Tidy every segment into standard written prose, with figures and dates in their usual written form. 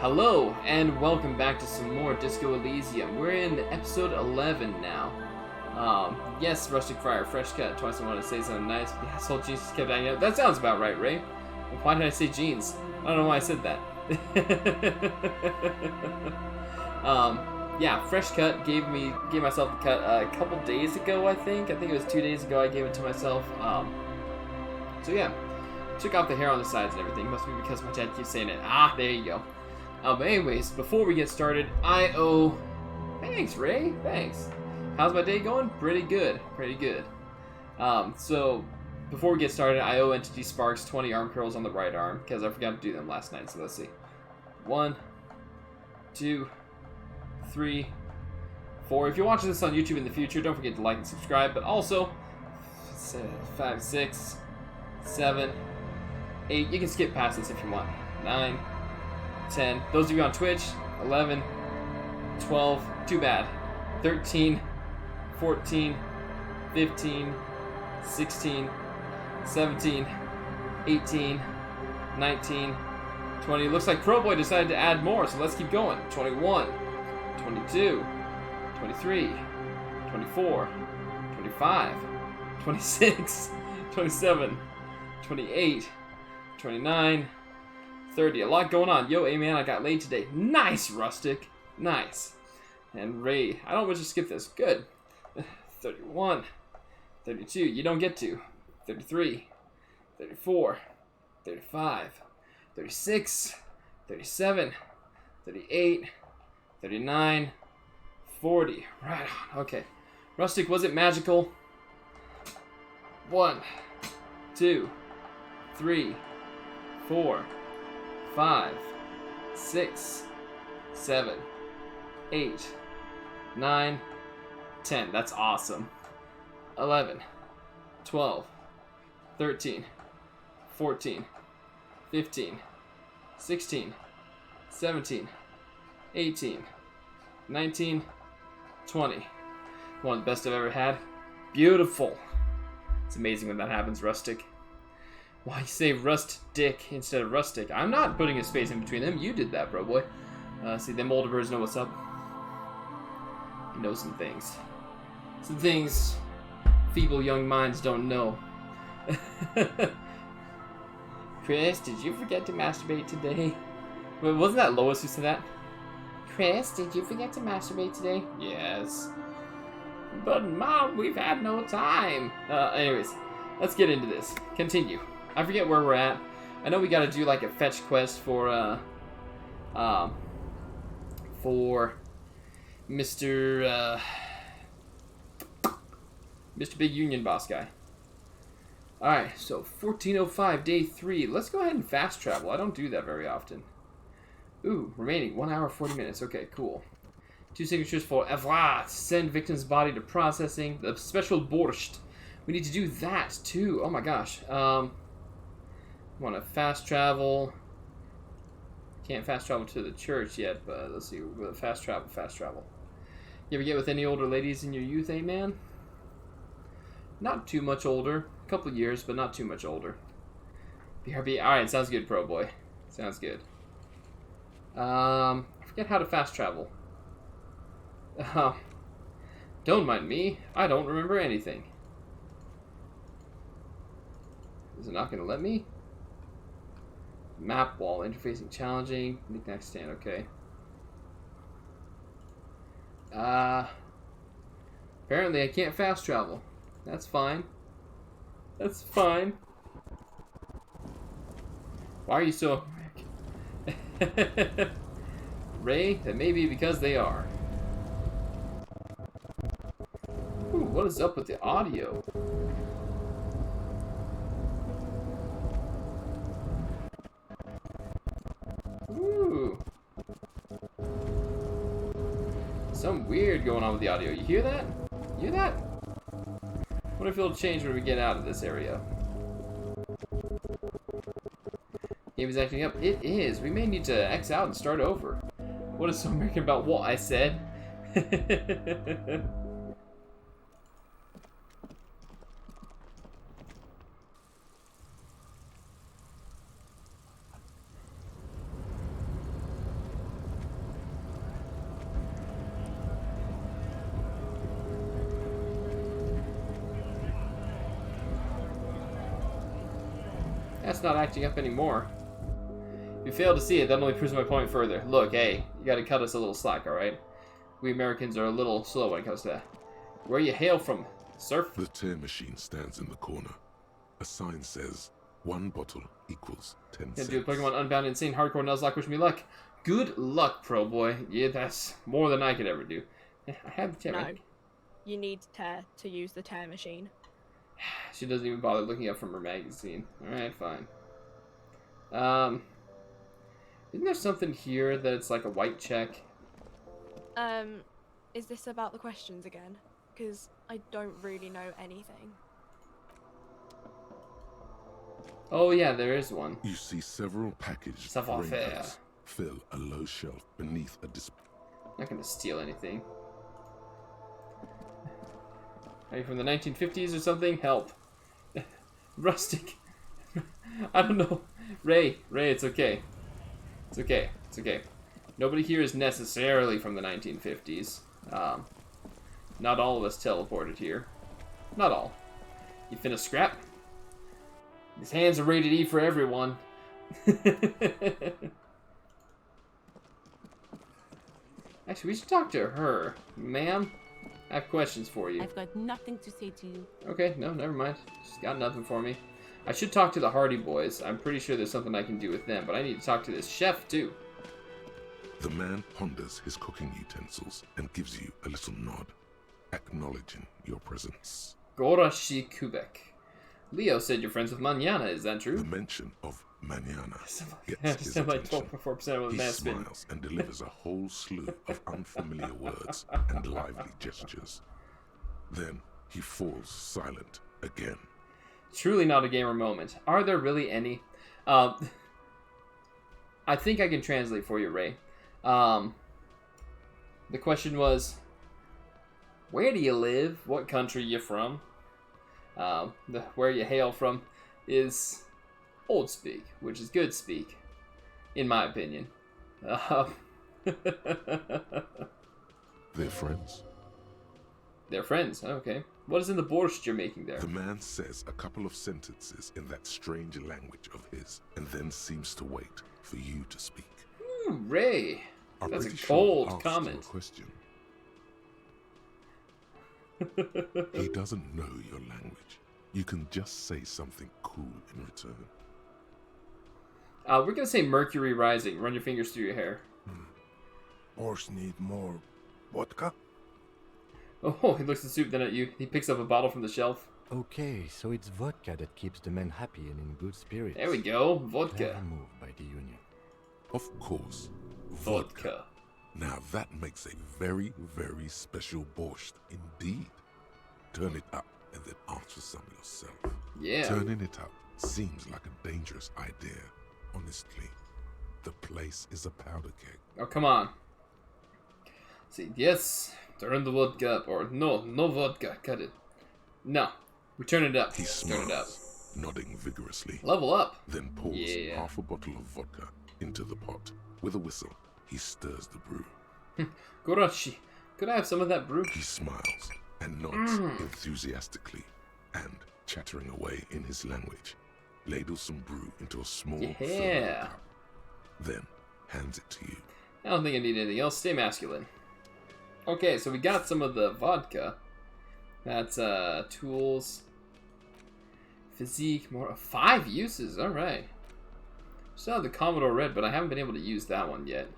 Hello, and welcome back to some more Disco Elysium. We're in episode 11 now. Yes, Rustic Friar, fresh cut. Twice I wanted to say something nice, but the asshole jeans just kept hanging out. That sounds about right, Ray. Why did I say jeans? I don't know why I said that. Yeah, fresh cut. Gave myself the cut a couple days ago, I think. I think it was 2 days ago I gave it to myself. So yeah, took off the hair on the sides and everything. Must be because my dad keeps saying it. Ah, there you go. But anyways, before we get started, Thanks, Ray. Thanks. How's my day going? Pretty good. Pretty good. So, before we get started, I owe Entity Sparks 20 arm curls on the right arm, because I forgot to do them last night, so let's see. 1, 2, 3, 4. If you're watching this on YouTube in the future, don't forget to like and subscribe, but also, 5, 6, 7, 8. You can skip past this if you want. 9, 10. Those of you on Twitch, 11, 12, too bad. 13, 14, 15, 16, 17, 18, 19, 20. Looks like Pro Boy decided to add more, so let's keep going. 21, 22, 23, 24, 25, 26, 27, 28, 29, 30. A lot going on. Yo, hey man, I got laid today. Nice, Rustic. Nice. And Ray, I don't want to skip this. Good. 31, 32. You don't get to. 33, 34, 35, 36, 37, 38, 39, 40. Right on. Okay. Rustic, was it magical? 1, 2, 3, 4, 5, 6, 7, 8, 9, 10. That's awesome. 11, 12, 13, 14, 15, 16, 17, 18, 19, 20. One of the best I've ever had. Beautiful. It's amazing when that happens, Rustic. Why you say rust dick instead of rustic? I'm not putting a space in between them. You did that, bro boy. See, them older birds know what's up. You know some things. Some things feeble young minds don't know. Chris, did you forget to masturbate today? Wait, wasn't that Lois who said that? Chris, did you forget to masturbate today? Yes. But Mom, we've had no time. Anyways, let's get into this. Continue. I forget where we're at. I know we got to do like a fetch quest for Mr. Big Union Boss guy. Alright, so 1405, day 3. Let's go ahead and fast travel. I don't do that very often. Ooh, remaining 1 hour, 40 minutes. Okay, cool. 2 signatures for Evra. Send victim's body to processing. The special borscht. We need to do that too. Oh my gosh. Want to fast travel. Can't fast travel to the church yet, but let's see. We'll fast travel. You ever get with any older ladies in your youth, eh, man? Not too much older. A couple years, but not too much older. BRB. Alright, sounds good, Pro Boy. Sounds good. I forget how to fast travel. Don't mind me. I don't remember anything. Is it not going to let me? Map wall. Interfacing challenging. Knick-knack stand. Okay. Apparently I can't fast travel. That's fine. That's fine. Why are you so... Ray, that may be because they are. Ooh, what is up with the audio? Ooh. Something weird going on with the audio. You hear that? You hear that? What if it'll change when we get out of this area? Game is acting up. It is. We may need to X out and start over. What is so American about what I said? that's not acting up anymore. If you fail to see it, that only proves my point further. Look, hey, you gotta cut us a little slack, alright? We Americans are a little slow when it comes to that. Where you hail from, surf? The tear machine stands in the corner. A sign says, 1 bottle equals 10 cents. Gonna do a Pokemon Unbound Insane Hardcore Nuzlocke, wish me luck. Good luck, pro boy. Yeah, that's more than I could ever do. I have the tear. No. You need tear to use the tear machine. She doesn't even bother looking up from her magazine. Alright, fine. Isn't there something here that it's like a white check? Is this about the questions again? Because I don't really know anything. Oh yeah, there is one. You see several packaged Savoir-faire. raincoats fill a low shelf beneath a display. Not gonna steal anything. Are you from the 1950s or something? Help. Rustic. I don't know. Ray, it's okay. It's okay. It's okay. Nobody here is necessarily from the 1950s. Not all of us teleported here. Not all. You finna scrap? These hands are rated E for everyone. Actually, we should talk to her. Ma'am, I have questions for you. I've got nothing to say to you. Okay, no, never mind. She's got nothing for me. I should talk to the Hardie Boys. I'm pretty sure there's something I can do with them, but I need to talk to this chef, too. The man ponders his cooking utensils and gives you a little nod, acknowledging your presence. Gorashi Kubek. Leo said you're friends with Manana, is that The true? mention of manana Yeah, gets his said like attention. 12.4% with He mass spin. smiles and delivers a whole slew of unfamiliar words and lively gestures. Then he falls silent again. Truly not a gamer moment. Are there really any? I think I can translate for you, Ray. The question was, where do you live? What country you from? Where you hail from is old speak, which is good speak, in my opinion. They're friends. They're friends. Okay. What is in the borscht you're making there? The man says a couple of sentences in that strange language of his, and then seems to wait for you to speak. Ray. I'm That's a pretty cold sure I'll comment. ask you a question. He doesn't know your language. You can just say something cool in return. We're gonna say Mercury Rising. Run your fingers through your hair. Horse need more vodka? Oh, he looks at Soup, then at you. He picks up a bottle from the shelf. Okay, so it's vodka that keeps the men happy and in good spirits. There we go. Vodka. Clever move by the Union. Of course, Vodka. Now that makes a very, very special borscht indeed. Turn it up and then answer some yourself. Yeah. Turning it up seems like a dangerous idea. Honestly, the place is a powder keg. Oh, come on. See, yes, turn the vodka up. Or no vodka. Cut it. No, we turn it up. He Turn it up. smiles, nodding vigorously, Level up. then pours Yeah. half a bottle of vodka into the pot. With a whistle, he stirs the brew. Gorashi, could I have some of that brew? He smiles and nods enthusiastically, and, chattering away in his language, ladles some brew into a small Yeah. thermal cup, then hands it to you. I don't think I need anything else. Stay masculine. Okay, so we got some of the vodka. That's tools, physique, more 5 uses. All right. Still have the Commodore Red, but I haven't been able to use that one yet.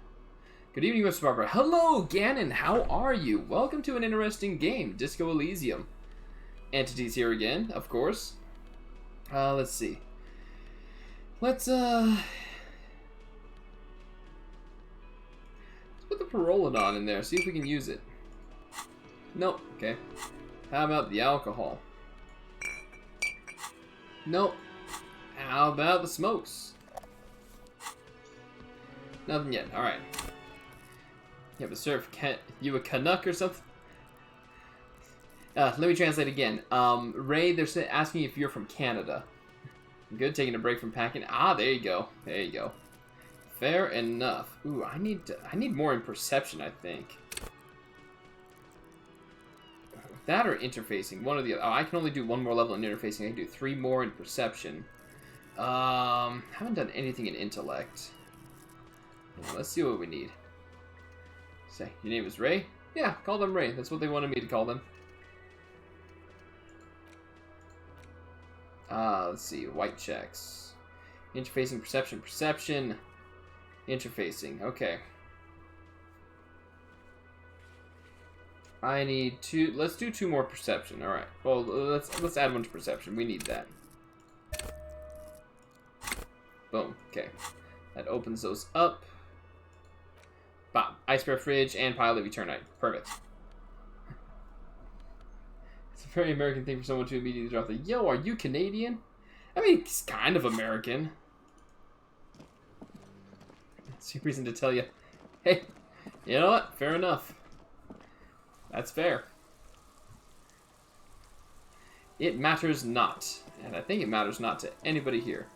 Good evening, Mr. Barber. Hello, Ganon. How are you? Welcome to an interesting game, Disco Elysium. Entities here again, of course. Let's see. Let's put the Parolidon in there. See if we can use it. Nope. Okay. How about the alcohol? Nope. How about the smokes? Nothing yet. All right. You have a surf. You a Canuck or something? Let me translate again. Ray, they're asking if you're from Canada. Good, taking a break from packing. Ah, there you go. There you go. Fair enough. Ooh, I need more in perception, I think. That or interfacing, one or the other. Oh, I can only do 1 more level in interfacing. I can do 3 more in perception. Haven't done anything in intellect. Let's see what we need. Say, your name is Ray? Yeah, call them Ray. That's what they wanted me to call them. Let's see. White checks. Interfacing, perception. Interfacing. Okay. I need two. Let's do 2 more perception. All right. Well, let's add 1 to perception. We need that. Boom. Okay. That opens those up. Bop. Ice bear fridge and pile of Eternite. Perfect. It's a very American thing for someone to immediately drop the, yo, are you Canadian? I mean, he's kind of American. That's your reason to tell you, hey, you know what? Fair enough. That's fair. It matters not. And I think it matters not to anybody here.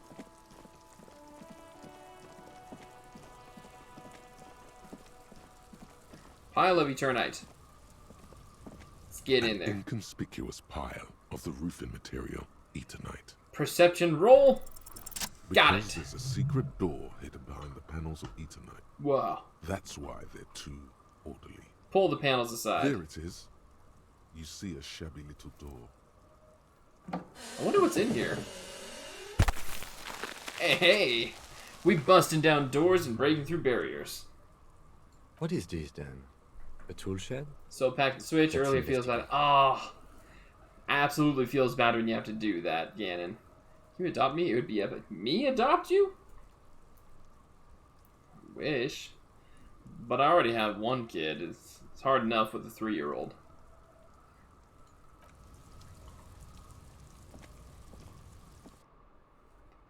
Pile of Eternite. Let's get in there. An inconspicuous pile of the roofing material, Eternite. Perception roll. Got Because it. there's a secret door hidden behind the panels of Eternite. Wow. That's why they're too orderly. Pull the panels aside. There it is. You see a shabby little door. I wonder what's in here. Hey, hey. We busting down doors and breaking through barriers. What is this then? A tool shed? So pack the switch. Let's Earlier feels bad. Oh, absolutely feels bad when you have to do that, Ganon. You adopt me? It would be epic. Me adopt you? I wish. But I already have 1 kid. It's hard enough with a 3-year-old.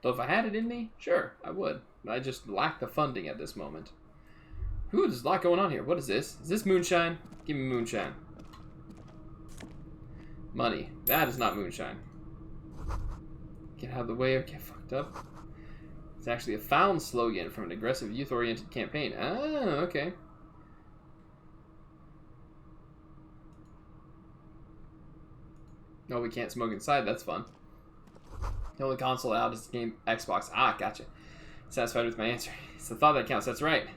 Though if I had it in me, sure, I would. I just lack the funding at this moment. Ooh, there's a lot going on here. What is this? Is this moonshine? Give me moonshine. Money. That is not moonshine. Get out of the way or get fucked up. It's actually a found slogan from an aggressive youth-oriented campaign. Ah, okay. No, we can't smoke inside. That's fun. The only console out is the game Xbox. Ah, gotcha. Satisfied with my answer. It's the thought that counts. That's right.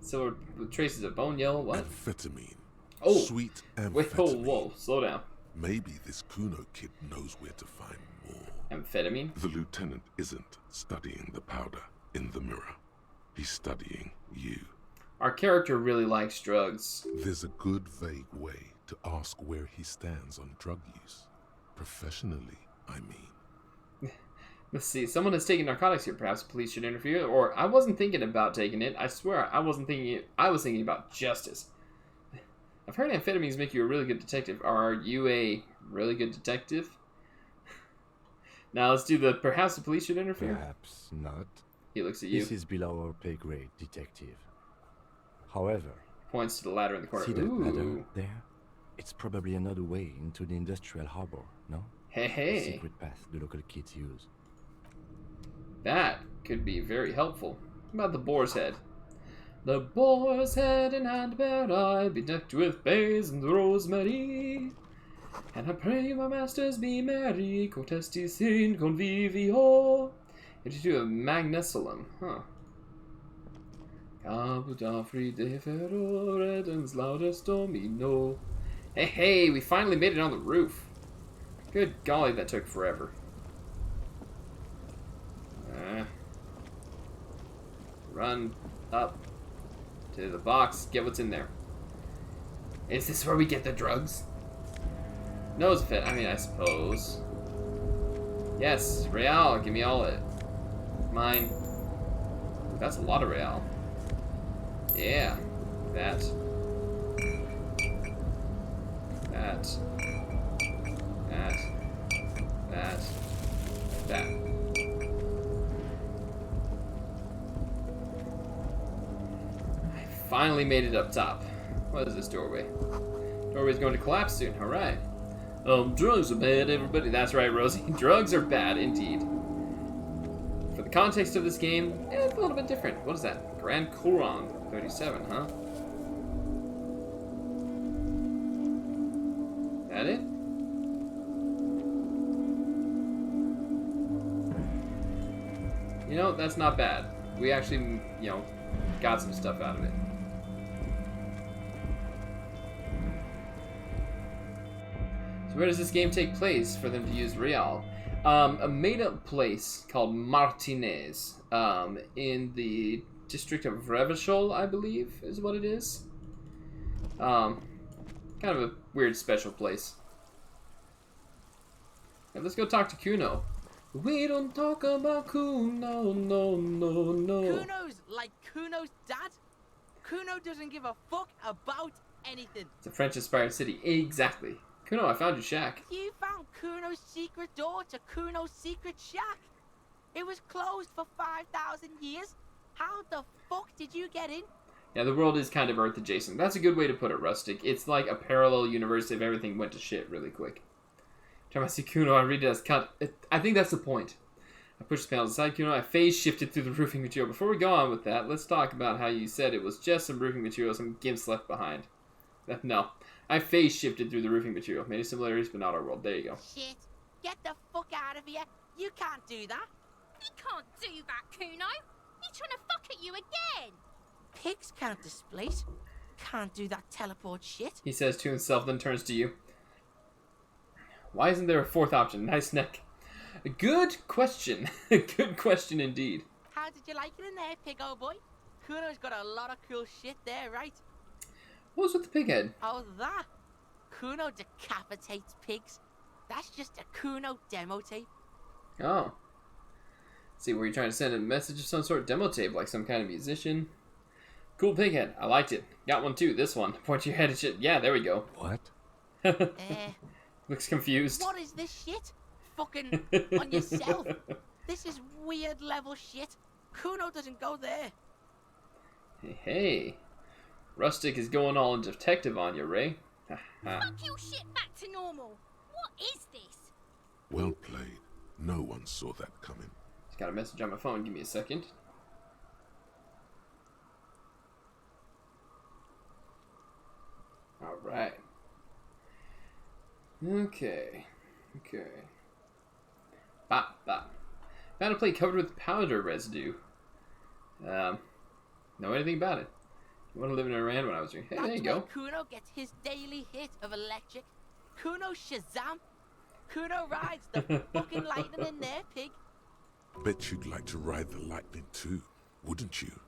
Silver with traces of bone yellow. What? Amphetamine. Oh. Sweet amphetamine. Wait, whoa. Slow down. Maybe this Kuno kid knows where to find more. Amphetamine? The lieutenant isn't studying the powder in the mirror. He's studying you. Our character really likes drugs. There's a good vague way to ask where he stands on drug use. Professionally, I mean. Let's see. Someone has taken narcotics here. Perhaps the police should interfere. Or I wasn't thinking about taking it. I swear, I wasn't thinking it. I was thinking about justice. I've heard amphetamines make you a really good detective. Are you a really good detective? Now let's do the perhaps the police should interfere. Perhaps not. He looks at you. This is below our pay grade, detective. However, Points to the ladder in the corner. see that Ooh. ladder there? It's probably another way into the industrial harbor, no? Hey, A hey. secret path the local kids use. That could be very helpful. What about the boar's head? The boar's head and hand eye be decked with bays and rosemary. And I pray my masters be merry, contesti sin convivio. It's to a magnesolum, huh? Caput afri de ferro redens laudes domino. Hey, hey, we finally made it on the roof. Good golly, that took forever. Run up to the box, get what's in there. Is this where we get the drugs? Nose fit, I mean, I suppose. Yes, Real, give me all it. Mine. That's a lot of Real. Yeah, that. That. I finally made it up top. What is this doorway? Doorway's going to collapse soon, alright. Drugs are bad, everybody. That's right, Rosie. Drugs are bad, indeed. For the context of this game, it's a little bit different. What is that? Grand Couronne 37, huh? That it? You know, that's not bad. We actually, you know, got some stuff out of it. So where does this game take place for them to use Real? A made-up place called Martinez, in the district of Revachol, I believe, is what it is. Kind of a weird, special place. And let's go talk to Kuno. We don't talk about Kuno, no, no, no. Kuno's like Kuno's dad. Kuno doesn't give a fuck about anything. It's a French-inspired city. Exactly. Kuno, I found your shack. You found Kuno's secret door to Kuno's secret shack. It was closed for 5,000 years. How the fuck did you get in? Yeah, the world is kind of Earth adjacent. That's a good way to put it, Rustic. It's like a parallel universe if everything went to shit really quick. Time I see Kuno, I read it as cut. I think that's the point. I pushed the panels aside, Kuno. I phase shifted through the roofing material. Before we go on with that, let's talk about how you said it was just some roofing material some gimps left behind. No. I phase shifted through the roofing material. Many similarities, but not our world. There you go. Shit. Get the fuck out of here. You can't do that. He can't do that, Kuno. He's trying to fuck at you again. Pigs can't displace. Can't do that teleport shit. He says to himself, then turns to you. Why isn't there a fourth option? Nice neck. A good question. Good question indeed. How did you like it in there, pig old boy? Kuno's got a lot of cool shit there, right? What was with the pig head? Oh, that? Kuno decapitates pigs. That's just a Kuno demo tape. Oh. See, were you trying to send a message of some sort? Demo tape, like some kind of musician? Cool pig head. I liked it. Got one too. This one. Point your head at shit. Yeah, there we go. What? Looks confused. What is this shit? Fucking on yourself. This is weird level shit. Kuno doesn't go there. Hey. Rustic is going all detective on you, Ray. Fuck your shit back to normal. What is this? Well played. No one saw that coming. Just got a message on my phone. Give me a second. Alright. Okay. Bop, bop. Found a plate covered with powder residue. Know anything about it? You want to live in Iran when I was here? Hey, That's there you where go. Kuno gets his daily hit of electric. Kuno Shazam. Kuno rides the fucking lightning in there, pig. Bet you'd like to ride the lightning too, wouldn't you?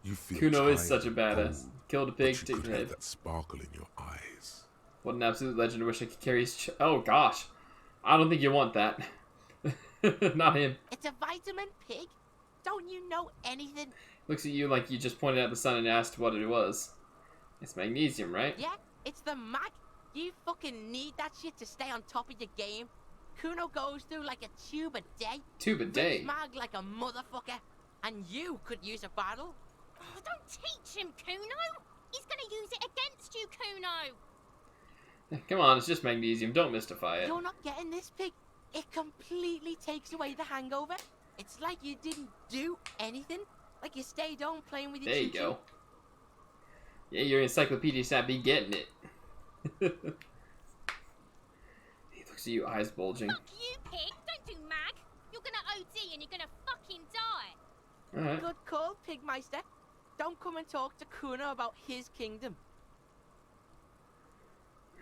You feel Kuno is tired such a and badass. cold, Killed a pig, but you take could your have head. that sparkle in your eyes. What an absolute legend. I wish I could carry his oh gosh. I don't think you want that. Not him. It's a vitamin, pig. Don't you know anything? Looks at you like you just pointed at the sun and asked what it was. It's magnesium, right? Yeah, it's the mag. You fucking need that shit to stay on top of your game. Kuno goes through like a tube a day. Tube a day. Drinks mag like a motherfucker. And you could use a bottle. Oh, don't teach him, Kuno. He's gonna use it against you, Kuno. Come on, it's just magnesium. Don't mystify it. You're not getting this, pig. It completely takes away the hangover. It's like you didn't do anything. Like you stayed home playing with your There you choo-choo. go. Yeah, your encyclopedia sat be getting it. He looks at you, eyes bulging. Fuck you, pig. Don't do mag. You're gonna OD and you're gonna fucking die. Alright. Good call, Pigmeister. Don't come and talk to Kuno about his kingdom.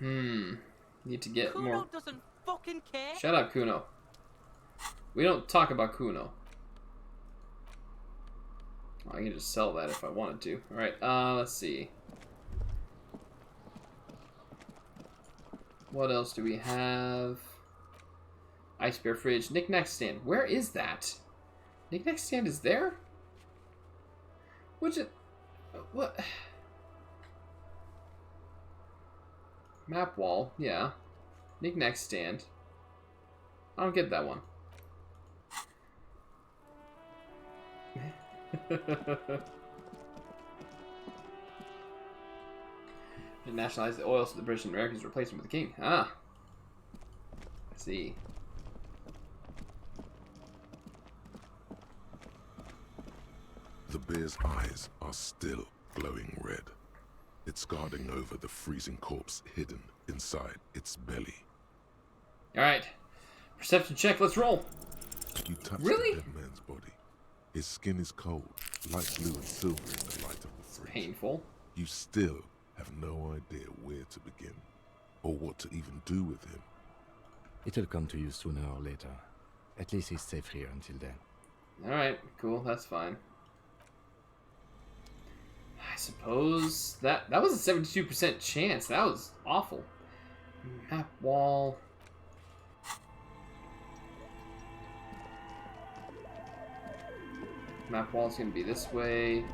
Need to get Kuno more. doesn't fucking care. Shut up, Kuno. We don't talk about Kuno. I can just sell that if I wanted to. Alright, let's see. What else do we have? Ice bear fridge. Knick-knack stand. Where is that? Knick-knack stand is there? Which it... What? Map wall. Yeah. Knick-knack stand. I don't get that one. To nationalize the oil so the British and Americans replace him with the king. Ah. I see. The bear's eyes are still glowing red. It's guarding over the freezing corpse hidden inside its belly. Alright. Perception check, let's roll. You touch Really? the dead man's body. His skin is cold, light blue and silver in the light of the fridge. Painful. You still have no idea where to begin, or what to even do with him. It'll come to you sooner or later. At least he's safe here until then. Alright, cool, that's fine. I suppose that was a 72% chance. That was awful. Map wall. Map wall's gonna be this way.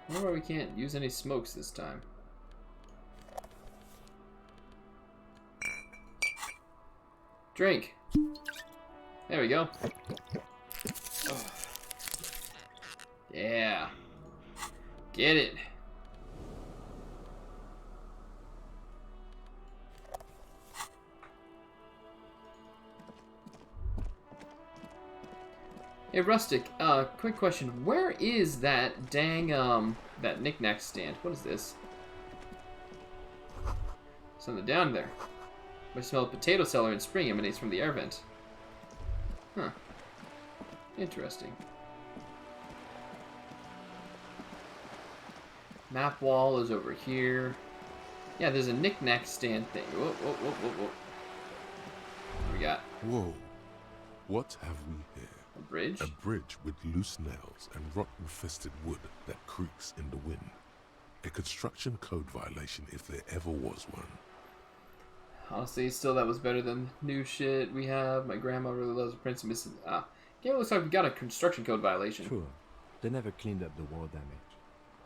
I wonder why we can't use any smokes this time. Drink. There we go. Oh. Yeah. Get it. Hey, Rustic, quick question. Where is that dang, that knick-knack stand? What is this? Something down there. I smell a potato cellar in spring emanates from the air vent. Huh. Interesting. Map wall is over here. Yeah, there's a knick-knack stand thing. Whoa, whoa, whoa, whoa, whoa. What do we got? Whoa. What have we here? A bridge? A bridge with loose nails and rot-infested wood that creaks in the wind. A construction code violation if there ever was one. Honestly, still that was better than new shit we have. My grandma really loves the Prince and Mrs. Yeah, it looks like we got a construction code violation. Sure. They never cleaned up the war damage.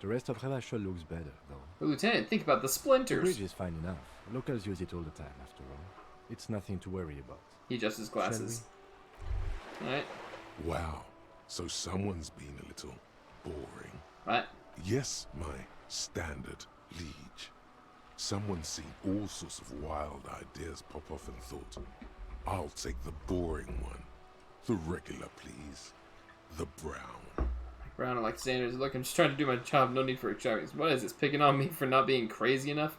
The rest of Revachol looks better, though. But Lieutenant, think about the The splinters. bridge is fine enough. Locals use it all the time, after all. It's nothing to worry about. He adjusts his glasses. Alright. Wow. So someone's been a little boring. What? Yes, my standard liege. Someone's seen all sorts of wild ideas pop off and thought, I'll take the boring one. The regular, please. The brown. Brown like Sanders. Look, I'm just trying to do my job. No need for extravagance. What is this? Picking on me for not being crazy enough?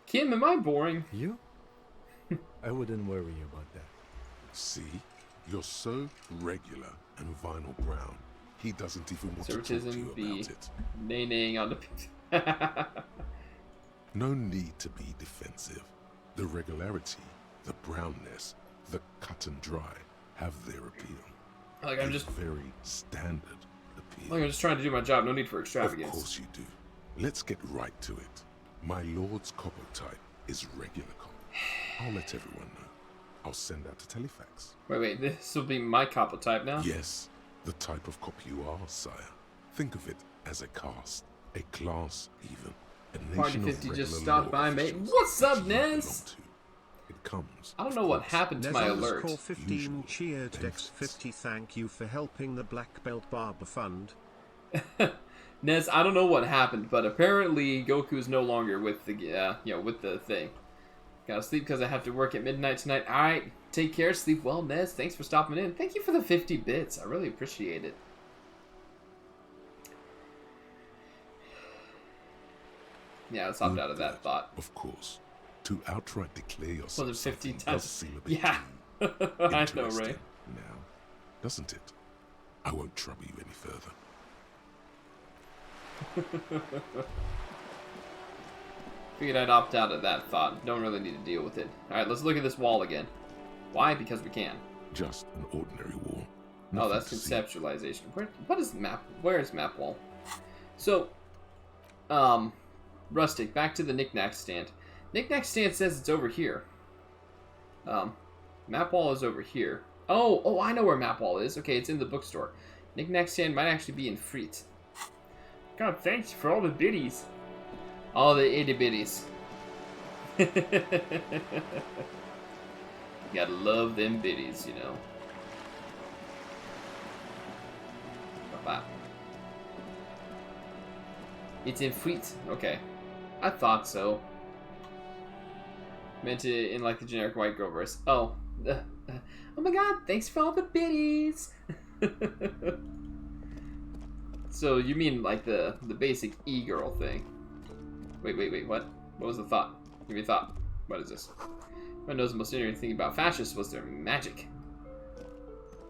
Kim, am I boring? You? I wouldn't worry about that. See? You're so regular and vinyl brown. He doesn't even want to talk to Conservatism you be about it. nay-naying on the... No need to be defensive. The regularity, the brownness, the cut and dry have their appeal. Like I'm just... very standard appeal. Like I'm just trying to do my job. No need for Of extravagance. course you do. Let's get right to it. My lord's copper type is regular copper. I'll let everyone know. I'll send out a telefax. Wait. This will be my copper type now? Yes, the type of copper you are, sire. Think of it as a caste, a class even. A Party nation 50 of just regular stopped law by, mate. officials What's up, that you belong Nez? to. It comes. I don't of know what course, happened to my alert. Core 15 Usual cheered benefits. Dex 50. Thank you for helping the Black Belt Barber Fund. Nez, I don't know what happened, but apparently Goku's no longer with the, with the thing. Gotta sleep because I have to work at midnight tonight. Alright, take care, sleep well, Nez. Thanks for stopping in. Thank you for the 50 bits. I really appreciate it. Yeah, let's opt out of that thought. Of course. To outright declare yourself Was it 50 something times? does seem a bit Yeah. too I know, interesting right? now, doesn't it? I won't trouble you any further. Figured I'd opt out of that thought. Don't really need to deal with it. Alright, let's look at this wall again. Why? Because we can. Just an ordinary wall. Oh, Nothing that's to see. conceptualization. What is map? Where is map wall? So, Rustic, back to the knick-knack stand. Knick-knack stand says it's over here. Map wall is over here. Oh, I know where map wall is. Okay, it's in the bookstore. Knick-knack stand might actually be in Friet. God, thanks for all the biddies. All the itty-bitties. Gotta love them biddies, you know. Bye-bye. It's in Friet. Okay. I thought so. Meant it in like the generic white girl verse. Oh. Oh my god, thanks for all the biddies. So you mean like the basic e-girl thing. Wait, what? What was the thought? Give me a thought. What is this? Everyone knows the most interesting thing about fascists was their magic.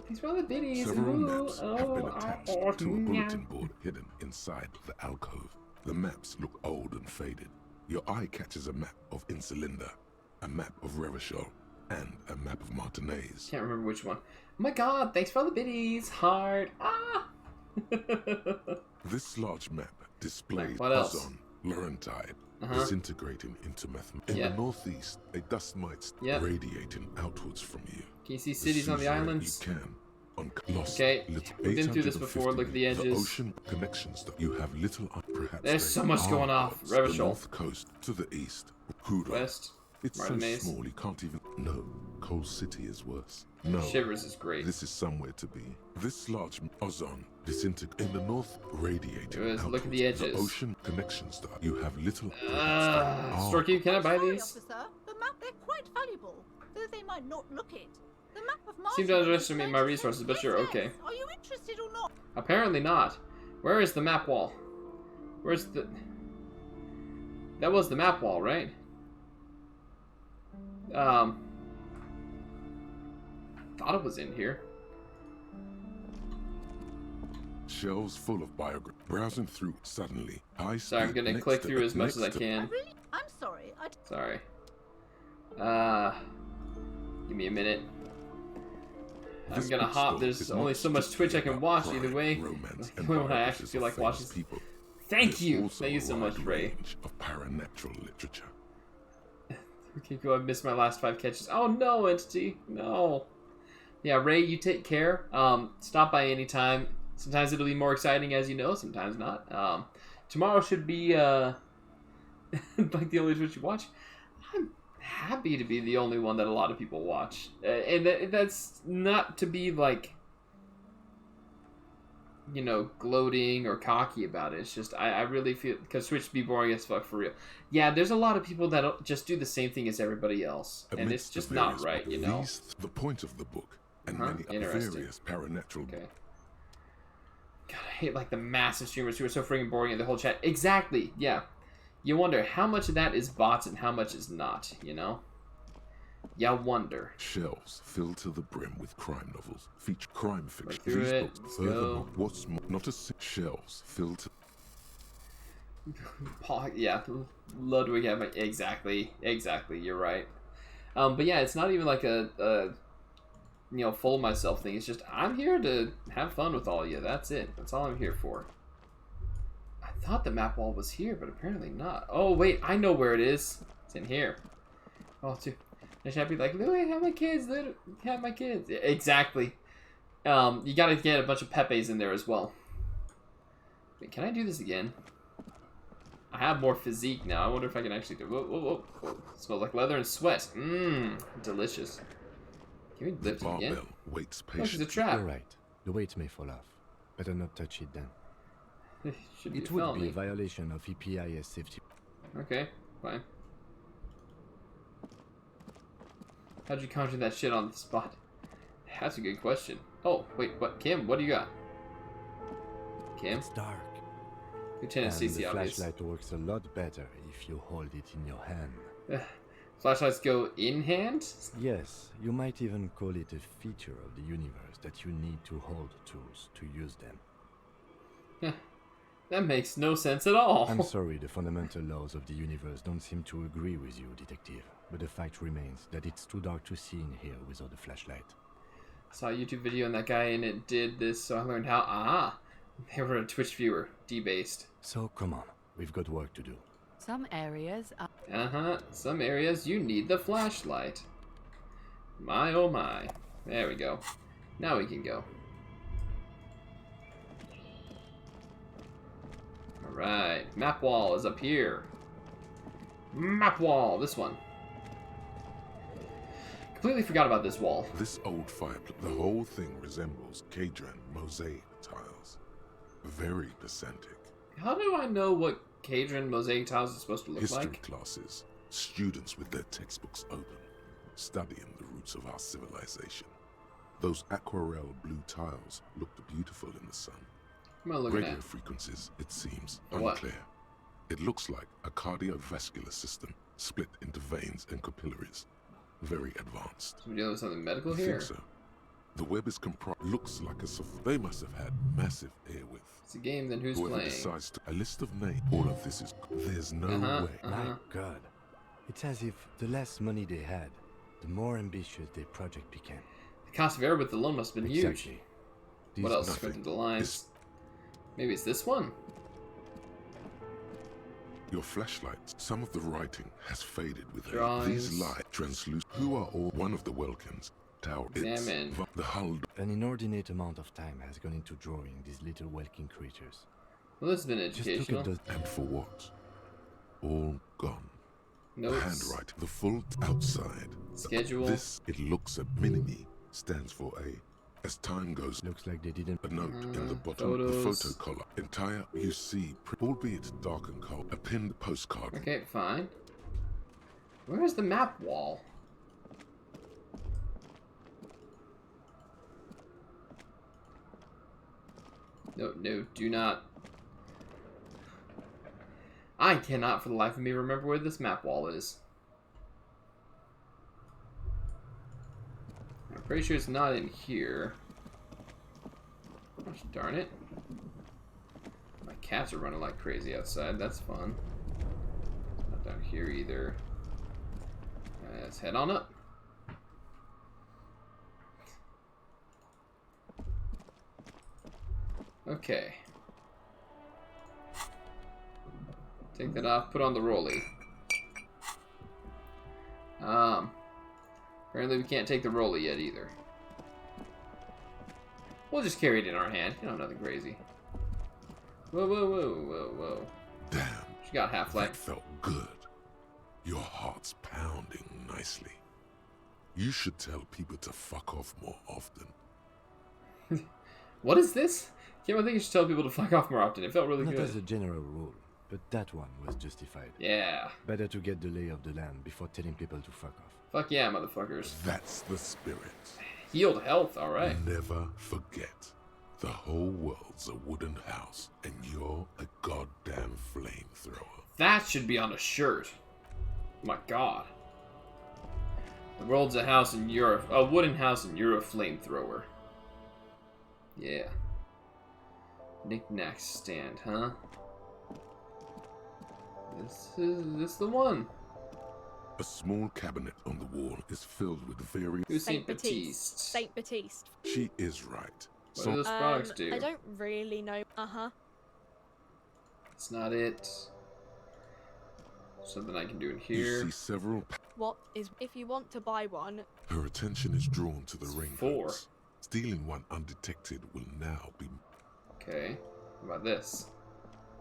These were all the biddies. Several maps have been Oh, attached to a bulletin board hidden inside the alcove. The maps look old and faded. Your eye catches a map of Insulinda, a map of Revachol, and a map of Martinez. Can't remember which one. Oh my god, thanks for all the biddies. Hard. Ah! This large map displays What else? ozone, Laurentide, disintegrating into methyl. In the northeast, a dust mite radiating outwards from you. Can you see cities on the islands? You can. On lost Okay, we've been through this before. Look at the edges. The ocean connections that you have little. Perhaps there's so much going off. The Revachol. north coast to the east. Kudo. West. It's Martinez. so small you can't even. No, Coal City is worse. No, Shivers is great. This is somewhere to be. This large ozone disintegrating in the north, radiating outwards. Look at the edges. The ocean connections that you have little. Storky, can I buy Sorry, these? officer. The map, they're quite valuable, though they might not look it. The map of Mars. Seem to underestimate my resources, but you're okay. Are you interested or not? Apparently not. Where is the map wall? Where's the... That was the map wall, right? Thought it was in here. Shelves full of biography. Browsing through suddenly. Sorry, I'm gonna click through as much as I can. I'm sorry. Sorry. Give me a minute. I'm gonna hop. There's only so much Twitch I can watch either way. When I actually feel like watching. Thank you! Thank you so much, Ray. Of paranatural literature. Okay, go. I missed my last 5 catches. Oh no, Entity! No! Yeah, Ray, you take care. Stop by anytime. Sometimes it'll be more exciting, as you know, sometimes not. Tomorrow should be, like the only Twitch you watch. I'm happy to be the only one that a lot of people watch. And that's not to be, like, you know, gloating or cocky about it. It's just, I really feel, because Twitch be boring as fuck for real. Yeah, there's a lot of people that just do the same thing as everybody else. And it's just not right, you know? The point of the book, and many various paranatural... Okay. God, I hate, like, the massive streamers who are so freaking boring in the whole chat. Exactly, yeah. You wonder how much of that is bots and how much is not, you know? You wonder. Shelves filled to the brim with crime novels, feature crime fiction. Through These it. books, furthermore, what's more, not a shelves filled to... Yeah, Ludwig have exactly, you're right. But yeah, it's not even like a you know, full myself thing. It's just, I'm here to have fun with all of you. That's it. That's all I'm here for. I thought the map wall was here, but apparently not. Oh, wait, I know where it is. It's in here. Oh, too. I should be like, Louis, have my kids. Have my kids. Exactly. You gotta get a bunch of Pepes in there as well. Wait, can I do this again? I have more physique now. I wonder if I can actually do. Whoa. It smells like leather and sweat. Mmm, delicious. Can we lift it again? Waits Oh, she's a trap. You're right. The weight may fall off. Better not touch it then. It would be a violation of EPIS safety. Okay, fine. How'd you conjure that shit on the spot? That's a good question. Oh, wait, what? Kim, what do you got? Kim? It's dark. Lieutenant And CC, the obvious. flashlight works a lot better if you hold it in your hand. Flashlights go in hand? Yes, you might even call it a feature of the universe that you need to hold tools to use them. That makes no sense at all. I'm sorry, the fundamental laws of the universe don't seem to agree with you, Detective. But the fact remains that it's too dark to see in here without a flashlight. I saw a YouTube video and that guy in it did this, so I learned how. They were a Twitch viewer, debased. So come on, we've got work to do. Some areas are... Some areas you need the flashlight. My oh my. There we go. Now we can go. Alright, map wall is up here. Map wall, this one. Completely forgot about this wall. This old fireplace, the whole thing resembles Cadran mosaic tiles. Very pedantic. How do I know what Cadran mosaic tiles is supposed to look History like? classes, students with their textbooks open, studying the roots of our civilization. Those aquarelle blue tiles looked beautiful in the sun. What am I looking Radio at? frequencies, it seems, What? unclear. It looks like a cardiovascular system split into veins and capillaries. Very advanced. So we're dealing with something medical I here? think so. The web is comprised. Looks like a. They must have had massive air width. It's a game, then who's Whoever playing? decides to. A list of names. All of this is. There's no way. My God. It's as if the less money they had, the more ambitious their project became. The cost of air width alone must have been huge. Exactly. What else? Go through the lines. Maybe it's this one? Your flashlights. Some of the writing has faded with age. Drawings. These light translucent. Who are all one of the Welkins? Tower. Examine. The hull. An inordinate amount of time has gone into drawing these little welking creatures. Well, this has been Just look educational. at those. And for what? All gone. The Notes. handwriting. The full outside. Schedule. This, it looks at Minimi, stands for a. As time goes, Looks like they didn't. a note in the bottom, Photos. the photo collar. Entire, you see, albeit dark and cold, a pinned postcard. Okay, fine. Where is the map wall? No, no, do not. I cannot for the life of me remember where this map wall is. I'm pretty sure it's not in here. Gosh darn it. My cats are running like crazy outside. That's fun. Not down here either. Let's head on up. Okay. Take that off, put on the rolly. Apparently we can't take the rolly yet either. We'll just carry it in our hand, you know, nothing crazy. Whoa, whoa, whoa, whoa, whoa. Damn, She got half that life. felt good. Your heart's pounding nicely. You should tell people to fuck off more often. What is this? Kim, I think you should tell people to fuck off more often. It felt really Not as a good. general rule, but that one was justified. Yeah. Better to get the lay of the land before telling people to fuck off. Fuck yeah, motherfuckers. That's the spirit. Healed health, alright. Never forget. The whole world's a wooden house, and you're a goddamn flamethrower. That should be on a shirt. Oh my god. The world's a house and you're a wooden house and you're a flamethrower. Yeah. Knick-knack stand, huh? This the one. A small cabinet on the wall is filled with various. Who's Saint Saint Baptiste. Baptiste? Saint Baptiste. She is right. What do those products do? I don't really know. It's not it. Something I can do in You here. see several. What is if you want to buy one? Her attention is drawn to the It's raincoats. 4. Stealing one undetected will now be Okay. What about this?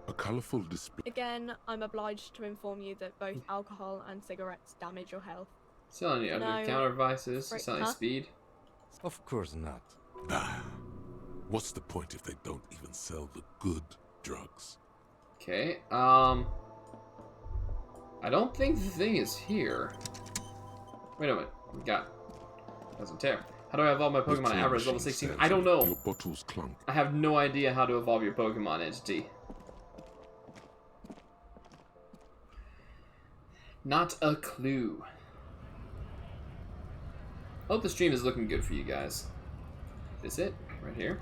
a colorful display. Again, I'm obliged to inform you that both alcohol and cigarettes damage your health. Selling you No. under-counter devices. Right, Selling huh? speed. Of course not. Ah, what's the point if they don't even sell the good drugs? Okay. I don't think the thing is here. Wait a minute. We got. Doesn't tear. How do I evolve my The Pokemon tea average level machine 16? stands I don't up. know. Your bottles clunk. I have no idea how to evolve your Pokemon entity. Not a clue. Hope the stream is looking good for you guys. Is it? Right here?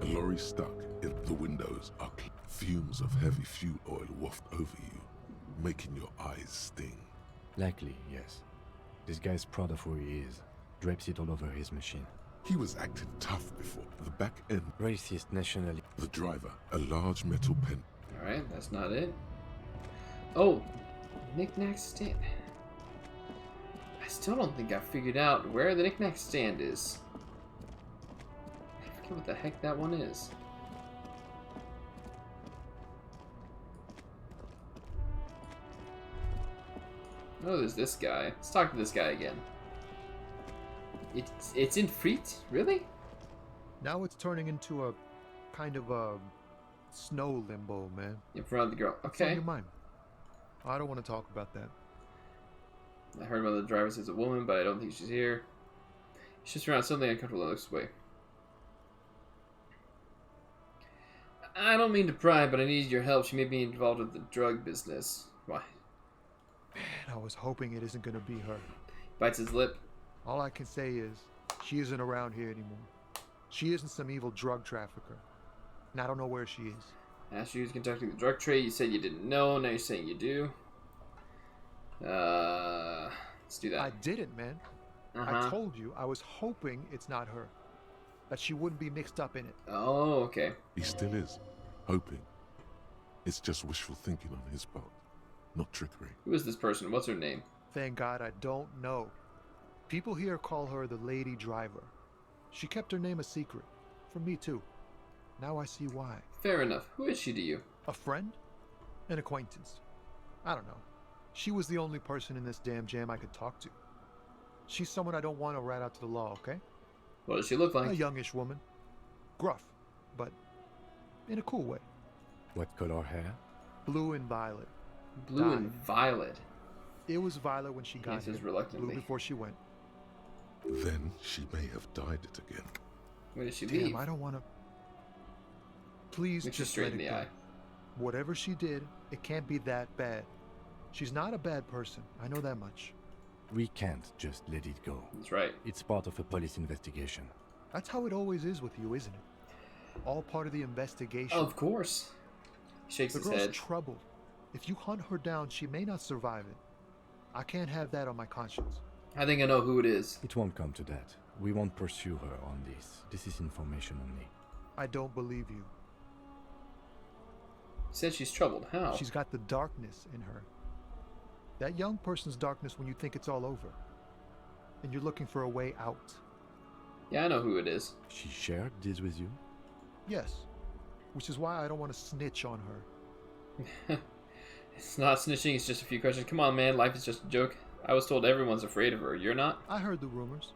A lorry stuck in the windows are fumes of heavy fuel oil waft over you, making your eyes sting. Likely, yes. This guy's proud of who he is. Drapes it all over his machine. He was acting tough before. The back end, Racist nationally. the driver, a large metal pen. Alright, that's not it. Oh! Knick-knack stand. I still don't think I figured out where the knick-knack stand is. I forget what the heck that one is. Oh, there's this guy. Let's talk to this guy again. It's in Freet? Really? Now it's turning into a kind of a snow limbo, man. In front of the girl. What's on Okay. your mind? I don't want to talk about that. I heard one of the drivers is a woman, but I don't think she's here. She's around something uncomfortable looks away. I don't mean to pry, but I need your help. She may be involved with the drug business. Why? Man, I was hoping it isn't gonna be her. Bites his lip. All I can say is, she isn't around here anymore. She isn't some evil drug trafficker. And I don't know where she is. Asked you who's conducting the drug trade. You said you didn't know. Now you're saying you do. Let's do that. I didn't, man. I told you I was hoping it's not her. That she wouldn't be mixed up in it. Oh, okay. He still is. Hoping. It's just wishful thinking on his part. Not trickery. Who is this person? What's her name? Thank God I don't know. People here call her the Lady Driver. She kept her name a secret. From me, too. Now I see why. Fair enough. Who is she to you? A friend? An acquaintance? I don't know. She was the only person in this damn jam I could talk to. She's someone I don't want to rat out to the law, okay? What does she look like? A youngish woman. Gruff, but in a cool way. What color hair? Blue and violet. Blue and violet. It was violet when she got He says here. reluctantly. Blue before she went. Then she may have dyed it again. Where did she Damn, leave? I don't want to... Please Looks you just straight let in it the go. eye. Whatever she did, it can't be that bad. She's not a bad person. I know that much. We can't just let it go. That's right. It's part of a police investigation. That's how it always is with you, isn't it? All part of the investigation. Of course. He shakes The his girl's head. troubled. If you hunt her down, she may not survive it. I can't have that on my conscience. I think I know who it is. It won't come to that. We won't pursue her on this. This is information only. I don't believe you. He said she's troubled. How? She's got the darkness in her. That young person's darkness when you think it's all over. And you're looking for a way out. Yeah, I know who it is. She shared this with you? Yes. Which is why I don't want to snitch on her. It's not snitching, it's just a few questions. Come on, man, life is just a joke. I was told everyone's afraid of her. You're not? I heard the rumors.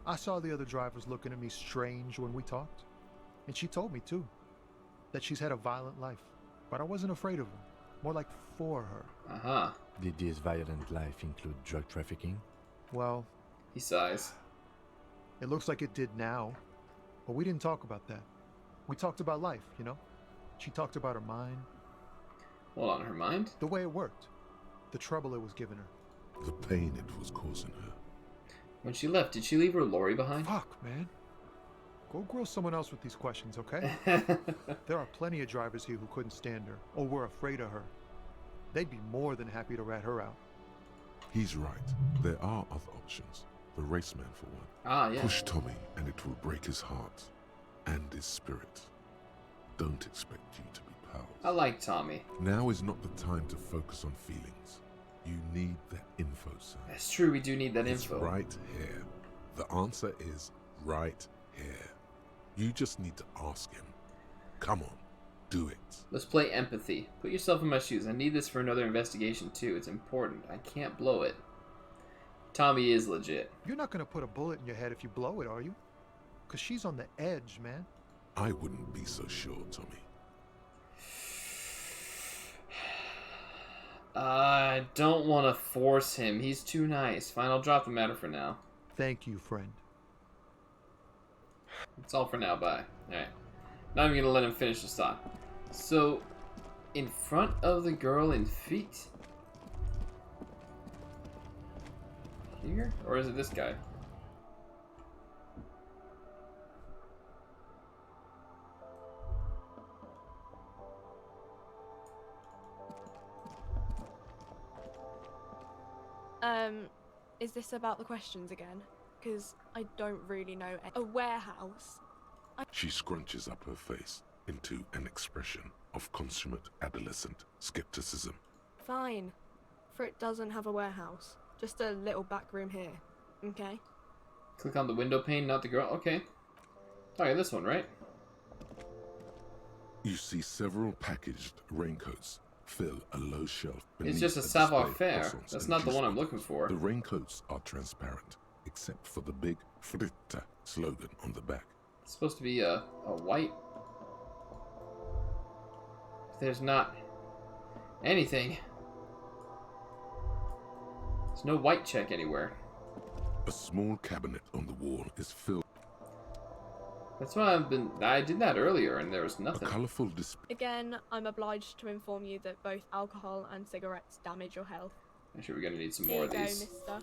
I saw the other drivers looking at me strange when we talked. And she told me, too, that she's had a violent life. But I wasn't afraid of her. More like for her. Uh-huh. Did this violent life include drug trafficking? Well... He sighs. It looks like it did now. But we didn't talk about that. We talked about life, you know? She talked about her mind. Hold on, her mind? The way it worked. The trouble it was giving her. The pain it was causing her. When she left, did she leave her lorry behind? Fuck, man. Go grill someone else with these questions, okay? There are plenty of drivers here who couldn't stand her, or were afraid of her. They'd be more than happy to rat her out. He's right. There are other options. The raceman, for one. Ah, yeah. Push Tommy, and it will break his heart. And his spirit. Don't expect you to be pals. I like Tommy. Now is not the time to focus on feelings. You need that info, son. That's true, we do need that It's info. right here. The answer is right here. You just need to ask him. Come on, do it. Let's play empathy. Put yourself in my shoes. I need this for another investigation, too. It's important. I can't blow it. Tommy is legit. You're not gonna put a bullet in your head if you blow it, are you? Because she's on the edge, man. I wouldn't be so sure, Tommy. I don't want to force him. He's too nice. Fine, I'll drop the matter for now. Thank you, friend. That's all for now. Bye. Alright. Not even gonna let him finish this thought. So, in front of the girl in feet? Here? Or is it this guy? Is this about the questions again? Because I don't really know. A warehouse? She scrunches up her face into an expression of consummate adolescent skepticism. Fine. For it doesn't have a warehouse. Just a little back room here. Okay? Click on the window pane, not the girl. Okay. Okay, this one, right? You see several packaged raincoats fill a low shelf beneath It's just a display savoir of faire. croissants That's and not the juice one I'm bottles. looking for. The raincoats are transparent, except for the big Fritta slogan on the back. It's supposed to be a white. There's not anything. There's no white check anywhere. A small cabinet on the wall is filled. That's why I did that earlier and there was A nothing. colourful display. Again, I'm obliged to inform you that both alcohol and cigarettes damage your health. Actually, we're gonna need some Here more you of go, these. mister.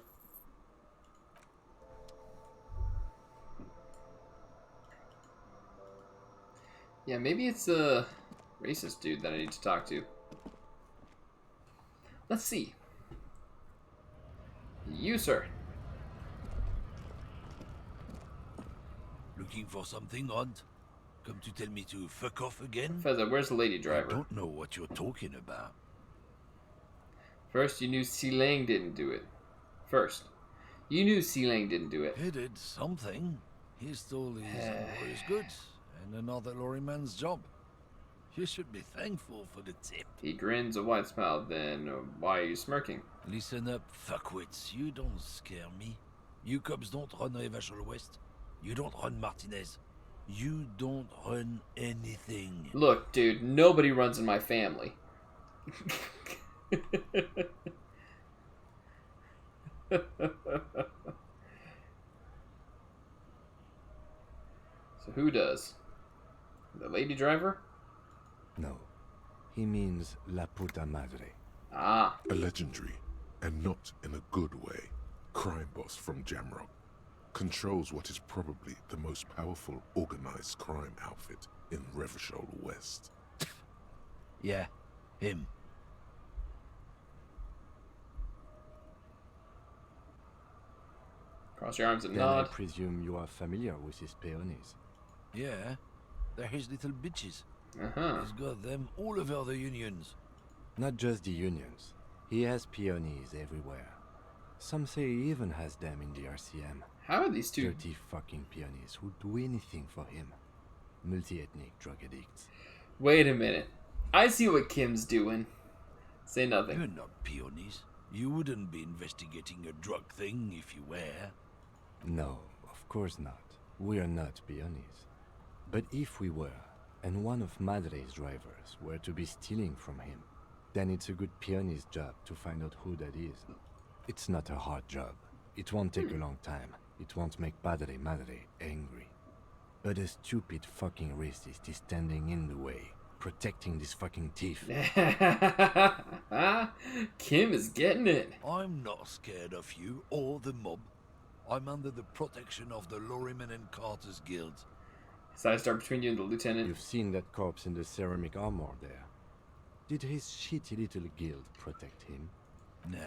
Yeah, maybe it's a racist dude that I need to talk to. Let's see. You, sir. Looking for something, Hunt? Come to tell me to fuck off again? Feather, where's the lady I driver? don't know what you're talking about. First, you knew Sealang didn't do it. First, you knew Sealang didn't do it. He did something. He stole his employer's goods and another lorryman's job. You should be thankful for the tip. He grins a wide smile, then why are you smirking? Listen up, fuckwits. You don't scare me. You cops don't run Revachol West. You don't run Martinez. You don't run anything. Look, dude, nobody runs in my family. So who does? The lady driver? No. He means La Puta Madre. Ah. A legendary, and not in a good way, crime boss from Jamrock. Controls what is probably the most powerful organized crime outfit in Revachol West. Yeah, him. Cross your arms and Then nod. I presume you are familiar with his peonies. Yeah, they're his little bitches. Uh-huh. He's got them all over the unions. Not just the unions. He has peonies everywhere. Some say he even has them in the RCM. How are these two? Dirty fucking peonies who'd do anything for him. Multi-ethnic drug addicts. Wait a minute. I see what Kim's doing. Say nothing. You're not peonies. You wouldn't be investigating a drug thing if you were. No, of course not. We are not peonies. But if we were, and one of Madre's drivers were to be stealing from him, then it's a good peony's job to find out who that is. It's not a hard job. It won't take a long time. It won't make Padre Madre angry. But a stupid fucking racist is standing in the way, protecting this fucking thief. Kim is getting it. I'm not scared of you or the mob. I'm under the protection of the Lorrymen and Carters Guilds. So I start between you and the lieutenant. You've seen that corpse in the ceramic armor there. Did his shitty little guild protect him? Nah,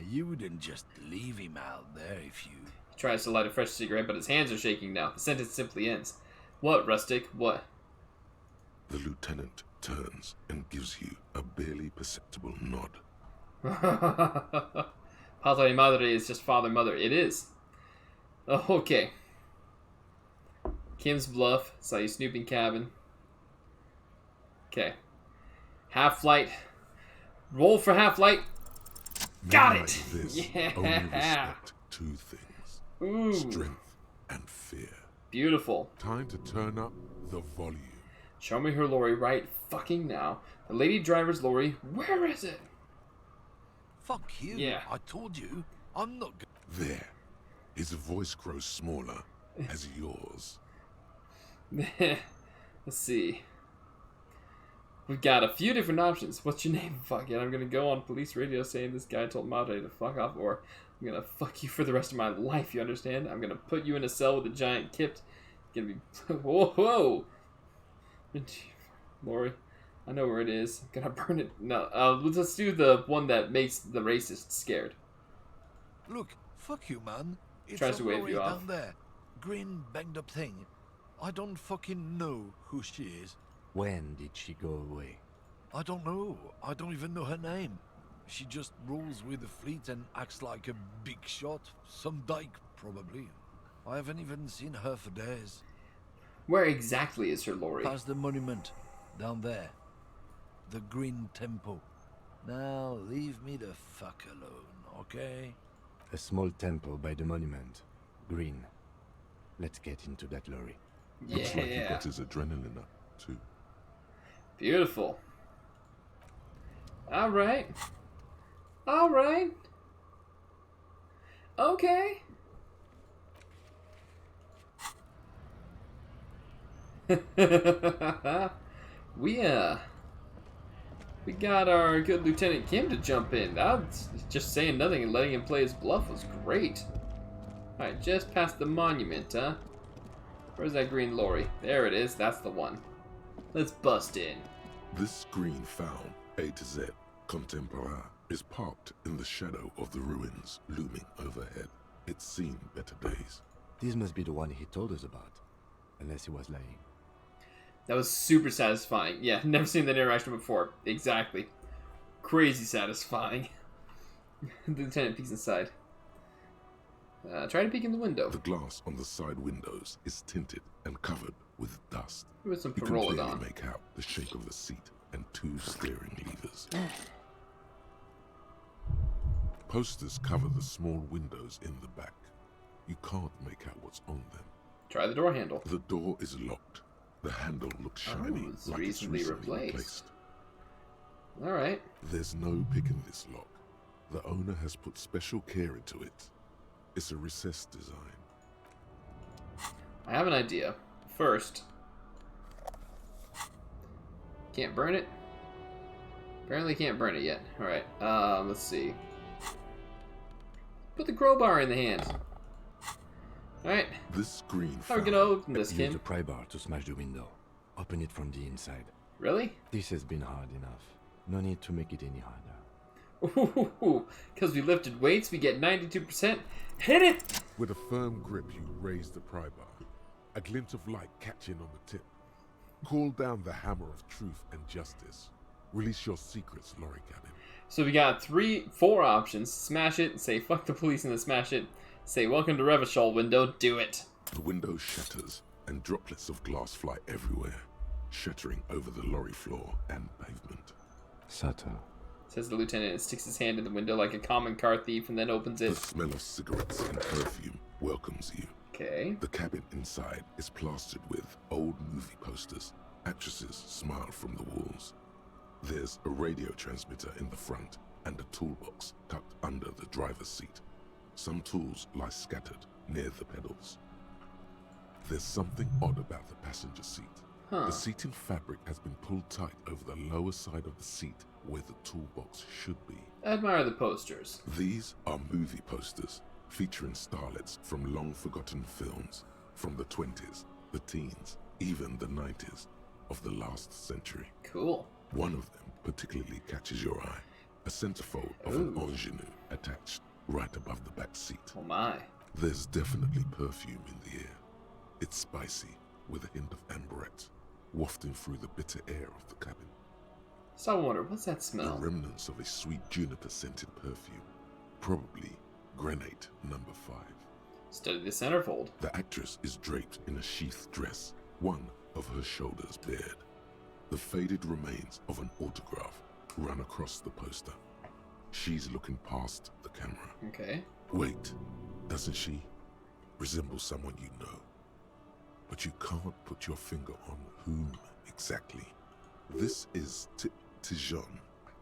you wouldn't just leave him out there if you... He tries to light a fresh cigarette, but his hands are shaking now. The sentence simply ends. What, Rustic? What? The lieutenant turns and gives you a barely perceptible nod. Padre Madre is just father mother. It is. Oh, okay. Kim's bluff. Saw you snooping cabin. Okay. Half flight. Roll for half flight. Got Men it. like this Yeah. only respect two things. Ooh. Strength and fear. Beautiful. Time to turn up the volume. Show me her lorry right fucking now. The lady driver's lorry. Where is it? Fuck you. Yeah. I told you. I'm not There. His voice grows smaller as yours. Let's see. We've got a few different options. What's your name? Fuck it. I'm gonna go on police radio saying this guy told Madre to fuck off, or I'm gonna fuck you for the rest of my life, you understand? I'm gonna put you in a cell with a giant kipped. Gonna be... Whoa! Lori, I know where it is. I'm gonna burn it. No, let's do the one that makes the racists scared. Look, fuck you, man. It's Tries a to wave lorry you down off. there. Green, banged up thing. I don't fucking know who she is. When did she go away? I don't know. I don't even know her name. She just rolls with the fleet and acts like a big shot. Some dyke, probably. I haven't even seen her for days. Where exactly is her lorry? Past the monument. Down there. The Green Temple. Now, leave me the fuck alone, okay? A small temple by the monument. Green. Let's get into that lorry. Looks like he Yeah. got his adrenaline up, too. Beautiful. Alright. Alright. Okay. We got our good Lieutenant Kim to jump in. That's just saying nothing and letting him play his bluff was great. Alright, just past the monument, huh? Where's that green lorry? There it is, that's the one. Let's bust in. This green found, A to Z, Contemporain, is parked in the shadow of the ruins looming overhead. It's seen better days. This must be the one he told us about, unless he was lying. That was super satisfying. Yeah, never seen that interaction before. Exactly. Crazy satisfying. The lieutenant peeks inside. Try to peek in the window. The glass on the side windows is tinted and covered with dust. With some You can parole clearly on. make out the shape of the seat and 2 steering levers. Posters cover the small windows in the back. You can't make out what's on them. Try the door handle. The door is locked. The handle looks shiny, it's like it's recently recently replaced. Alright. There's no pick in this lock. The owner has put special care into it. It's a recessed design. I have an idea. First, can't burn it. Apparently can't burn it yet. Alright, let's see. Put the crowbar in the hand. Alright. This green How are we gonna open this, Use Kim? the pry bar to smash the window. Open it from the inside. Really? This has been hard enough. No need to make it any harder. Ooh, because we lifted weights, we get 92%. Hit it! With a firm grip, you raise the pry bar. A glint of light catching on the tip. Call down the hammer of truth and justice. Release your secrets, Lorry Cabin. So we got 4 options. Smash it, say fuck the police and then smash it. Say welcome to Revachol window, do it. The window shatters, and droplets of glass fly everywhere, shattering over the lorry floor and pavement. Subtle. Says the lieutenant and sticks his hand in the window like a common car thief and then opens The it. smell of cigarettes and perfume welcomes you. Okay. The cabin inside is plastered with old movie posters. Actresses smile from the walls. There's a radio transmitter in the front and a toolbox tucked under the driver's seat. Some tools lie scattered near the pedals. There's something odd about the passenger seat. The seating fabric has been pulled tight over the lower side of the seat where the toolbox should be. Admire the posters. These are movie posters featuring starlets from long-forgotten films from the 20s, the teens, even the 90s of the last century. Cool. One of them particularly catches your eye. A centerfold of an ingenue attached right above the back seat. Oh my. There's definitely perfume in the air. It's spicy, with a hint of amberette, wafting through the bitter air of the cabin. So I wonder, what's that The smell? remnants of a sweet juniper-scented perfume. Probably granate number 5. Study the centerfold. The actress is draped in a sheathed dress, one of her shoulders bared. The faded remains of an autograph run across the poster. She's looking past the camera. Okay. Wait, doesn't she resemble someone you know? But you can't put your finger on whom exactly. This is Tijon,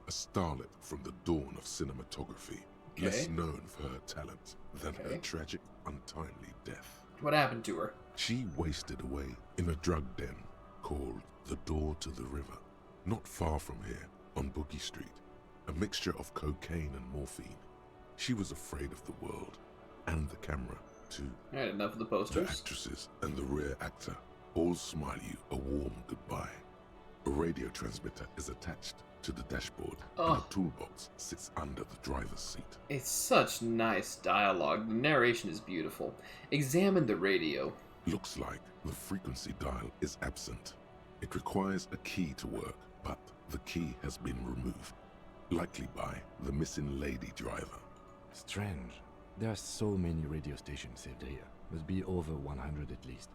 a starlet from the dawn of cinematography, less known for her talent than her tragic, untimely death. What happened to her? She wasted away in a drug den called the Door to the River, not far from here, on Boogie Street, a mixture of cocaine and morphine. She was afraid of the world, and the camera, too. Alright, enough of the The posters. actresses and the rear actor all smile you a warm goodbye. A radio transmitter is attached to the dashboard, and a toolbox sits under the driver's seat. It's such nice dialogue. The narration is beautiful. Examine the radio. Looks like the frequency dial is absent. It requires a key to work, but the key has been removed, likely by the missing lady driver. Strange. There are so many radio stations saved here. Must be over 100 at least.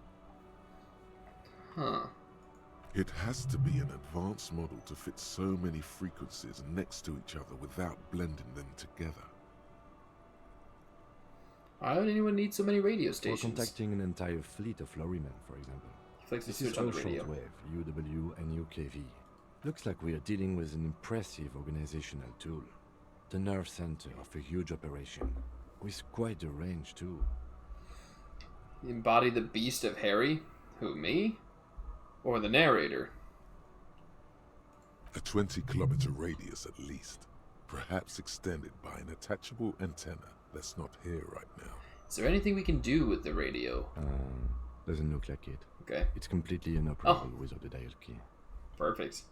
Huh. It has to be an advanced model to fit so many frequencies next to each other without blending them together. Why would anyone need so many radio For stations? contacting an entire fleet of lorrymen, for example. Flicks the This is switch on all the radio. shortwave, UW and UKV. Looks like we are dealing with an impressive organizational tool. The nerve center of a huge operation, with quite a range too. Embody the beast of Harry? Who, me? Or the narrator. A 20-kilometer radius at least, perhaps extended by an attachable antenna that's not here right now. Is there anything we can do with the radio? Doesn't look like it. Okay. It's completely inoperable without the dial key. Perfect.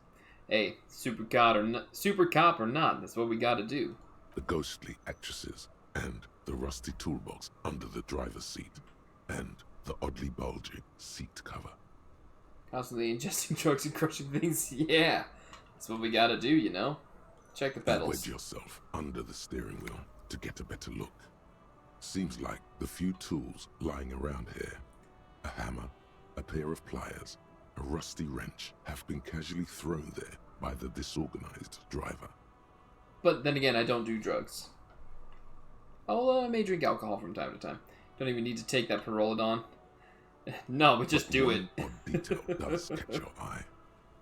Hey, super cop or not, that's what we gotta do. The ghostly actresses, and the rusty toolbox under the driver's seat, and the oddly bulging seat cover. Constantly ingesting drugs and crushing things, yeah. That's what we gotta do, you know? Check the pedals. Wedge yourself under the steering wheel to get a better look. Seems like the few tools lying around here, a hammer, a pair of pliers, a rusty wrench, have been casually thrown there by the disorganized driver. But then again, I don't do drugs. I may drink alcohol from time to time. Don't even need to take that Perolidon. No, but just do it. One odd detail does catch your eye.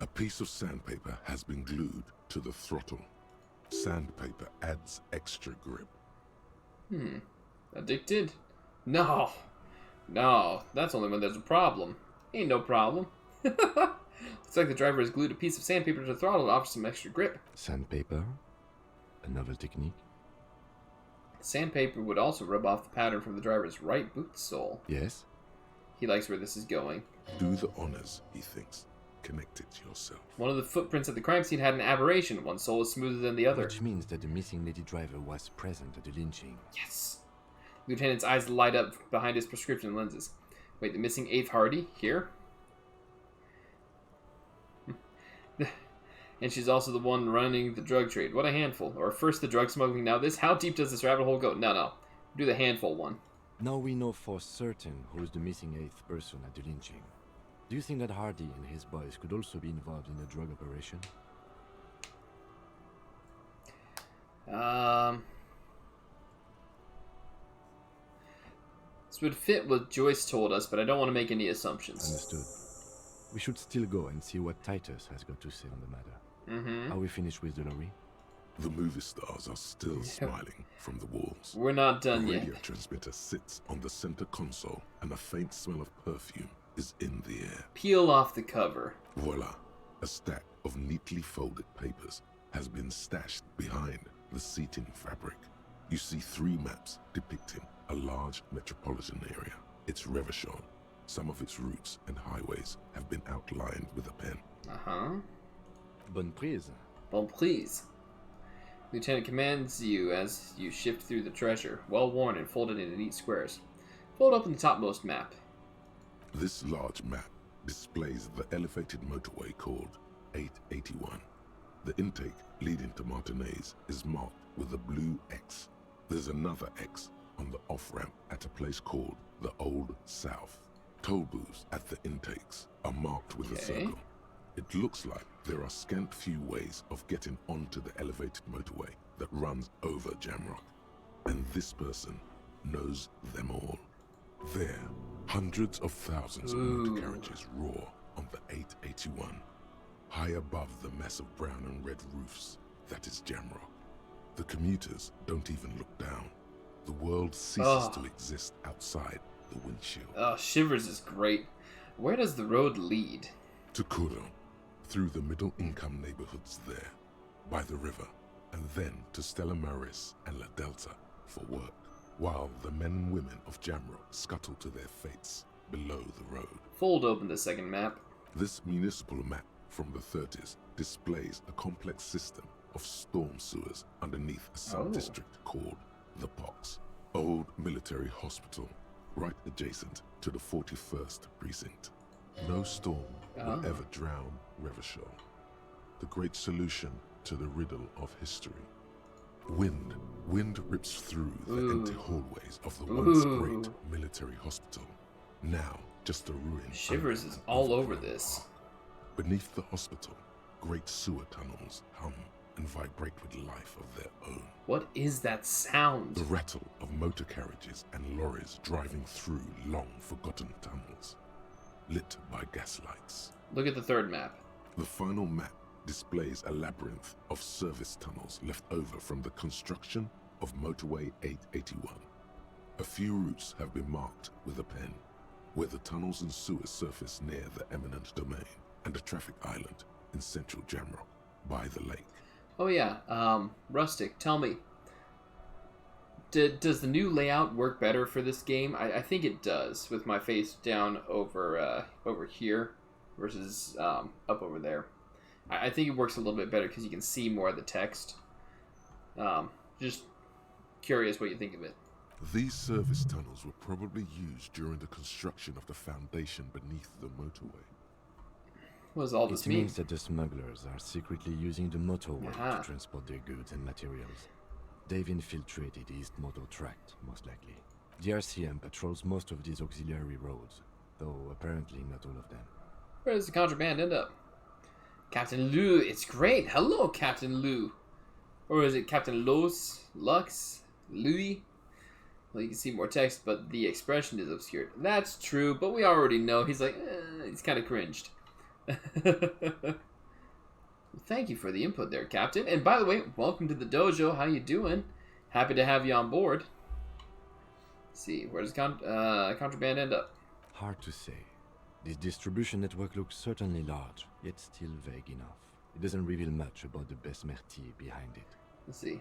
A piece of sandpaper has been glued to the throttle. Sandpaper adds extra grip. Addicted? No. No, that's only when there's a problem. Ain't no problem. Looks like the driver has glued a piece of sandpaper to the throttle to offer some extra grip. Sandpaper? A novel technique? Sandpaper would also rub off the pattern from the driver's right boot sole. Yes? He likes where this is going. Do the honors, he thinks. Connect it yourself. One of the footprints at the crime scene had an aberration. One sole was smoother than the other. Which means that the missing lady driver was present at the lynching. Yes. Lieutenant's eyes light up behind his prescription lenses. Wait, the missing 8th Hardie? Here? And she's also the one running the drug trade. What a handful. Or first the drug smuggling, now this. How deep does this rabbit hole go? No. Do the handful one. Now we know for certain who's the missing 8th person at the lynching. Do you think that Hardie and his boys could also be involved in a drug operation? This would fit what Joyce told us, but I don't want to make any assumptions. Understood. We should still go and see what Titus has got to say on the matter. Are we finished with the lorry? The movie stars are still smiling from the walls. We're not done the yet. radio transmitter sits on the center console, and a faint smell of perfume is in the air. Peel off the cover. Voila! A stack of neatly folded papers has been stashed behind the seating fabric. You see 3 maps depicting a large metropolitan area. It's Revachol. Some of its routes and highways have been outlined with a pen. Bonne prise. Bon prise. Lieutenant commands you as you shift through the treasure, well worn and folded into neat squares. Fold open the topmost map. This large map displays the elevated motorway called 881. The intake leading to Martinez is marked with a blue X. There's another X on the off-ramp at a place called the Old South. Toll booths at the intakes are marked with a circle. It looks like there are scant few ways of getting onto the elevated motorway that runs over Jamrock. And this person knows them all. There, hundreds of thousands of motor carriages roar on the 881. High above the mess of brown and red roofs, that is Jamrock. The commuters don't even look down. The world ceases to exist outside the windshield. Shivers is great. Where does the road lead? To Kuro, through the middle-income neighborhoods there, by the river, and then to Stella Maris and La Delta for work, while the men and women of Jamrock scuttle to their fates below the road. Fold open the second map. This municipal map from the 30s displays a complex system of storm sewers underneath a sub-district called the Pox, old military hospital, right adjacent to the 41st precinct. No storm will ever drown Revachol. The great solution to the riddle of history. Wind rips through the empty hallways of the once great military hospital. Now just a ruin. Shivers is all over this. Beneath the hospital, great sewer tunnels hum and vibrate with life of their own. What is that sound? The rattle of motor carriages and lorries driving through long-forgotten tunnels, lit by gaslights. Look at the third map. The final map displays a labyrinth of service tunnels left over from the construction of Motorway 881. A few routes have been marked with a pen. where the tunnels and sewers surface near the eminent domain, and a traffic island in central Jamrock, by the lake. Oh yeah, Rustic, tell me, does the new layout work better for this game? I think it does, with my face down over here versus up over there. I think it works a little bit better because you can see more of the text. Just curious what you think of it. These service tunnels were probably used during the construction of the foundation beneath the motorway. What does all this It mean? means that the smugglers are secretly using the motorway Aha. to transport their goods and materials. They've infiltrated East Motor Tract, most likely. The RCM patrols most of these auxiliary roads, though apparently not all of them. Where does the contraband end up? Captain Lou, it's great. Hello, Captain Lou. Or is it Captain Lux, Louis? Well, you can see more text, but the expression is obscured. That's true, but we already know. He's like, he's kind of cringed. Thank you for the input there, Captain. And by the way, welcome to the dojo. How you doing? Happy to have you on board. Let's see, where does contraband end up? Hard to say. This distribution network looks certainly large, yet still vague enough. It doesn't reveal much about the Besmerti behind it. Let's see.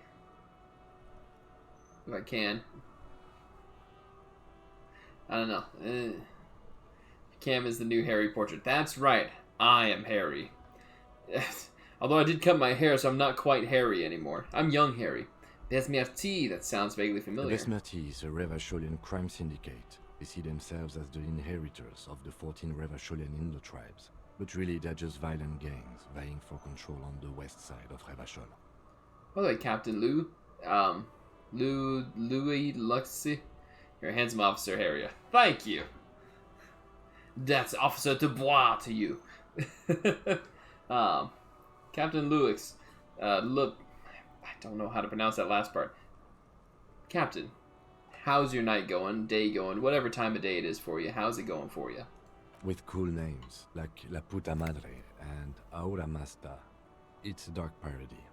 If I can. I don't know. Cam is the new Harry portrait. That's right. I am Harry. Although I did cut my hair, so I'm not quite Harry anymore. I'm young Harry. Besmerti, that sounds vaguely familiar. The Besmerti is a Revacholian crime syndicate. They see themselves as the inheritors of the 14 Revacholian Indo-tribes. But really, they're just violent gangs vying for control on the west side of Revachol. By the way, Captain Lou, Louis Luxy, you're a handsome officer, Harry. Thank you. That's Officer Dubois to you. Captain Louis, look, I don't know how to pronounce that last part. Captain, how's your night going, day going, whatever time of day it is for you, how's it going for you? With cool names, like La Puta Madre and Ahora Masta. It's a dark parody.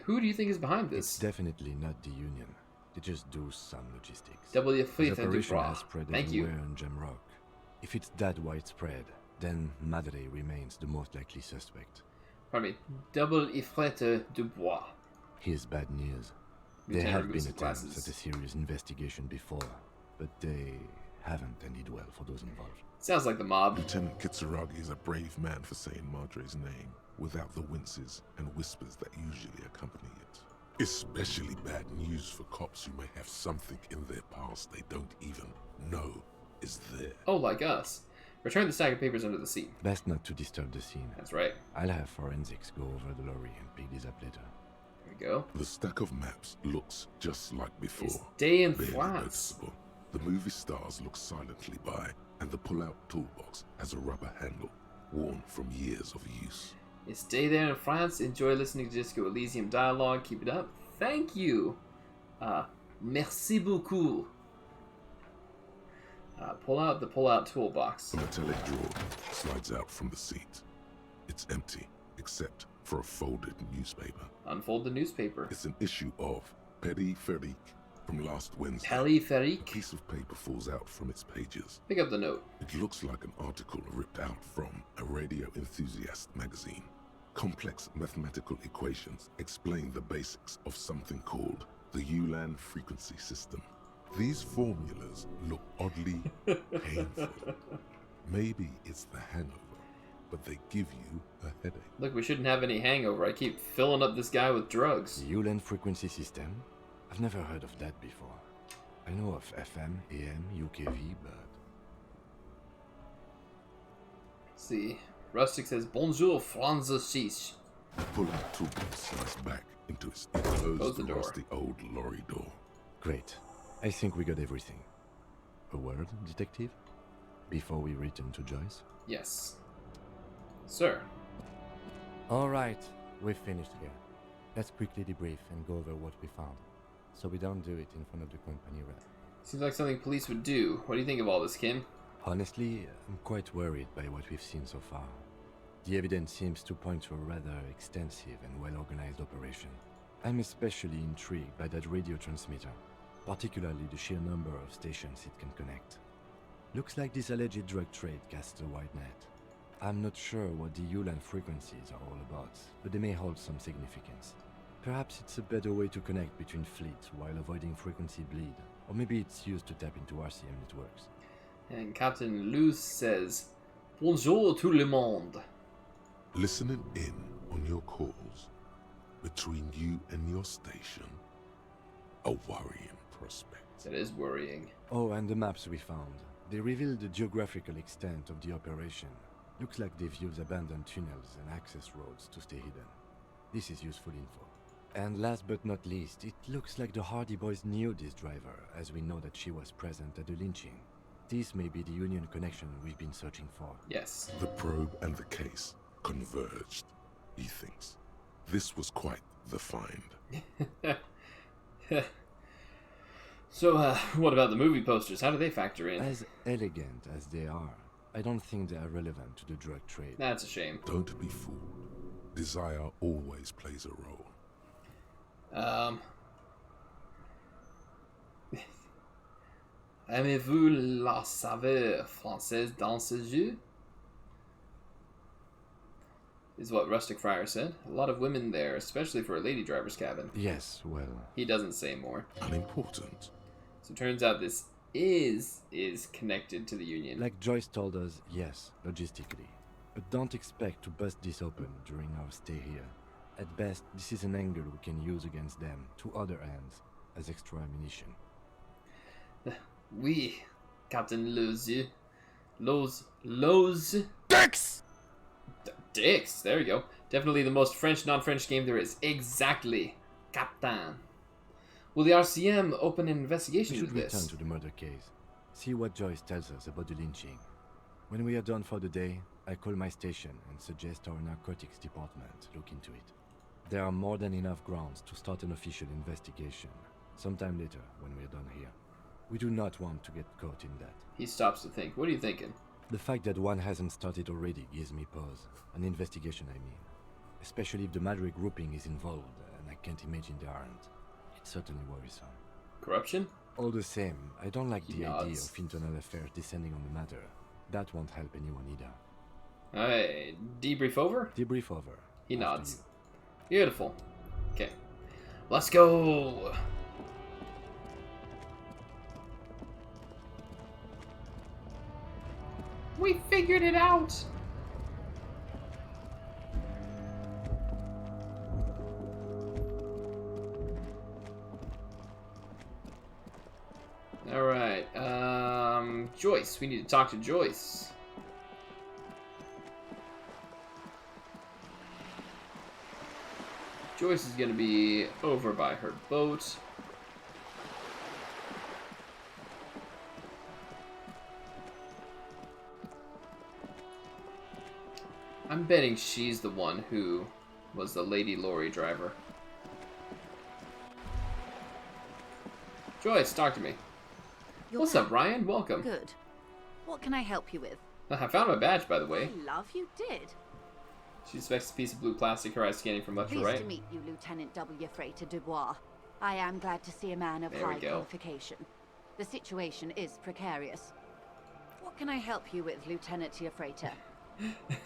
Who do you think is behind this? It's definitely not the Union. They just do some logistics. W. The Faith and operation Dubois. has spread Thank you. everywhere in Jamrock. If it's that widespread, then Madre remains the most likely suspect. Pardon me. Double Ifrette Dubois. Here's bad news. There Lieutenant have been removes attempts glasses. at a serious investigation before, but they haven't ended well for those involved. Sounds like the mob. Lieutenant Kitsuragi is a brave man for saying Madre's name without the winces and whispers that usually accompany it. Especially bad news for cops who may have something in their past they don't even know is there. Oh, like us. Return the stack of papers under the seat. Best not to disturb the scene. That's right. I'll have forensics go over the lorry and pick these up later. There we go. The stack of maps looks just like before. It's day in Barely France. noticeable. The movie stars look silently by, and the pull-out toolbox has a rubber handle, worn from years of use. Stay there in France. Enjoy listening to Disco Elysium dialogue. Keep it up. Thank you. Merci beaucoup. Pull out the pull-out toolbox. A metallic drawer slides out from the seat. It's empty, except for a folded newspaper. Unfold the newspaper. It's an issue of Périphérique from last Wednesday. Périphérique? A piece of paper falls out from its pages. Pick up the note. It looks like an article ripped out from a radio enthusiast magazine. Complex mathematical equations explain the basics of something called the Ulan frequency system. These formulas look oddly painful. Maybe it's the hangover, but they give you a headache. Look, we shouldn't have any hangover. I keep filling up this guy with drugs. The Ulan frequency system? I've never heard of that before. I know of FM, AM, UKV, but... Let's see. Rustic says, Bonjour, Francis. Pull-out toolbox slides back into its Close enclosed the door. rusty old lorry door. Great. I think we got everything. A word, detective? Before we return to Joyce? Yes. Sir. Alright, we've finished here. Let's quickly debrief and go over what we found, so we don't do it in front of the company rep. Seems like something police would do. What do you think of all this, Kim? Honestly, I'm quite worried by what we've seen so far. The evidence seems to point to a rather extensive and well-organized operation. I'm especially intrigued by that radio transmitter, particularly the sheer number of stations it can connect. Looks like this alleged drug trade casts a wide net. I'm not sure what the Yulan frequencies are all about, but they may hold some significance. Perhaps it's a better way to connect between fleets while avoiding frequency bleed, or maybe it's used to tap into RCM networks. And Captain Luz says, Bonjour tout le monde. Listening in on your calls between you and your station, a worrying prospect. That is worrying. Oh, and the maps we found. They reveal the geographical extent of the operation. Looks like they've used abandoned tunnels and access roads to stay hidden. This is useful info. And last but not least, it looks like the Hardie Boys knew this driver, as we know that she was present at the lynching. This may be the Union connection we've been searching for. Yes. The probe and the case converged, he thinks. This was quite the find. So, what about the movie posters? How do they factor in? As elegant as they are, I don't think they are relevant to the drug trade. That's a shame. Don't be fooled. Desire always plays a role. Aimez-vous la saveur française dans ses yeux? Is what Rustic Friar said. A lot of women there, especially for a lady driver's cabin. Yes, well... He doesn't say more. Unimportant. So it turns out this is connected to the Union. Like Joyce told us, yes, logistically. But don't expect to bust this open during our stay here. At best, this is an angle we can use against them, to other ends, as extra ammunition. Oui, Captain Lozier. Loz. Dix! Dix, there you go. Definitely the most French, non-French game there is. Exactly. Captain. Will the RCM open an investigation We into should return this? to the murder case. See what Joyce tells us about the lynching. When we are done for the day, I call my station and suggest our narcotics department look into it. There are more than enough grounds to start an official investigation, sometime later when we are done here. We do not want to get caught in that. He stops to think. What are you thinking? The fact that one hasn't started already gives me pause. An investigation, I mean. Especially if the Madrid grouping is involved, and I can't imagine they aren't. It's certainly worrisome. Corruption? All the same, I don't like the idea nods. of internal affairs descending on the matter. That won't help anyone either. Alright, debrief over? Debrief over. He After nods. you. Beautiful. Okay. Let's go! We figured it out! Alright, Joyce. We need to talk to Joyce. Joyce is gonna be over by her boat. I'm betting she's the one who was the lady lorry driver. Joyce, talk to me. What's up, Ryan? Welcome. Good. What can I help you with? I found my badge, by the way. I love you did. She inspects a piece of blue plastic, her eyes scanning from left to Pleased right. to meet you, Lieutenant W. Freighter Dubois. I am glad to see a man of There we high go. qualification. The situation is precarious. What can I help you with, Lieutenant Freighter?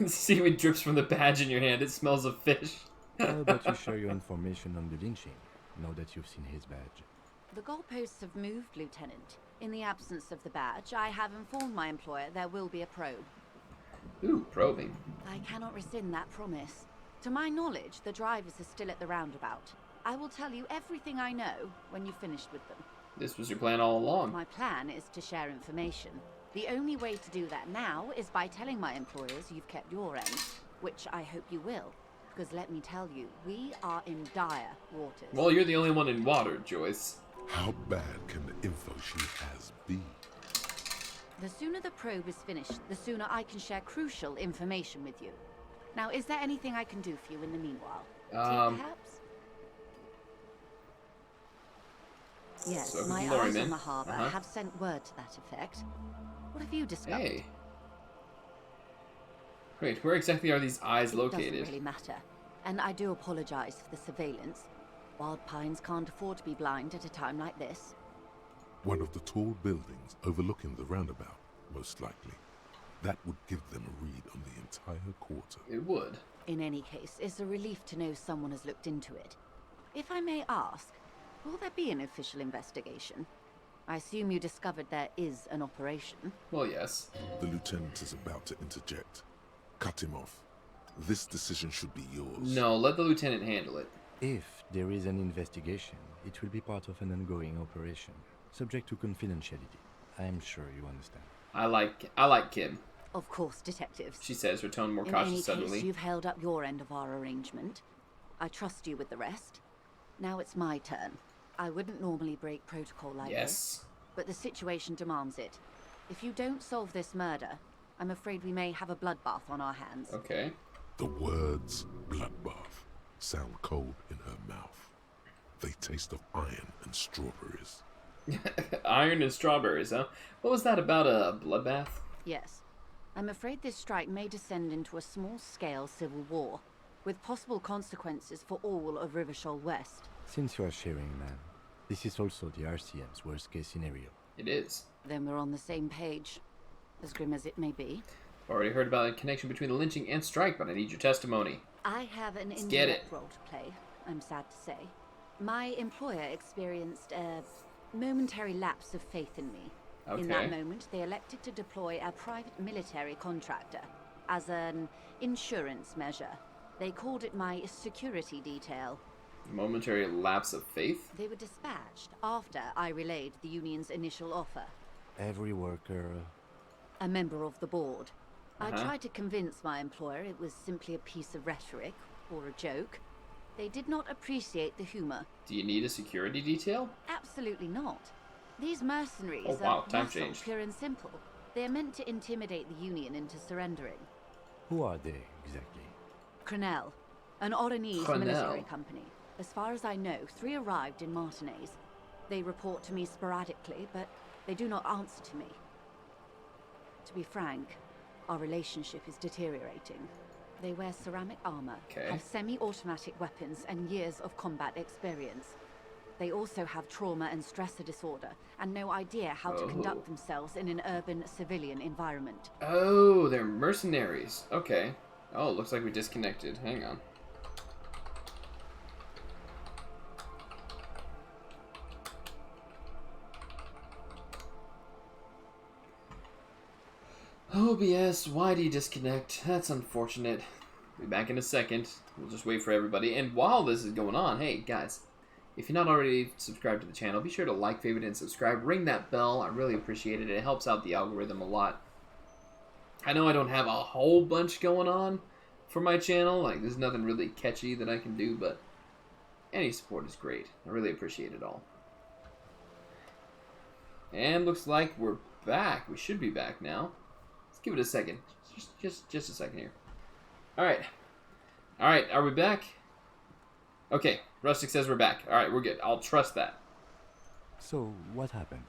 Seaweed drips from the badge in your hand. It smells of fish. How about you share your information on the lynching, now that you've seen his badge? The goalposts have moved, Lieutenant. In the absence of the badge, I have informed my employer there will be a probe. Ooh, probing. I cannot rescind that promise. To my knowledge, the drivers are still at the roundabout. I will tell you everything I know when you've finished with them. This was your plan all along. My plan is to share information. The only way to do that now is by telling my employers you've kept your end, which I hope you will. Because let me tell you, we are in dire waters. Well, you're the only one in water, Joyce. How bad can the info she has be? The sooner the probe is finished, the sooner I can share crucial information with you. Now, is there anything I can do for you in the meanwhile? Tea, perhaps? Yes, So, my Lorry eyes Man. on the harbor Uh-huh. have sent word to that effect. What have you discovered? Hey. Wait, where exactly are these eyes It located? doesn't really matter. And I do apologize for the surveillance. Wild Pines can't afford to be blind at a time like this. One of the tall buildings overlooking the roundabout most likely. That would give them a read on the entire quarter. It would. In any case, it's a relief to know someone has looked into it. If I may ask, will there be an official investigation? I assume you discovered there is an operation. Well, yes. The lieutenant is about to interject. Cut him off. This decision should be yours. No, let the lieutenant handle it. If there is an investigation, it will be part of an ongoing operation, subject to confidentiality. I am sure you understand. I like Kim. Of course, detectives. She says, her tone more In cautious any suddenly. case, you've held up your end of our arrangement. I trust you with the rest. Now it's my turn. I wouldn't normally break protocol like this, but the situation demands it. If you don't solve this murder, I'm afraid we may have a bloodbath on our hands. Okay. The words bloodbath sound cold in her mouth. They taste of iron and strawberries. Iron and strawberries, huh? What was that about a bloodbath? Yes. I'm afraid this strike may descend into a small-scale civil war, with possible consequences for all of Rivershoal West. Since you are sharing, ma'am, this is also the RCM's worst-case scenario. It is. Then we're on the same page, as grim as it may be. Already heard about a connection between the lynching and strike, but I need your testimony. I have an Let's indirect role to play, I'm sad to say. My employer experienced a momentary lapse of faith in me. Okay. In that moment, they elected to deploy a private military contractor as an insurance measure. They called it my security detail. Momentary lapse of faith? They were dispatched after I relayed the union's initial offer. Every worker... A member of the board. I Uh-huh. tried to convince my employer it was simply a piece of rhetoric, or a joke. They did not appreciate the humor. Do you need a security detail? Absolutely not. These mercenaries Oh, wow, are time muscle, changed. pure and simple. They are meant to intimidate the Union into surrendering. Who are they, exactly? Crenell, an Oronese Crenell. military company. As far as I know, 3 arrived in Martinez. They report to me sporadically, but they do not answer to me. To be frank, our relationship is deteriorating. They wear ceramic armor, Okay. have semi-automatic weapons, and years of combat experience. They also have trauma and stressor disorder, and no idea how to conduct themselves in an urban civilian environment. Oh, they're mercenaries. Okay. Oh, looks like we disconnected. Hang on. OBS, why do you disconnect? That's unfortunate. Be back in a second. We'll just wait for everybody. And while this is going on, hey, guys, if you're not already subscribed to the channel, be sure to like, favorite, and subscribe. Ring that bell. I really appreciate it. It helps out the algorithm a lot. I know I don't have a whole bunch going on for my channel. Like, there's nothing really catchy that I can do, but any support is great. I really appreciate it all. And looks like we're back. We should be back now. Let's give it a second. Just a second here. Alright. Alright, are we back? Okay, Rustic says we're back. Alright, we're good. I'll trust that. So, what happened?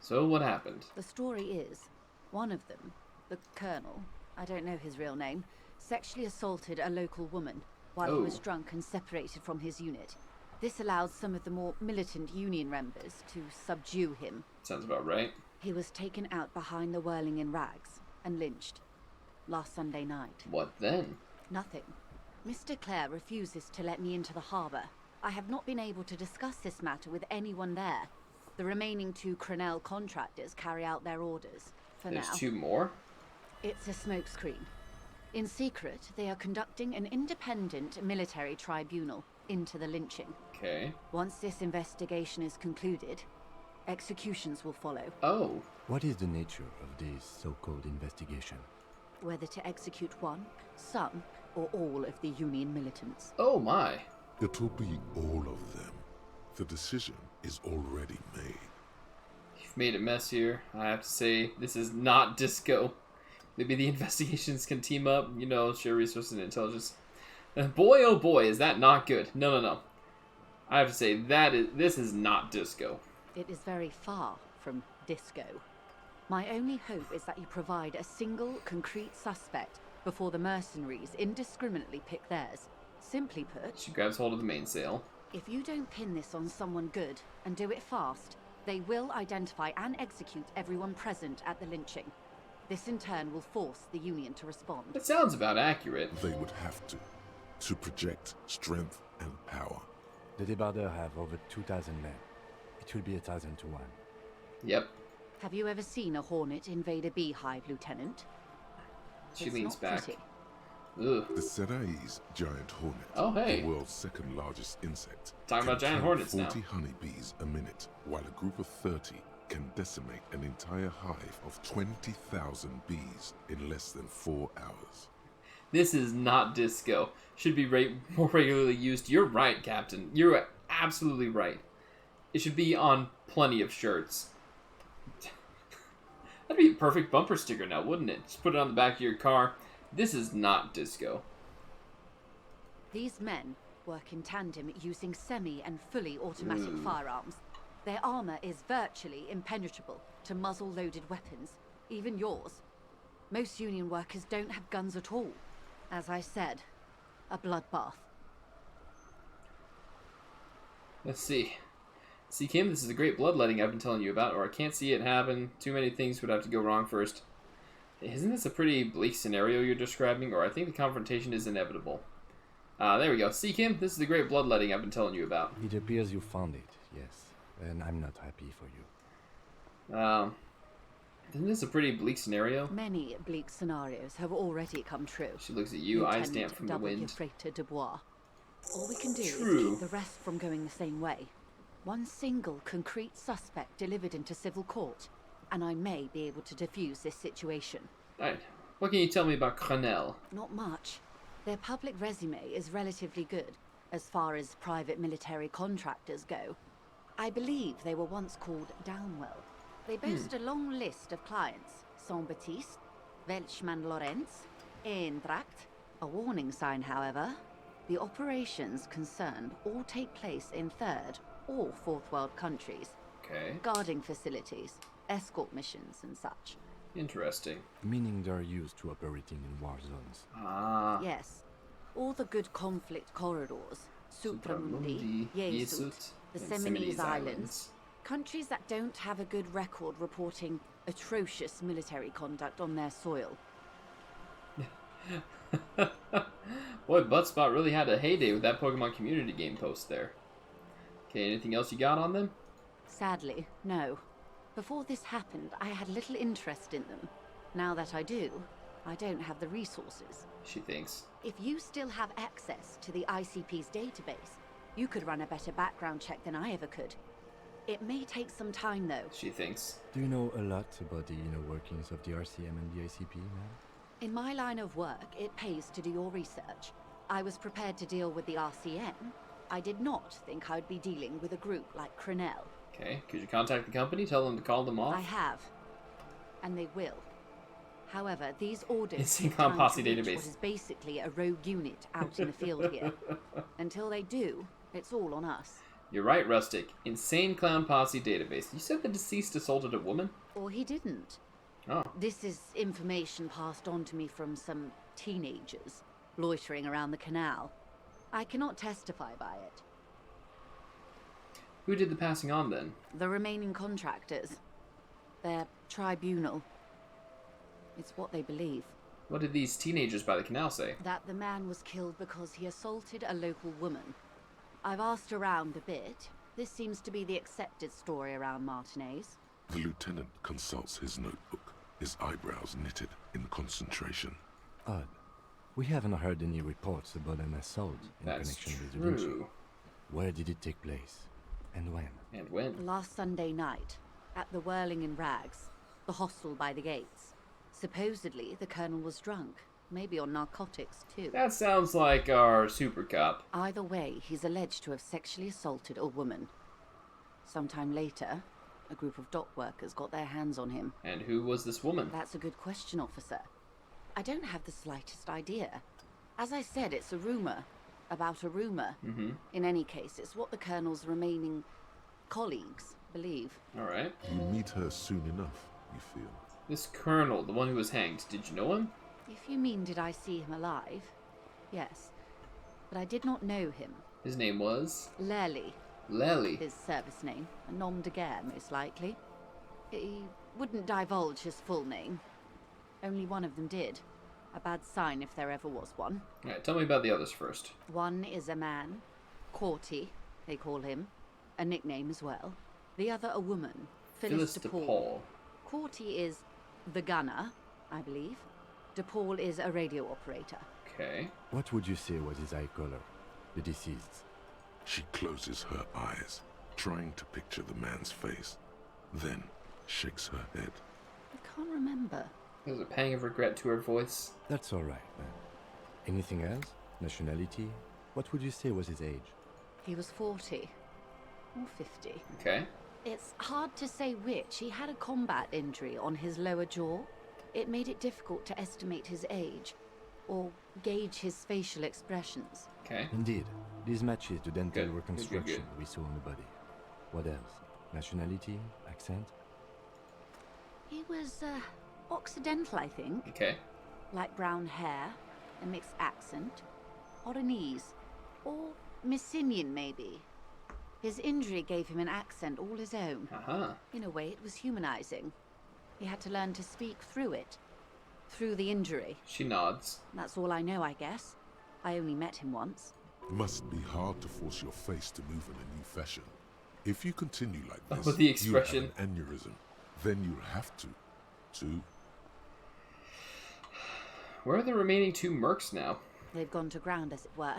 So, what happened? The story is, one of them, the Colonel, I don't know his real name, sexually assaulted a local woman while he was drunk and separated from his unit. This allowed some of the more militant Union members to subdue him. Sounds about right. He was taken out behind the whirling in rags and lynched last Sunday night. What then? Nothing. Mr. Clare refuses to let me into the harbour. I have not been able to discuss this matter with anyone there. The remaining 2 Crenell contractors carry out their orders, for now. There's 2 more? It's a smokescreen. In secret, they are conducting an independent military tribunal into the lynching. Okay. Once this investigation is concluded, executions will follow. Oh. What is the nature of this so-called investigation? Whether to execute one, some, or all of the Union militants. Oh my. It'll be all of them. The decision is already made. You've made it messier. I have to say, this is not disco. Maybe the investigations can team up, you know, share resources and intelligence. Boy, oh boy, is that not good. No. I have to say, this is not disco. It is very far from disco. My only hope is that you provide a single, concrete suspect before the mercenaries indiscriminately pick theirs. Simply put, She grabs hold of the mainsail. if you don't pin this on someone good and do it fast, They will identify and execute everyone present at the lynching. This in turn will force the Union to respond. That sounds about accurate. They would have to project strength and power. The Debarders have over 2,000 men. It will be 1,000 to 1. Yep. Have you ever seen a hornet invade a beehive, Lieutenant? She It's leans not back. pretty. Ugh. The Serai's giant hornet, Oh, hey. the world's second largest insect, Talking can about giant count hornets 40 now. honeybees a minute, while a group of 30 can decimate an entire hive of 20,000 bees in less than 4 hours. This is not disco. Should be more regularly used. You're right, Captain. You're absolutely right. It should be on plenty of shirts. That'd be a perfect bumper sticker now, wouldn't it? Just put it on the back of your car. This is not disco. These men work in tandem using semi and fully automatic Ooh. firearms. Their armor is virtually impenetrable to muzzle-loaded weapons, even yours. Most Union workers don't have guns at all. As I said, a bloodbath. Let's see. See, Kim, this is the great bloodletting I've been telling you about, or I can't see it happen. Too many things would have to go wrong first. Isn't this a pretty bleak scenario you're describing, or I think the confrontation is inevitable? There we go. See, Kim, this is the great bloodletting I've been telling you about. It appears you found it, yes. And I'm not happy for you. Isn't this a pretty bleak scenario? Many bleak scenarios have already come true. She looks at you, eyes Lieutenant damp from the W. wind. Frater de Bois. All we can do True. is keep the rest from going the same way. One single concrete suspect delivered into civil court, and I may be able to defuse this situation. Alright. What can you tell me about Crenel? Not much. Their public resume is relatively good, as far as private military contractors go. I believe they were once called Downwell. They boast a long list of clients. Saint-Baptiste, Welchman-Lorenz, Eendracht. A warning sign, however. The operations concerned all take place in third or fourth world countries. Okay. Guarding facilities, escort missions and such. Interesting. Meaning they're used to operating in war zones. Ah. Yes. All the good conflict corridors. Supramundi, Yesut, the Seminoles Islands. Countries that don't have a good record reporting atrocious military conduct on their soil. Boy, Buttspot really had a heyday with that Pokemon community game post there. Okay, anything else you got on them? Sadly, no. Before this happened, I had little interest in them. Now that I do, I don't have the resources. She thinks. If you still have access to the ICP's database, you could run a better background check than I ever could. It may take some time, though. She thinks. Do you know a lot about the inner workings of the RCM and the ICP, ma'am? In my line of work, it pays to do your research. I was prepared to deal with the RCM. I did not think I'd be dealing with a group like Crenel. Okay, could you contact the company, tell them to call them off? I have. And they will. However, these orders It's take in time Posse to reach database. what is basically a rogue unit out in the field here. Until they do, it's all on us. You're right, Rustic. Insane Clown Posse database. You said the deceased assaulted a woman? Or he didn't. Oh. This is information passed on to me from some teenagers loitering around the canal. I cannot testify by it. Who did the passing on then? The remaining contractors. Their tribunal. It's what they believe. What did these teenagers by the canal say? That the man was killed because he assaulted a local woman. I've asked around a bit. This seems to be the accepted story around Martinez. The lieutenant consults his notebook, his eyebrows knitted in concentration. Odd. We haven't heard any reports about an assault in That's connection with the lynching. true. Where did it take place? And when? And when? Last Sunday night, at the Whirling in Rags, the hostel by the gates. Supposedly, the colonel was drunk. Maybe on narcotics, too. That sounds like our super cop. Either way, he's alleged to have sexually assaulted a woman. Sometime later, a group of dock workers got their hands on him. And who was this woman? That's a good question, officer. I don't have the slightest idea. As I said, it's a rumor. About a rumor. Mm-hmm. In any case, it's what the colonel's remaining colleagues believe. Alright. You meet her soon enough, you feel. This colonel, the one who was hanged, did you know him? If you mean did I see him alive? Yes. But I did not know him. His name was? Lely. Lely. His service name, a nom de guerre, most likely. He wouldn't divulge his full name. Only one of them did. A bad sign if there ever was one. Alright, tell me about the others first. One is a man, Corty, they call him. A nickname as well. The other a woman, Phyllis DePaul. Corty is the gunner, I believe. DePaul is a radio operator. Okay. What would you say was his eye color, the deceased's? She closes her eyes, trying to picture the man's face, then shakes her head. I can't remember. There's a pang of regret to her voice. That's all right, then. Anything else? Nationality? What would you say was his age? He was 40. Or 50. Okay. It's hard to say which. He had a combat injury on his lower jaw. It made it difficult to estimate his age, or gauge his facial expressions. Okay. Indeed. This matches the dental Good. reconstruction we saw on the body. What else? Nationality? Accent? He was, Occidental, I think. Okay. Light brown hair, a mixed accent, Oranese, or Messinian, maybe. His injury gave him an accent all his own. Uh-huh. In a way, it was humanizing. He had to learn to speak through it. Through the injury. She nods. That's all I know, I guess. I only met him once. Must be hard to force your face to move in a new fashion. If you continue like this, With the expression. you'll have an aneurysm. Then you'll have to. Where are the remaining 2 mercs now? They've gone to ground, as it were.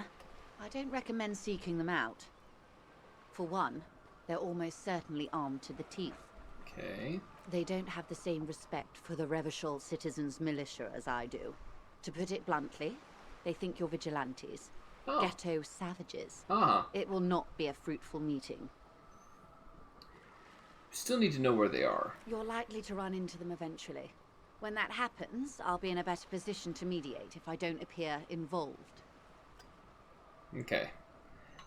I don't recommend seeking them out. For one, they're almost certainly armed to the teeth. Okay. They don't have the same respect for the Revachol citizens' militia as I do. To put it bluntly, they think you're vigilantes. Oh. Ghetto savages. Ah. It will not be a fruitful meeting. Still need to know where they are. You're likely to run into them eventually. When that happens, I'll be in a better position to mediate if I don't appear involved. Okay.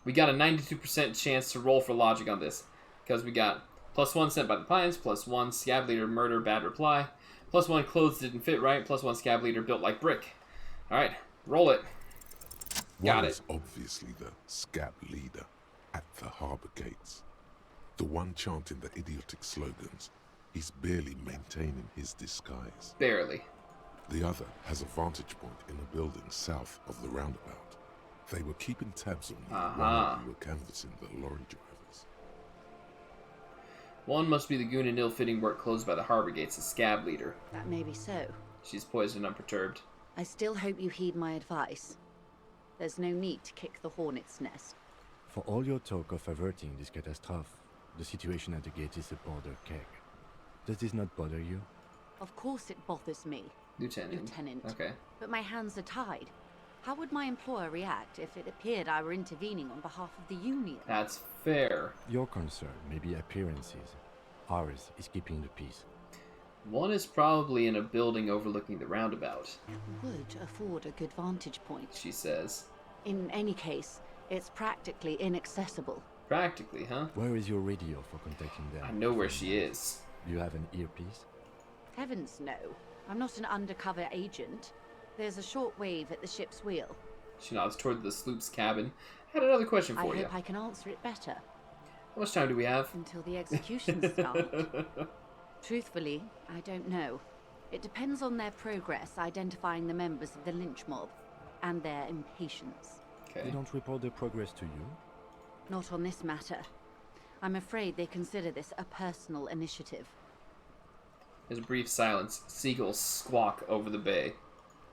We got a 92% chance to roll for logic on this. Because we got +1 sent by the Pines, +1 scab leader murder bad reply, +1 clothes didn't fit right, +1 scab leader built like brick. Alright, roll it. Got One it. is obviously the scab leader at the harbor gates. The one chanting the idiotic slogans. He's barely maintaining his disguise. Barely. The other has a vantage point in a building south of the roundabout. They were keeping tabs on you while you were canvassing the lorry drivers. One must be the goon in ill-fitting work clothes by the harbor gates, the scab leader. That may be so. She's poised and unperturbed. I still hope you heed my advice. There's no need to kick the hornet's nest. For all your talk of averting this catastrophe, the situation at the gate is a border keg. Does this not bother you? Of course it bothers me. Lieutenant. Okay. But my hands are tied. How would my employer react if it appeared I were intervening on behalf of the union? That's fair. Your concern may be appearances. Ours is keeping the peace. One is probably in a building overlooking the roundabout. It would afford a good vantage point, she says. In any case, it's practically inaccessible. Practically, huh? Where is your radio for contacting them? I know where she is. Do you have an earpiece? Heavens no. I'm not an undercover agent. There's a short wave at the ship's wheel. She nods toward the sloop's cabin. I had another question for you. I hope I can answer it better. How much time do we have? Until the executions start. Truthfully, I don't know. It depends on their progress identifying the members of the lynch mob and their impatience. Okay. They don't report their progress to you? Not on this matter. I'm afraid they consider this a personal initiative. There's a brief silence. Seagulls squawk over the bay.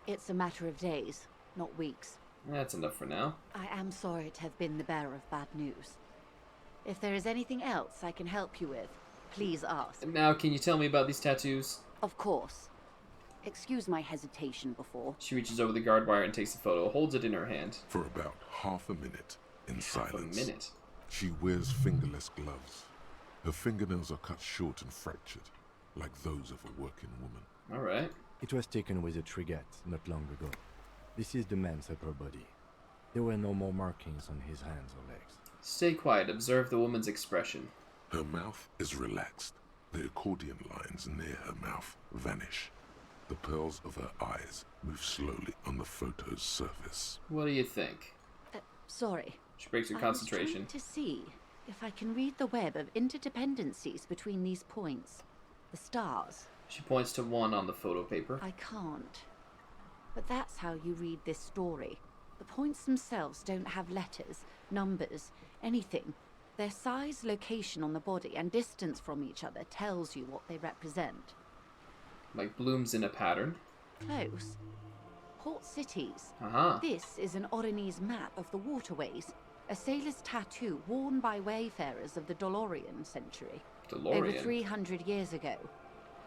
It's a matter of days, not weeks. That's enough for now. I am sorry to have been the bearer of bad news. If there is anything else I can help you with, please ask. Now, can you tell me about these tattoos? Of course. Excuse my hesitation before. She reaches over the guard wire and takes a photo, holds it in her hand. For about half a minute, in silence. A minute. She wears fingerless gloves. Her fingernails are cut short and fractured, like those of a working woman. Alright. It was taken with a trigger not long ago. This is the man's upper body. There were no more markings on his hands or legs. Stay quiet. Observe the woman's expression. Her mouth is relaxed. The accordion lines near her mouth vanish. The pearls of her eyes move slowly on the photo's surface. What do you think? Sorry. She breaks her concentration. I was trying to see if I can read the web of interdependencies between these points, the stars. She points to one on the photo paper. I can't. But that's how you read this story. The points themselves don't have letters, numbers, anything. Their size, location on the body, and distance from each other tells you what they represent. Like blooms in a pattern. Close. Port cities. Uh-huh. This is an Oronese map of the waterways, a sailor's tattoo worn by wayfarers of the Dolorian century. Over 300 years ago.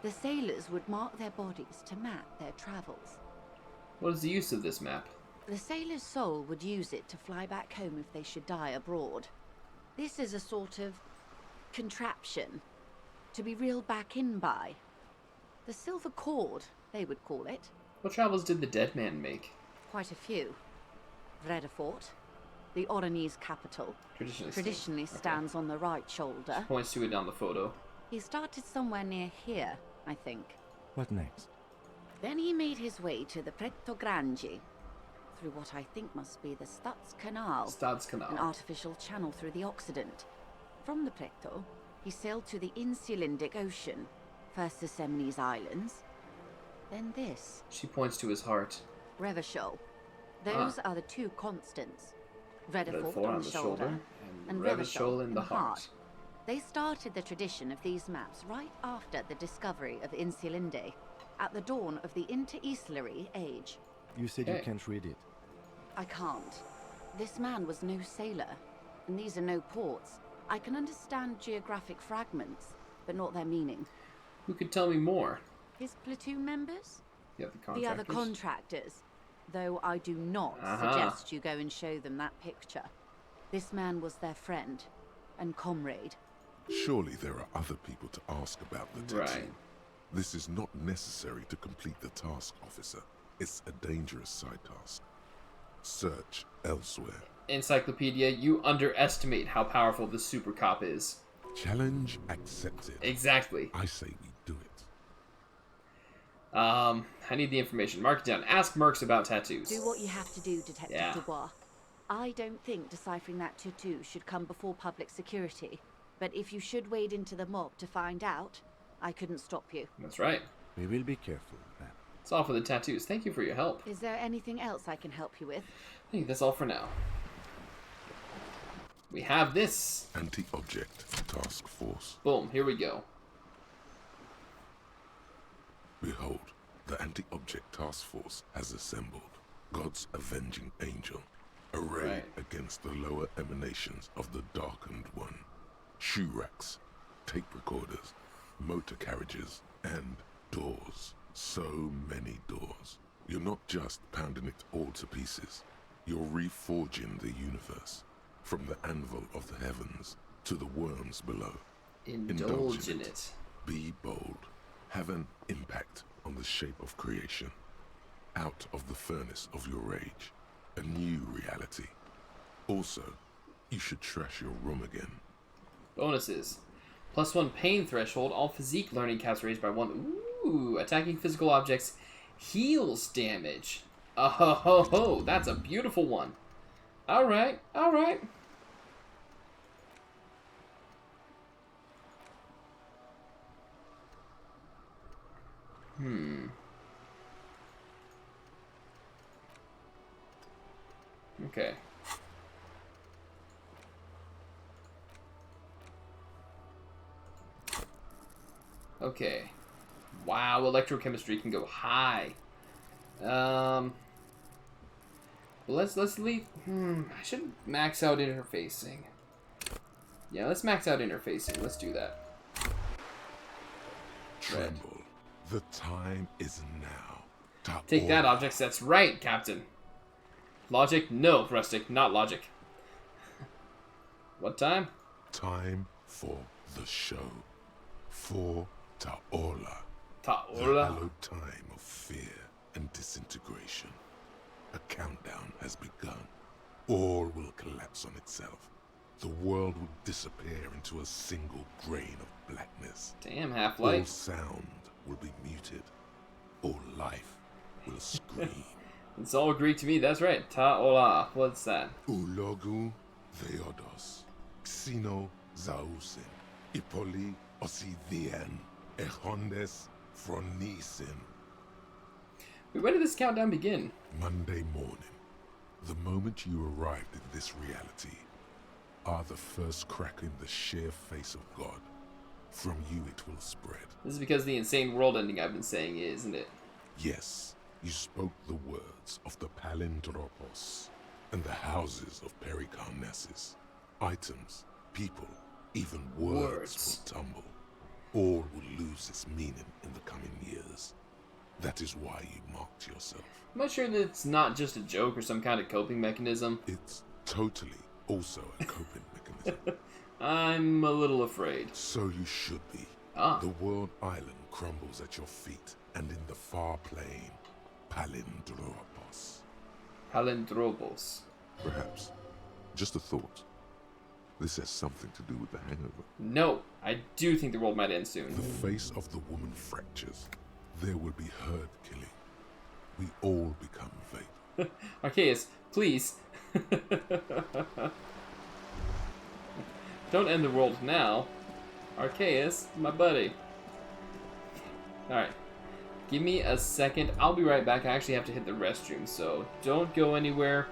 The sailors would mark their bodies to map their travels. What is the use of this map? The sailor's soul would use it to fly back home if they should die abroad. This is a sort of contraption to be reeled back in by. The silver cord, they would call it. What travels did the dead man make? Quite a few. Vredefort, the Oronese capital, traditionally stands on the right shoulder. She points to it on the photo. He started somewhere near here, I think. What next? Then he made his way to the Pretto Grande, through what I think must be the Stadskanal, an artificial channel through the Occident. From the Pretto, he sailed to the Insulindic Ocean, first the Semnes Islands, then this. She points to his heart. Revachol. Those are the two constants. Vredefort on the shoulder, and Revachol in the heart. They started the tradition of these maps right after the discovery of Insulinde, at the dawn of the Interinsulary Age. You said you can't read it. I can't. This man was no sailor, and these are no ports. I can understand geographic fragments, but not their meaning. Who could tell me more? His platoon members? The other contractors. Though I do not suggest you go and show them that picture. This man was their friend and comrade. Surely there are other people to ask about the tattoo. Right. This is not necessary to complete the task, officer. It's a dangerous side task. Search elsewhere. Encyclopedia, you underestimate how powerful the super cop is. Challenge accepted. Exactly. I say we do it. I need the information. Mark it down. Ask Mercs about tattoos. Do what you have to do, Detective Dubois. I don't think deciphering that tattoo should come before public security. But if you should wade into the mob to find out, I couldn't stop you. That's right. We will be careful, ma'am. It's all for the tattoos. Thank you for your help. Is there anything else I can help you with? I think that's all for now. We have this. Anti-object task force. Boom, here we go. Behold, the anti-object task force has assembled. God's avenging angel, arrayed against the lower emanations of the darkened one. Shoe racks, tape recorders, motor carriages, and doors. So many doors. You're not just pounding it all to pieces. You're reforging the universe. From the anvil of the heavens to the worms below. Indulge in it. Be bold. Have an impact on the shape of creation. Out of the furnace of your rage. A new reality. Also, you should trash your room again. Bonuses. +1 pain threshold. All physique learning caps raised by 1. Ooh, attacking physical objects heals damage. Oh ho ho ho, that's a beautiful one. Alright, alright. Okay. Okay. Wow, electrochemistry can go high. Let's leave. I should max out interfacing. Yeah, let's max out interfacing. Let's do that. Tremble. The time is now. Take that, objects. That's right, Captain. Logic? No, Rustic. Not logic. What time? Time for the show. For Taola. Taola. The hallowed time of fear and disintegration. A countdown has begun. All will collapse on itself. The world will disappear into a single grain of blackness. Damn, Half-Life. All sound will be muted. All life will scream. It's all Greek to me, that's right. Taola. What's that? Ulogu theodos. Sino Zausin, Ipoli Osidien, Echondes Fronisin. Wait, when did this countdown begin? Monday morning. The moment you arrived in this reality are the first crack in the sheer face of God. From you it will spread. This is because the insane world ending I've been saying, isn't it? Yes, you spoke the words of the Palindropos and the houses of Pericarnassus. Items, people, even words will tumble. All will lose its meaning in the coming years. That is why you marked yourself. I'm not sure that it's not just a joke or some kind of coping mechanism. It's totally also a coping mechanism. I'm a little afraid. So you should be. The world island crumbles at your feet, and in the far plain, Palindropos. Palindropos. Perhaps. Just a thought. This has something to do with the hangover. No, I do think the world might end soon. The face of the woman fractures. There will be herd killing. We all become vapor. Arceus, please. Don't end the world now. Arceus, my buddy. Alright. Give me a second. I'll be right back. I actually have to hit the restroom, so don't go anywhere.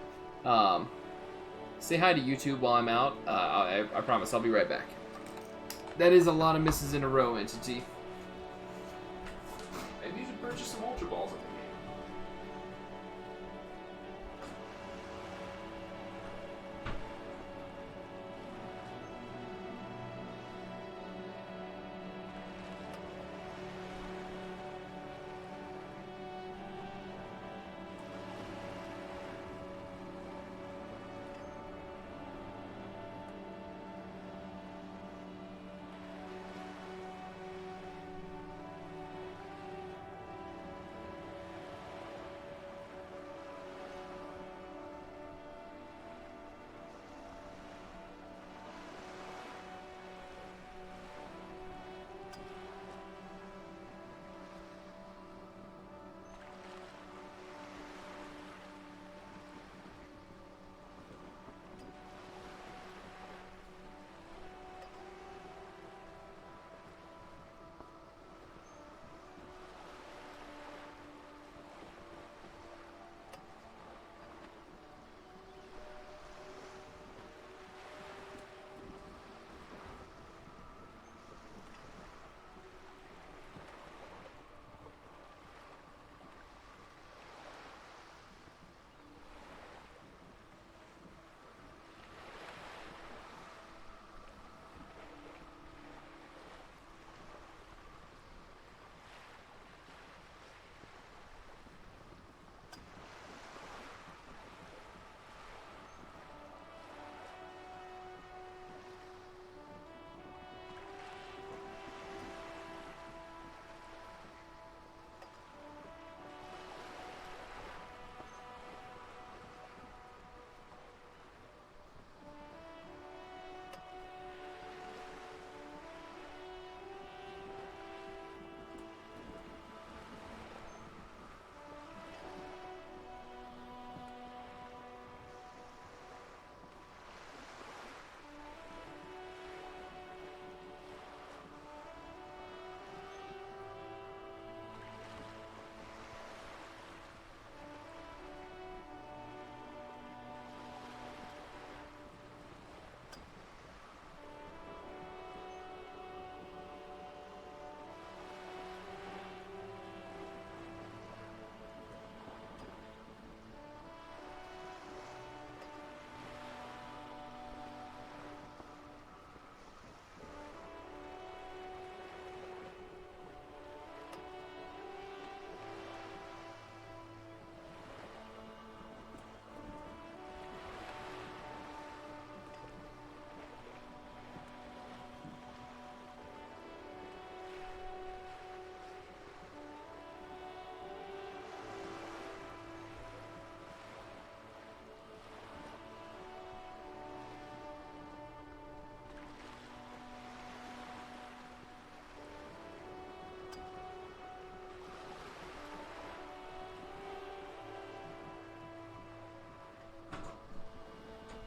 Say hi to YouTube while I'm out. I promise I'll be right back. That is a lot of misses in a row, Entity. Maybe you should purchase some Ultra Balls in the game.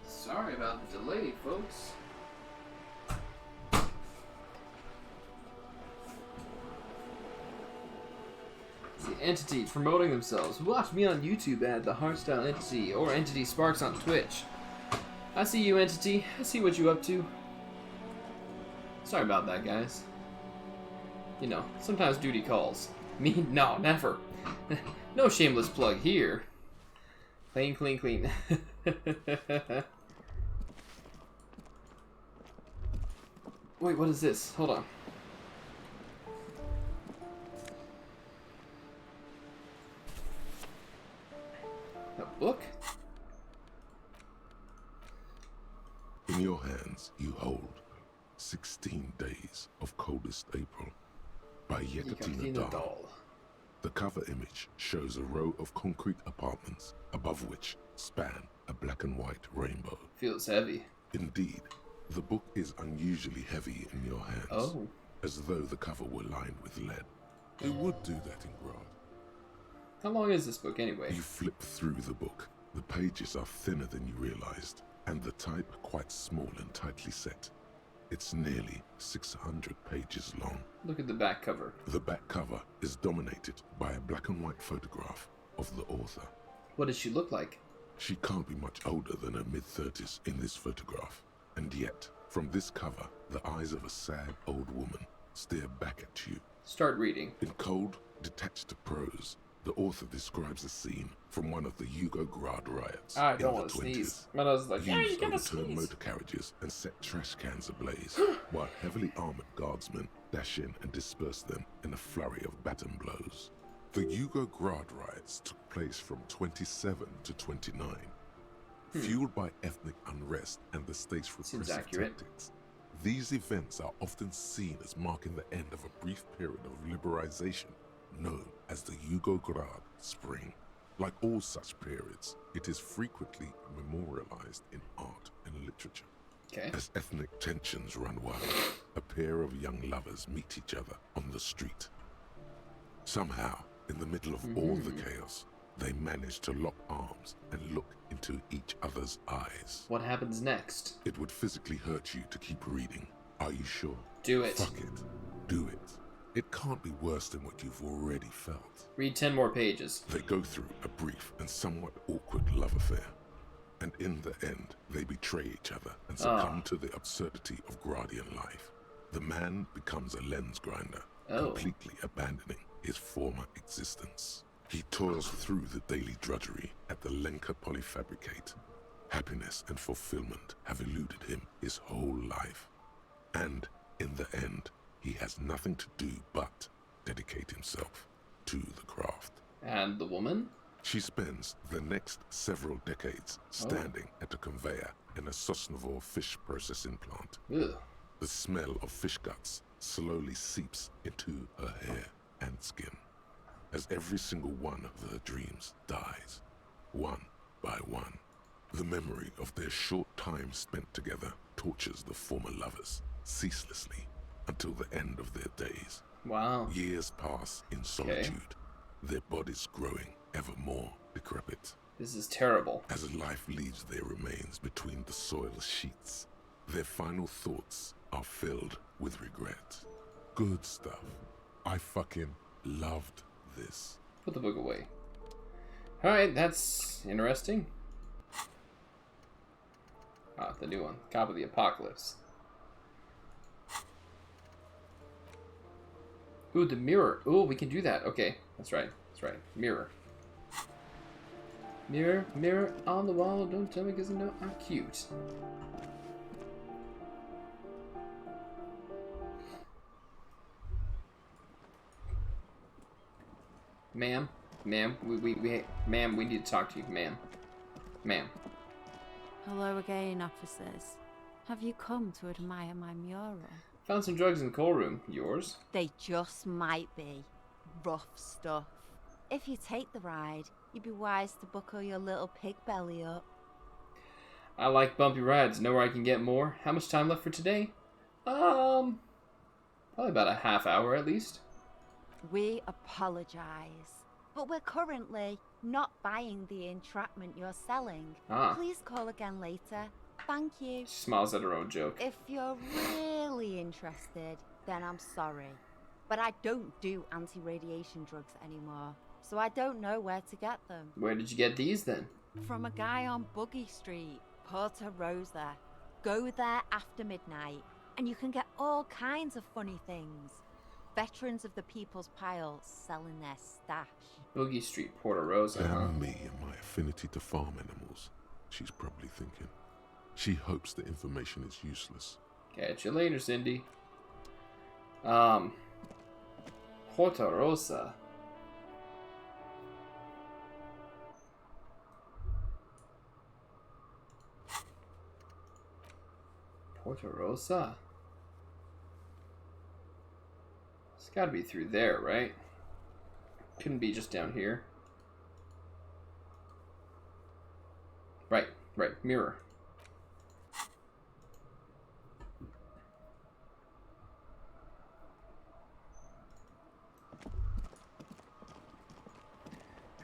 Sorry about the delay, folks. See, Entity promoting themselves. Watch me on YouTube at the Hardstyle Entity or Entity Sparks on Twitch. I see you, Entity. I see what you up to. Sorry about that, guys. You know, sometimes duty calls. Me? No, never. No shameless plug here. Clean, clean, clean. Wait, what is this? Hold on. A book? In your hands, you hold 16 Days of Coldest April by Yekatina Dahl. The cover image shows a row of concrete apartments above which span a black and white rainbow. Feels heavy. Indeed, the book is unusually heavy in your hands, as though the cover were lined with lead. It would do that in Grad. How long is this book anyway? You flip through the book. The pages are thinner than you realized, and the type quite small and tightly set. It's nearly 600 pages long. Look at the back cover. The back cover is dominated by a black and white photograph of the author. What does she look like? She can't be much older than her mid-30s in this photograph. And yet, from this cover, the eyes of a sad old woman stare back at you. Start reading. In cold, detached prose, the author describes a scene from one of the Yugograd riots I in don't the want to 20s. sneeze. My nose is like, yeah, you gotta overturned sneeze. motor carriages and set trash cans ablaze, while heavily armored guardsmen dash in and disperse them in a flurry of baton blows. The Yugograd riots took place from 27 to 29. Fueled by ethnic unrest and the state's repressive tactics, these events are often seen as marking the end of a brief period of liberalization known as the Yugograd Spring. Like all such periods, it is frequently memorialized in art and literature. As ethnic tensions run wild, a pair of young lovers meet each other on the street. Somehow, in the middle of all the chaos, they manage to lock arms and look into each other's eyes. What happens next? It would physically hurt you to keep reading. Are you sure? Do it. Fuck it. Do it. It can't be worse than what you've already felt. Read 10 more pages. They go through a brief and somewhat awkward love affair. And in the end, they betray each other and succumb to the absurdity of Gradian life. The man becomes a lens grinder, completely abandoning his former existence. He toils through the daily drudgery at the Lenka Polyfabricate. Happiness and fulfillment have eluded him his whole life. And in the end, he has nothing to do but dedicate himself to the craft. And the woman? She spends the next several decades standing at a conveyor in a Sosnovo fish processing plant. The smell of fish guts slowly seeps into her hair and skin, as every single one of her dreams dies, one by one. The memory of their short time spent together tortures the former lovers ceaselessly until the end of their days. Wow. Years pass in solitude, their bodies growing ever more decrepit. This is terrible. As life leaves their remains between the soil sheets, their final thoughts are filled with regret. Good stuff. I fucking loved this. Put the book away. Alright, that's interesting. Ah, the new one. Cop of the Apocalypse. Ooh, the mirror. Ooh, we can do that. Okay, that's right. That's right. Mirror. Mirror, mirror on the wall. Don't tell me because you know I'm cute. Ma'am, ma'am, ma'am, we need to talk to you, ma'am. Ma'am. Hello again, officers. Have you come to admire my mural? Found some drugs in the coal room. Yours? They just might be. Rough stuff. If you take the ride, you'd be wise to buckle your little pig belly up. I like bumpy rides. Know where I can get more? How much time left for today? Probably about a half hour at least. We apologize, but we're currently not buying the entrapment you're selling. Please call again later. Thank you. She smiles at her own joke. If you're really interested, then I'm sorry. but I don't do anti-radiation drugs anymore, so I don't know where to get them. Where did you get these then? From a guy on Buggy Street, Porta Rosa. Go there after midnight, and you can get all kinds of funny things. Veterans of the People's Pile selling their stash. Boogie Street, Porta Rosa, huh? Damn me and my affinity to farm animals, she's probably thinking. She hopes the information is useless. Catch you later, Cindy. Porta Rosa. Porta Rosa? It's gotta be through there, right? Couldn't be just down here. Right, mirror.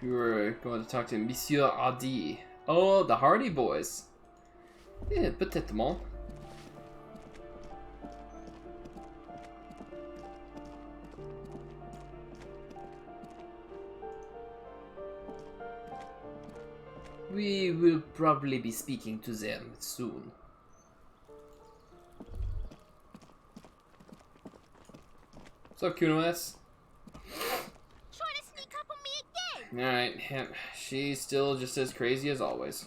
We were going to talk to Monsieur Hardie. Oh, the Hardie Boys. Yeah, peut-être more. We will probably be speaking to them soon. What's up, Kuno S? Trying to sneak up on me again? Alright, she's still just as crazy as always.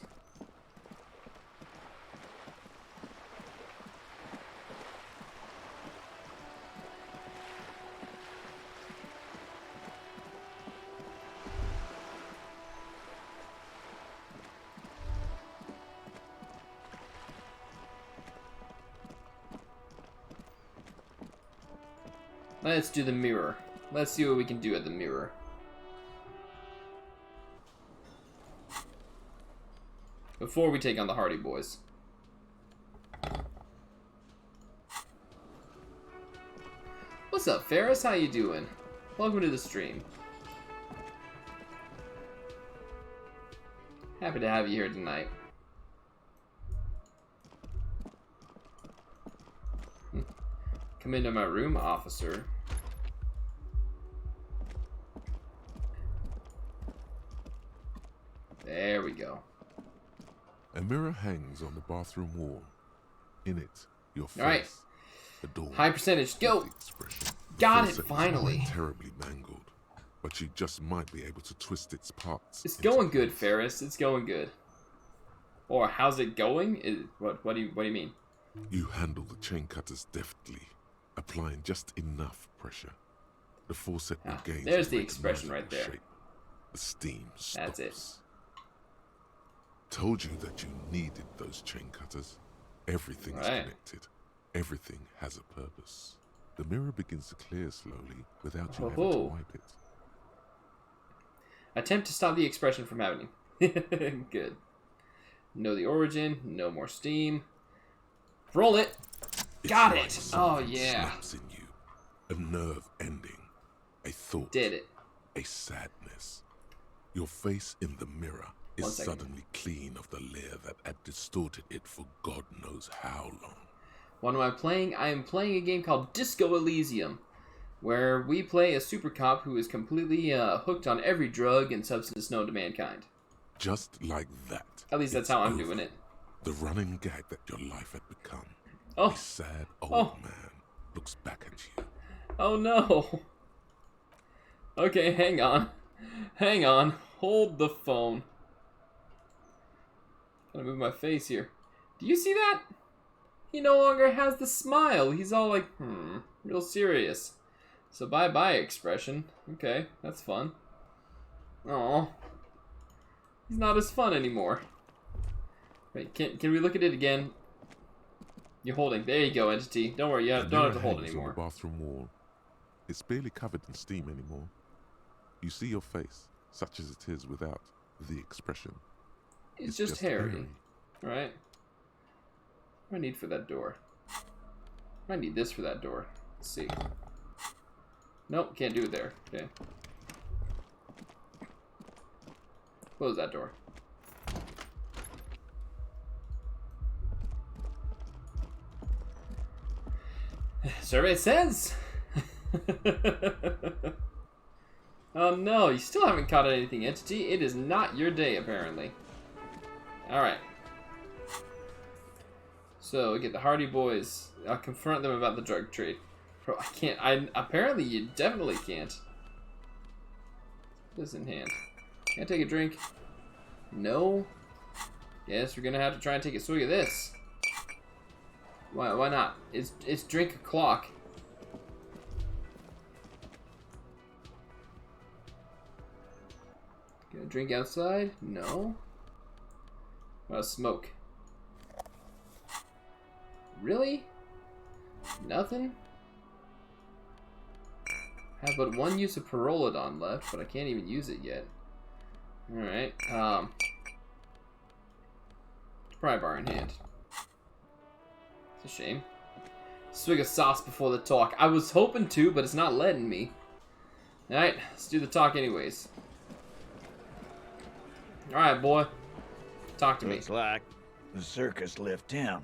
Let's do the mirror. Let's see what we can do at the mirror. Before we take on the Hardie Boys. What's up, Ferris? How you doing? Welcome to the stream. Happy to have you here tonight. Come into my room, officer. There we go. A mirror hangs on the bathroom wall. In it, your face, All right. the door, high percentage, go. The Got face it, is finally. quite terribly mangled, but you just might be able to twist its parts. It's going good, Ferris. It's going good. Or how's it going? What do you mean? You handle the chain cutters deftly, applying just enough pressure. The force it regains. There's the expression right there. Shape. The steam stops. That's it. Told you that you needed those chain cutters. Everything is connected. Everything has a purpose. The mirror begins to clear slowly without you having to wipe it. Attempt to stop the expression from happening. Good. Know the origin. No more steam. Roll it. Got it. Oh yeah. Snaps in you. A nerve ending. A thought. Did it. A sadness. Your face in the mirror is suddenly clean of the layer that had distorted it for God knows how long. What am I playing? I am playing a game called Disco Elysium, where we play a super cop who is completely hooked on every drug and substance known to mankind. Just like that. At least that's how I'm doing it. The running gag that your life had become. Oh. A sad old man looks back at you. Oh no. Okay, hang on. Hang on. Hold the phone. Gotta move my face here. Do you see that? He no longer has the smile. He's all like, real serious. So bye-bye expression. Okay, that's fun. Oh, he's not as fun anymore. Wait, can we look at it again? You're holding. There you go, entity. Don't worry, you don't have to hold anymore. On the bathroom wall. It's barely covered in steam anymore. You see your face, such as it is without the expression. It's just hairy. Right? What do I need for that door? I need this for that door. Let's see. Nope, can't do it there. Okay. Close that door. Survey says Oh no, you still haven't caught anything, Entity. It is not your day, apparently. Alright. So, we get the Hardie Boys. I'll confront them about the drug trade. Bro, I can't. Apparently, you definitely can't. This in hand. Can I take a drink? No. Guess we're gonna have to try and take a swig of this. Why not? It's drink o'clock. Gonna drink outside? No. What about smoke? Really? Nothing? I have but one use of Perolidon left, but I can't even use it yet. Alright, pry bar in hand. It's a shame. Swig of sauce before the talk. I was hoping to, but it's not letting me. Alright, let's do the talk anyways. Alright, boy. Talk to me. Looks like the circus left town,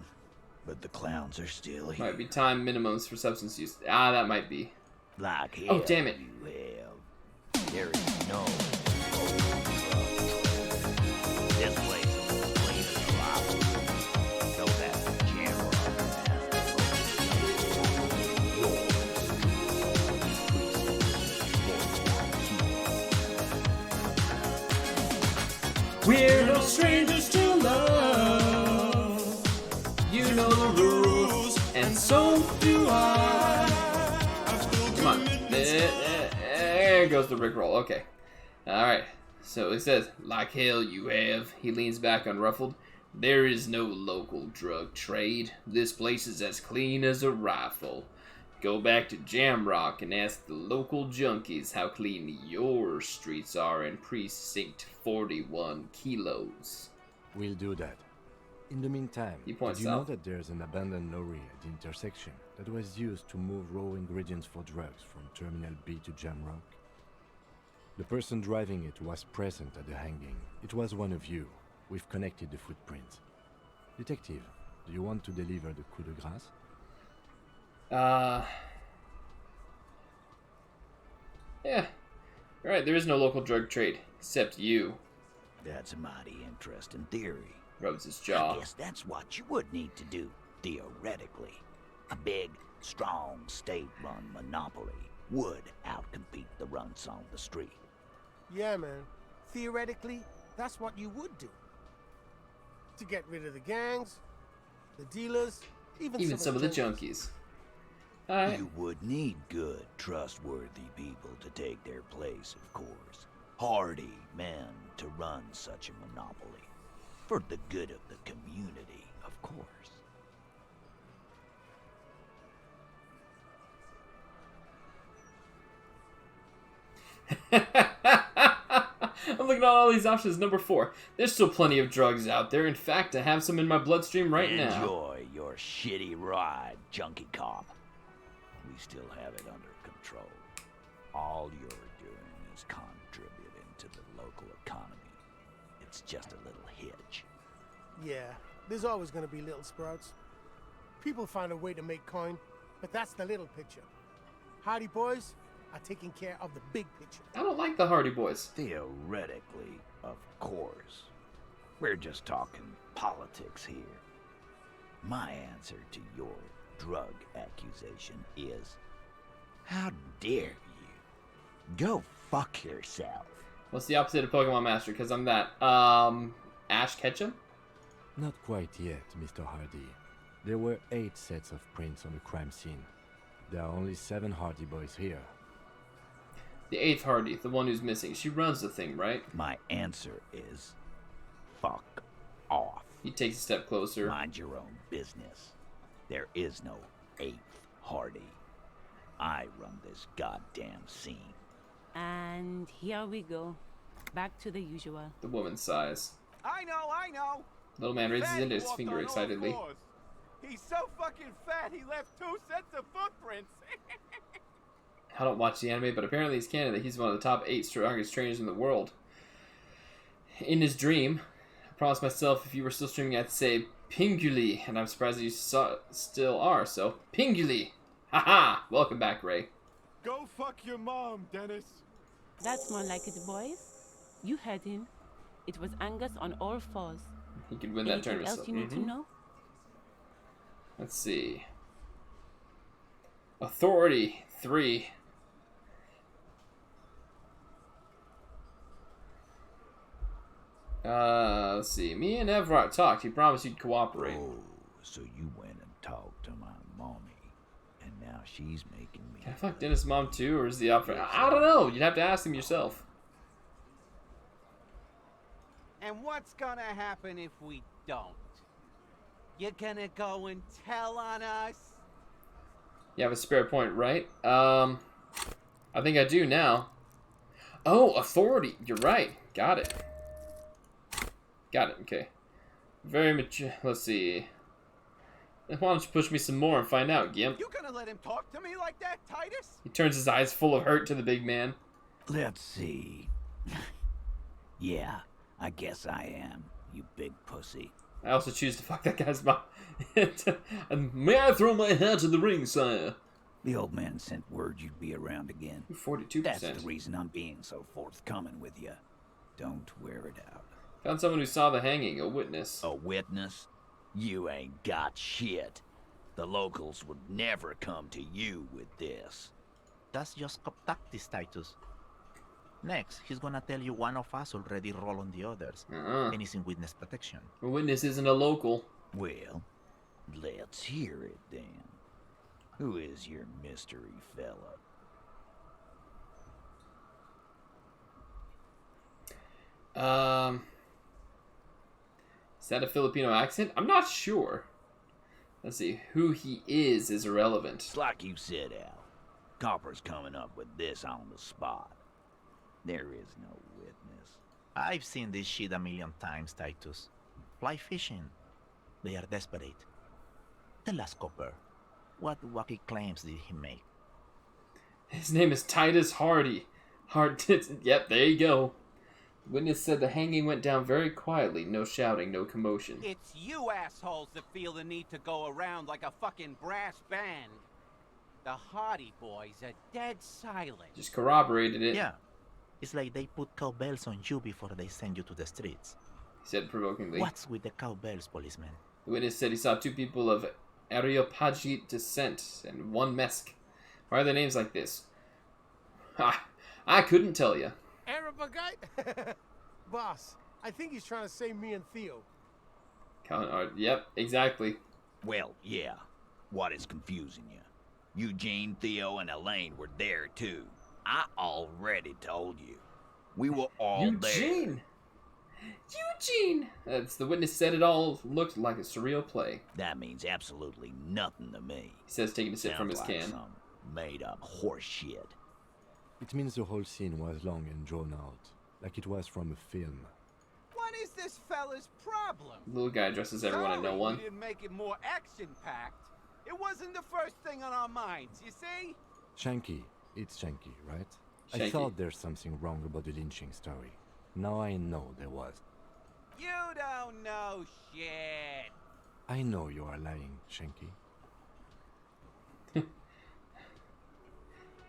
but the clowns are still here. Might be time minimums for substance use. Ah, that might be. Like oh, damn it. You have. There is no. This place is clean as a rock. So that the camera We're no strangers to love. You know the rules, and so do I. Come on. There goes the Rickroll. Okay. Alright. So it says, like hell you have. He leans back unruffled. There is no local drug trade. This place is as clean as a rifle. Go back to Jamrock and ask the local junkies how clean your streets are in Precinct 41 kilos. We'll do that. In the meantime, He points did you know south. that there's an abandoned lorry at the intersection that was used to move raw ingredients for drugs from Terminal B to Jamrock? The person driving it was present at the hanging. It was one of you. We've connected the footprints. Detective, do you want to deliver the coup de grâce? Yeah. Alright, there is no local drug trade. Except you. That's a mighty interesting theory. Rubs his jaw. I guess that's what you would need to do, theoretically. A big, strong, state-run monopoly would outcompete the runts on the street. Yeah, man. Theoretically, that's what you would do. To get rid of the gangs, the dealers, even some of the junkies. Alright. You would need good, trustworthy people to take their place, of course. Hardy men to run such a monopoly. For the good of the community, of course. I'm looking at all these options. Number 4. There's still plenty of drugs out there. In fact, I have some in my bloodstream right now. Enjoy your shitty ride, junkie cop. We still have it under control. All you're doing is contributing to the local economy. It's just a little hitch. Yeah, there's always gonna be little sprouts. People find a way to make coin, but that's the little picture. Hardie Boys are taking care of the big picture. I don't like the Hardie Boys. Theoretically, of course. We're just talking politics here. My answer to your drug accusation is, how dare you? Go fuck yourself. What's the opposite of Pokemon Master? Because I'm that. Ash Ketchum? Not quite yet, Mr. Hardy. There were 8 sets of prints on the crime scene. There are only 7 Hardie Boys here. The 8th Hardie, the one who's missing. She runs the thing, right? My answer is, fuck off. He takes a step closer. Mind your own business. There is no 8th Hardie. I run this goddamn scene. And here we go. Back to the usual. The woman sighs. I know. Little man raises his index walked finger on all excitedly. fours. He's so fucking fat, he left 2 sets of footprints. I don't watch the anime, but apparently he's canon that he's one of the top 8 strongest trainers in the world. In his dream, I promised myself if you were still streaming, I'd say Pinguli, and I'm surprised that you still are, so Pinguli! Haha! Welcome back, Ray. Go fuck your mom, Dennis. That's more like it, boys. You heard him. It was Angus on all fours. He could win that Anything tournament. else you need to know? Let's see. Authority 3. Let's see. Me and Everett talked. He promised he'd cooperate. Oh, so you went and talked to my mommy, and now she's making me. Can I fuck Dennis' mom too, or is the option? I don't know. You'd have to ask him yourself. And what's gonna happen if we don't? You're gonna go and tell on us? You have a spare point, right? I think I do now. Oh, authority. You're right. Got it. Got it. Okay. Very mature. Let's see. Why don't you push me some more and find out, Gimp? You gonna let him talk to me like that, Titus? He turns his eyes full of hurt to the big man. Let's see. Yeah, I guess I am, you big pussy. I also choose to fuck that guy's mom. And may I throw my hat in the ring, sire? The old man sent word you'd be around again. 42%. That's the reason I'm being so forthcoming with you. Don't wear it out. Found someone who saw the hanging, a witness. A witness? You ain't got shit. The locals would never come to you with this. That's just cop tactics, Titus. Next, he's gonna tell you one of us already roll on the others. And he's in witness protection. A witness isn't a local. Well, let's hear it then. Who is your mystery fella? Is that a Filipino accent? I'm not sure. Let's see. Who he is irrelevant. It's like you said, Al. Copper's coming up with this on the spot. There is no witness. I've seen this shit a million times, Titus. Fly fishing. They are desperate. Tell us, Copper, what wacky claims did he make? His name is Titus Hardie. Yep, there you go. Witness said the hanging went down very quietly. No shouting, no commotion. It's you assholes that feel the need to go around like a fucking brass band. The Hardie Boys are dead silent. Just corroborated it. Yeah. It's like they put cowbells on you before they send you to the streets. He said provokingly. What's with the cowbells, policeman? The witness said he saw 2 people of Areopagite descent and 1 Mesk. Why are their names like this? Ha! I couldn't tell you. Arabagite? Boss, I think he's trying to say me and Theo. Yep, exactly. Well, yeah. What is confusing you? Eugene, Theo, and Elaine were there too. I already told you. We were all there. Eugene! The witness said it all looked like a surreal play. That means absolutely nothing to me. He says taking a sip from his can. Some made-up horse shit. It means the whole scene was long and drawn out, like it was from a film. What is this fella's problem? The little guy dresses everyone and no one. We didn't make it more action-packed. It wasn't the first thing on our minds, you see? Shanky. It's Shanky, right? Shanky. I thought there's something wrong about the lynching story. Now I know there was. You don't know shit. I know you are lying, Shanky.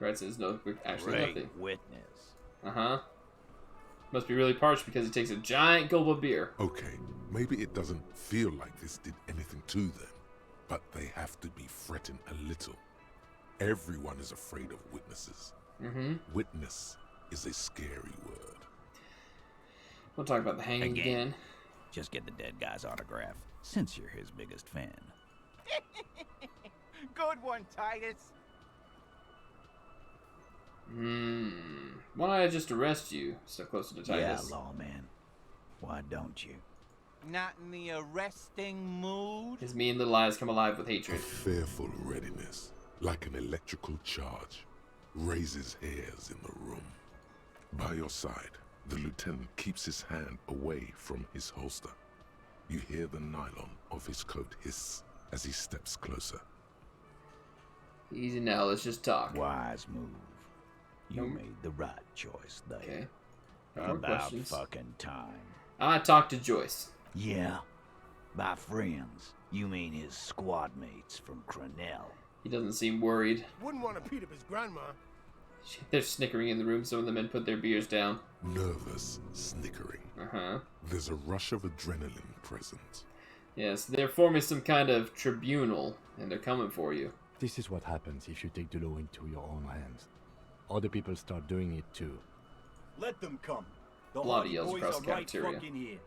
Right says no, actually Great nothing. Witness. Uh-huh. Must be really parched because he takes a giant gulp of beer. Okay, maybe it doesn't feel like this did anything to them, but they have to be fretting a little. Everyone is afraid of witnesses. Mm-hmm. Witness is a scary word. We'll talk about the hanging again. Just get the dead guy's autograph, since you're his biggest fan. Good one, Titus. Why don't I just arrest you? Step closer to Titus. Yeah, lawman. Why don't you? Not in the arresting mood? His mean little eyes come alive with hatred. A fearful readiness, like an electrical charge, raises hairs in the room. By your side, the lieutenant keeps his hand away from his holster. You hear the nylon of his coat hiss as he steps closer. Easy now, let's just talk. Wise move. You made the right choice there. Okay. About questions? fucking time. I talked to Joyce. Yeah. By friends, you mean his squad mates from Crenell. He doesn't seem worried. Wouldn't want to beat up his grandma. They're snickering in the room. Some of the men put their beers down. Nervous snickering. Uh-huh. There's a rush of adrenaline present. Yes, they're forming some kind of tribunal, and they're coming for you. This is what happens if you take the law into your own hands. Other people start doing it too. Let them come. The Bloody Hardie yells Boys across are the right cafeteria. fucking here.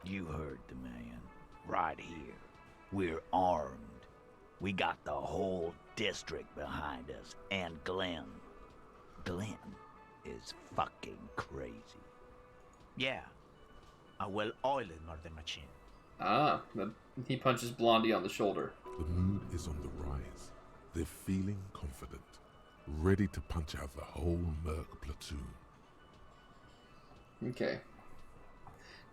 You heard the man. Right here. We're armed. We got the whole district behind us. And Glenn. Glenn is fucking crazy. Yeah. A well-oiled murder machine. Ah, he punches Blondie on the shoulder. The mood is on the rise. They're feeling confident, ready to punch out the whole Merc platoon. Okay.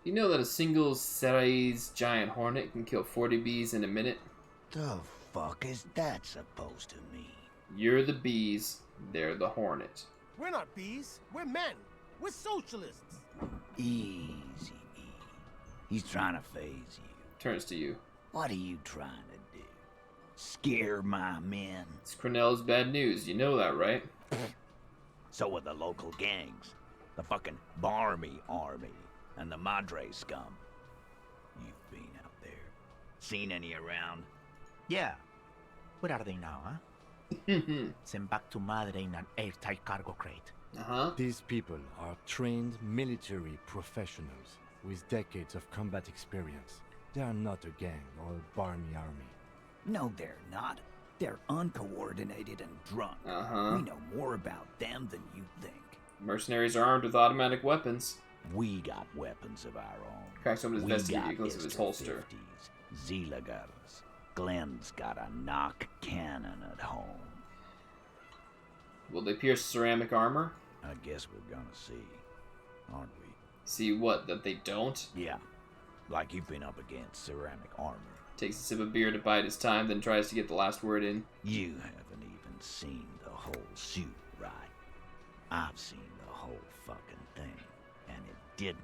You know that a single Ceres giant hornet can kill 40 bees in a minute? The fuck is that supposed to mean? You're the bees, they're the hornet. We're not bees. We're men. We're socialists. Easy, E. He's trying to phase you. Turns to you. What are you trying to do? Scare my men? It's Cornell's bad news, you know that, right? So are the local gangs. The fucking Barmy Army and the Madre scum. You've been out there. Seen any around? Yeah. Where are they now, huh? Sent back to Madre in an airtight cargo crate. Uh-huh. These people are trained military professionals with decades of combat experience. They are not a gang or a Barmy army. No, they're not. They're uncoordinated and drunk. Uh-huh. We know more about them than you think. Mercenaries are armed with automatic weapons. We got weapons of our own. Cracks open his We vest to got get a glimpse of his holster. Mr. 50s, Zealagars. Glenn's got a knock cannon at home. Will they pierce ceramic armor? I guess we're gonna see, aren't we? See what, that they don't? Yeah. Like you've been up against ceramic armor. Takes a sip of beer to bide his time, then tries to get the last word in. You haven't even seen the whole suit, right? I've seen the whole fucking thing, and it didn't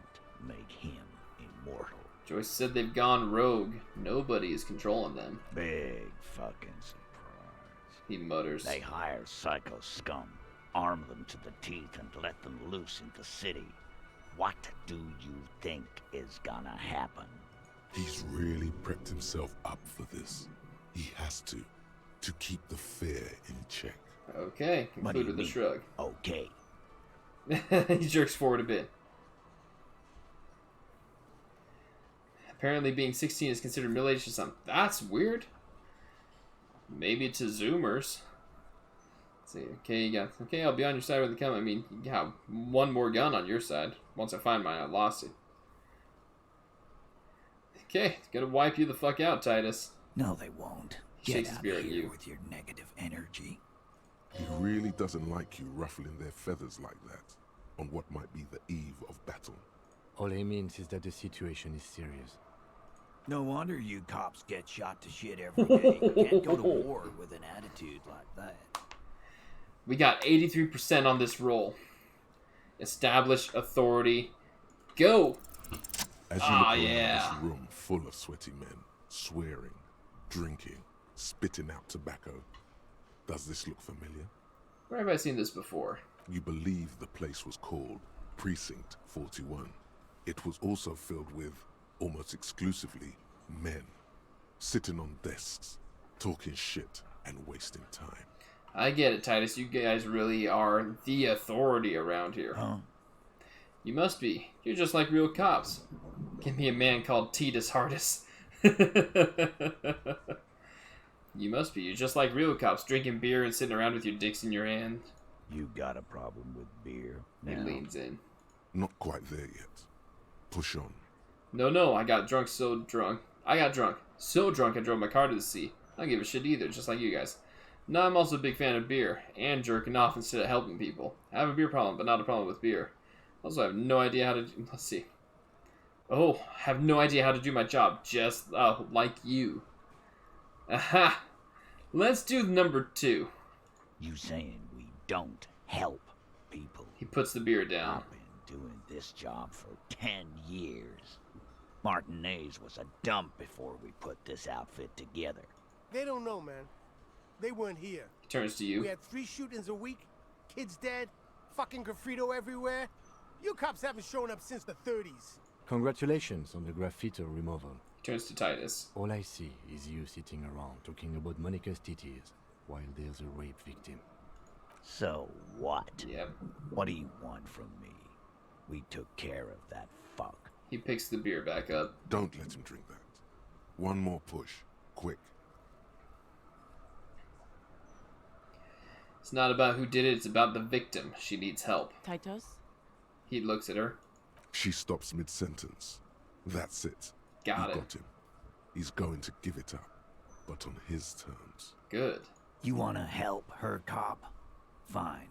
make him immortal. Joyce said they've gone rogue. Nobody is controlling them. Big fucking surprise. He mutters. They hire psycho scum, arm them to the teeth, and let them loose in the city. What do you think is gonna happen? He's really prepped himself up for this. He has to keep the fear in check. Okay, conclude with a shrug. Okay. He jerks forward a bit. Apparently being 16 is considered middle-aged to some. That's weird. Maybe to Zoomers. Let's see, okay, I'll be on your side when they come. I mean, you have one more gun on your side. Once I find mine, I lost it. Okay, it's gonna wipe you the fuck out, Titus. No, they won't. He shakes his beard at you. With your negative energy. He really doesn't like you ruffling their feathers like that on what might be the eve of battle. All he means is that the situation is serious. No wonder you cops get shot to shit every day. You can't go to war with an attitude like that. We got 83% on this roll. Establish authority. Go! As you look around this room full of sweaty men, swearing, drinking, spitting out tobacco, does this look familiar? Where have I seen this before? You believe the place was called Precinct 41. It was also filled with, almost exclusively, men, sitting on desks, talking shit and wasting time. I get it, Titus. You guys really are the authority around here. Huh? You must be. You're just like real cops. Give me a man called Titus Hardis. You must be. You're just like real cops, drinking beer and sitting around with your dicks in your hand. You got a problem with beer He now? leans in. Not quite there yet. Push on. No, I got drunk so drunk. I drove my car to the sea. I don't give a shit either, just like you guys. No, I'm also a big fan of beer, and jerking off instead of helping people. I have a beer problem, but not a problem with beer. Also, I have no idea how to... Let's see. Oh, I have no idea how to do my job, just like you. Aha! Let's do number 2. You saying we don't help people? He puts the beer down. I've been doing this job for 10 years. Martinez was a dump before we put this outfit together. They don't know, man. They weren't here. He turns to you. We had 3 shootings a week, kids dead, fucking graffito everywhere. You cops haven't shown up since the 30s. Congratulations on the graffito removal. Turns to Titus. All I see is you sitting around talking about Monica's titties while there's a rape victim. So what? Yep. What do you want from me? We took care of that fuck. He picks the beer back up. Don't let him drink that. One more push. Quick. It's not about who did it, it's about the victim. She needs help. Titus? He looks at her. She stops mid-sentence. That's it. Got You it. got him. He's going to give it up, but on his terms. Good. You wanna help her, cop? Fine.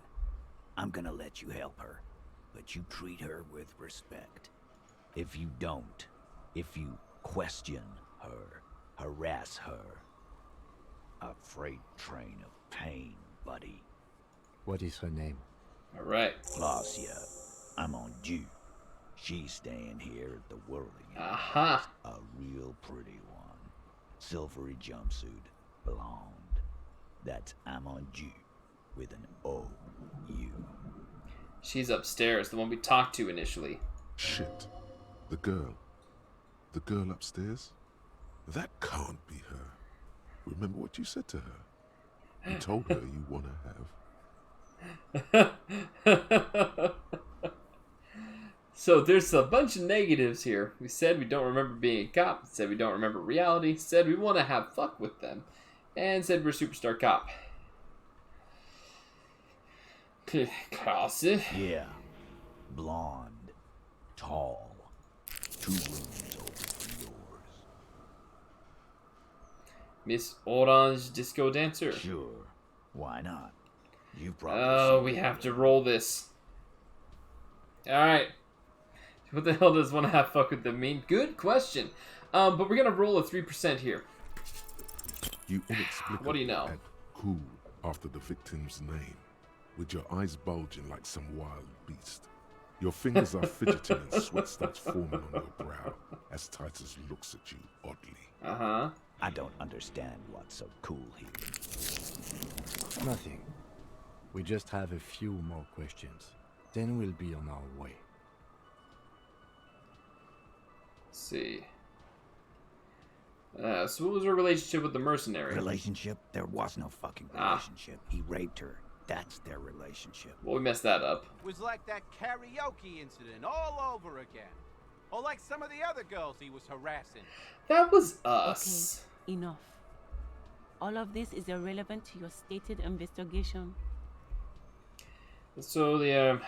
I'm gonna let you help her. But you treat her with respect. If you don't, if you question her, harass her, a freight train of pain, buddy. What is her name? Alright. Glacia, I'm on due. She's staying here at the Whirling. Aha. A real pretty one. Silvery jumpsuit, blonde. That's I'm on due with an O-U. She's upstairs, the one we talked to initially. Shit. The girl. The girl upstairs? That can't be her. Remember what you said to her? You told her you want to have. So there's a bunch of negatives here. We said we don't remember being a cop. Said we don't remember reality. Said we want to have fuck with them. And said we're a superstar cop. Klasse. Yeah. Blonde. Tall. 2 rooms over from yours. Miss Orange Disco Dancer. Sure. Why not? You probably Oh, we have to roll this. Alright. What the hell does want to have fuck with them mean? Good question. But we're going to roll a 3% here. You inexplicably What do you know? add cool after the victim's name, with your eyes bulging like some wild beast. Your fingers are fidgeting and sweat starts forming on your brow as Titus looks at you oddly. Uh-huh. I don't understand what's so cool here. Nothing. We just have a few more questions. Then we'll be on our way. Let's see. So what was her relationship with the mercenary? Relationship? There was no fucking relationship. He raped her. That's their relationship. Well, we messed that up. It was like that karaoke incident all over again. Or like some of the other girls he was harassing. That was us. Okay, enough. All of this is irrelevant to your stated investigation. So the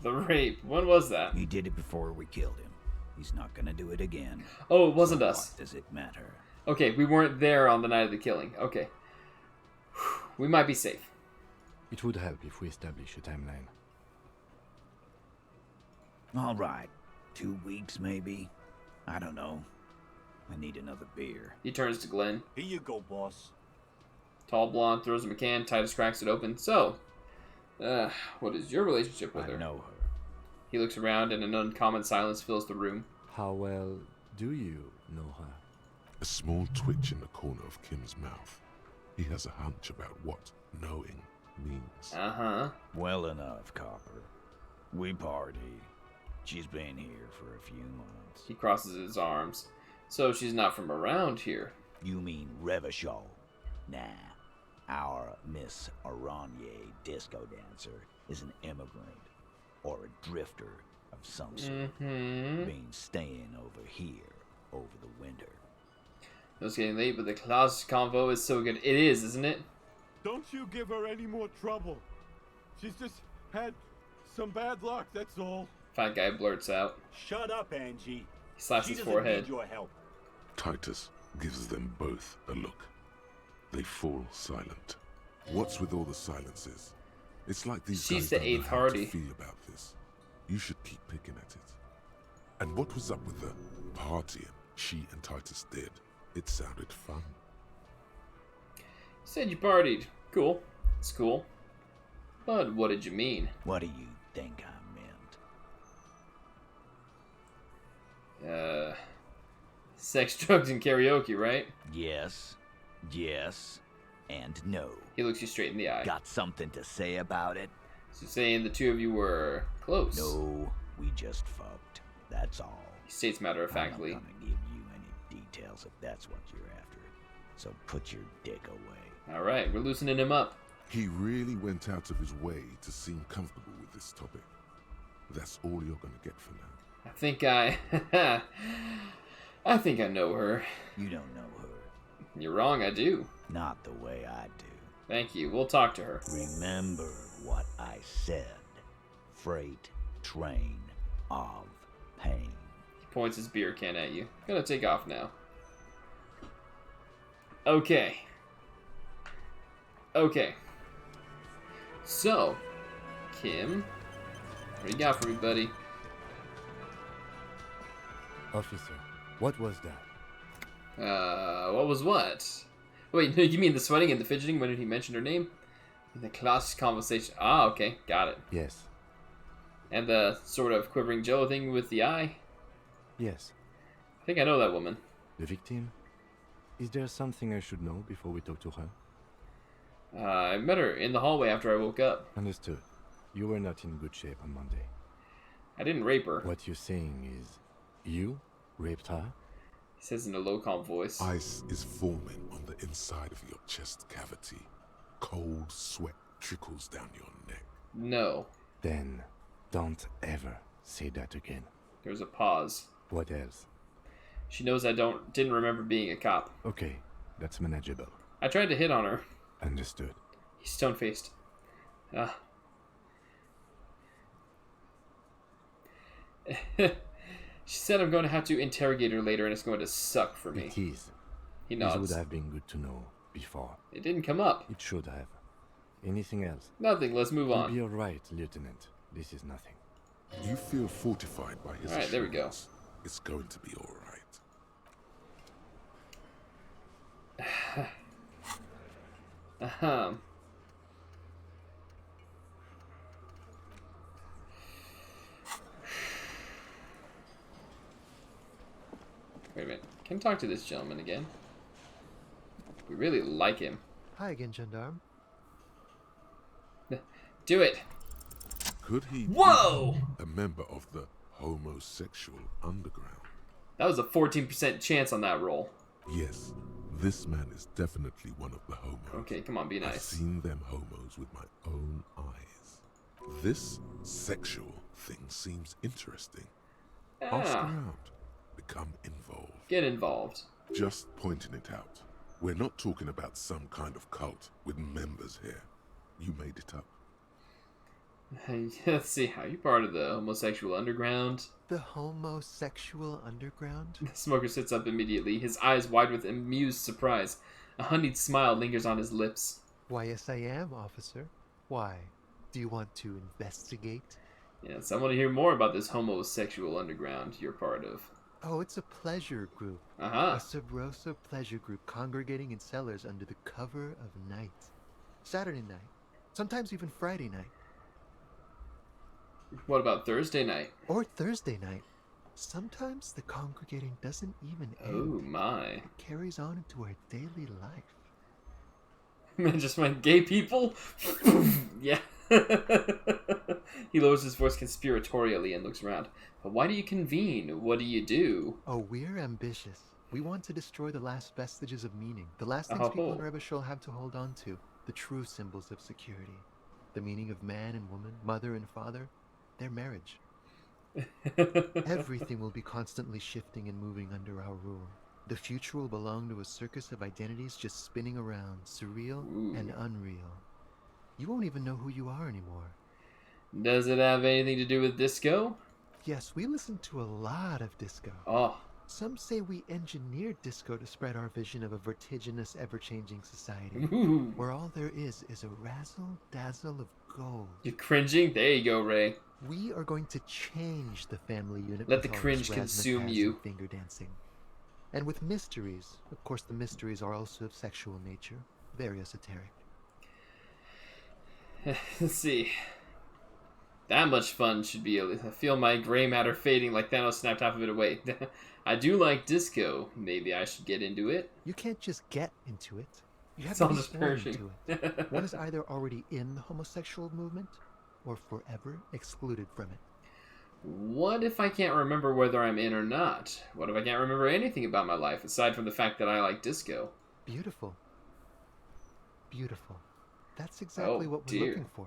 rape, when was that? He did it before we killed him. He's not gonna do it again. Oh, it wasn't So us. What does it matter? Okay, we weren't there on the night of the killing. Okay. We might be safe. It would help if we establish a timeline. All right. 2 weeks, maybe? I don't know. I need another beer. He turns to Glenn. Here you go, boss. Tall blonde throws him a can. Titus cracks it open. So, what is your relationship with her? I know her. He looks around and an uncommon silence fills the room. How well do you know her? A small twitch in the corner of Kim's mouth. He has a hunch about what knowing means. Uh-huh. Well enough, Copper. We party. She's been here for a few months. He crosses his arms. So she's not from around here. You mean Revachol? Nah. Our Miss Aranye disco dancer is an immigrant or a drifter of some sort. Been staying over here over the winter. It's getting late, but the class convo is so good. It is, isn't it? Don't you give her any more trouble. She's just had some bad luck, that's all. Fat guy blurts out. Shut up, Angie. He slaps She his doesn't forehead. need your help. Titus gives them both a look. They fall silent. What's with all the silences? It's like these She's guys the don't know eighth how to Hardie. feel about this. You should keep picking at it. And what was up with the partying she and Titus did? It sounded fun. You said you partied. Cool. It's cool. But what did you mean? What do you think I meant? Sex, drugs, and karaoke, right? Yes. Yes. And no. He looks you straight in the eye. Got something to say about it? So saying the two of you were close? No, we just fucked. That's all. He states matter-of-factly. I'm not gonna give you any details if that's what you're after. So put your dick away. Alright, we're loosening him up. He really went out of his way to seem comfortable with this topic. That's all you're gonna get for now. I think I know her. You don't know her. You're wrong, I do. Not the way I do. Thank you. We'll talk to her. Remember what I said. Freight train of pain. He points his beer can at you. Gonna take off now. Okay. So, Kim, what do you got for me, buddy? Officer, what was that? What was what? Wait, you mean the sweating and the fidgeting when he mentioned her name? In the class conversation. Ah, okay, got it. Yes. And the sort of quivering Joe thing with the eye? Yes. I think I know that woman. The victim? Is there something I should know before we talk to her? I met her in the hallway after I woke up. Understood. You were not in good shape on Monday. I didn't rape her. What you're saying is, you raped her? He says in a low, calm voice. Ice is forming on the inside of your chest cavity. Cold sweat trickles down your neck. No. Then, don't ever say that again. There's a pause. What else? She knows I didn't remember being a cop. Okay, that's manageable. I tried to hit on her. Understood. He's stone-faced. She said I'm going to have to interrogate her later and it's going to suck for me. It is. He nods. It would have been good to know before. It didn't come up. It should have. Anything else? Nothing. Let's move on. You'll be alright, Lieutenant. This is nothing. You feel fortified by his Alright, there we go. It's going to be alright. Wait a minute. Can I talk to this gentleman again? We really like him. Hi again, gendarme. Do it. Could he Whoa! be a member of the homosexual underground? That was a 14% chance on that roll. Yes, this man is definitely one of the homos. Okay, come on, be nice. I've seen them homos with my own eyes. This sexual thing seems interesting. Ask around. Become involved. Get involved. Just pointing it out. We're not talking about some kind of cult with members here. You made it up. Let's see, how you part of the homosexual underground? The homosexual underground? The smoker sits up immediately, his eyes wide with amused surprise. A honeyed smile lingers on his lips. Why, yes I am, officer. Why? Do you want to investigate? Yes, I want to hear more about this homosexual underground you're part of. Oh, it's a pleasure group. Uh-huh. A Sabrosa pleasure group congregating in cellars under the cover of night. Saturday night. Sometimes even Friday night. What about Thursday night? Or Thursday night. Sometimes the congregating doesn't even end. Oh my. It carries on into our daily life. Man just went, gay people? Yeah. He lowers his voice conspiratorially and looks around. But why do you convene? What do you do? Oh, we're ambitious. We want to destroy the last vestiges of meaning. The last things people in Rebishul have to hold on to. The true symbols of security. The meaning of man and woman, mother and father. Their marriage. Everything will be constantly shifting and moving under our rule. The future will belong to a circus of identities just spinning around, surreal and unreal. You won't even know who you are anymore. Does it have anything to do with disco? Yes, we listen to a lot of disco. Oh. Some say we engineered disco to spread our vision of a vertiginous, ever-changing society, where all there is a razzle-dazzle of gold. You're cringing? There you go, Ray. We are going to change the family unit. Let the cringe consume you. Finger dancing. And with mysteries. Of course, the mysteries are also of sexual nature. Very esoteric. Let's see. That much fun should be I feel my gray matter fading like Thanos snapped half of it away. I do like disco. Maybe I should get into it. You can't just get into it. You have It's to all be just born perishing. into it. One is either already in the homosexual movement, or forever excluded from it. What if I can't remember whether I'm in or not? What if I can't remember anything about my life, aside from the fact that I like disco? Beautiful. Beautiful. That's exactly what we're looking for.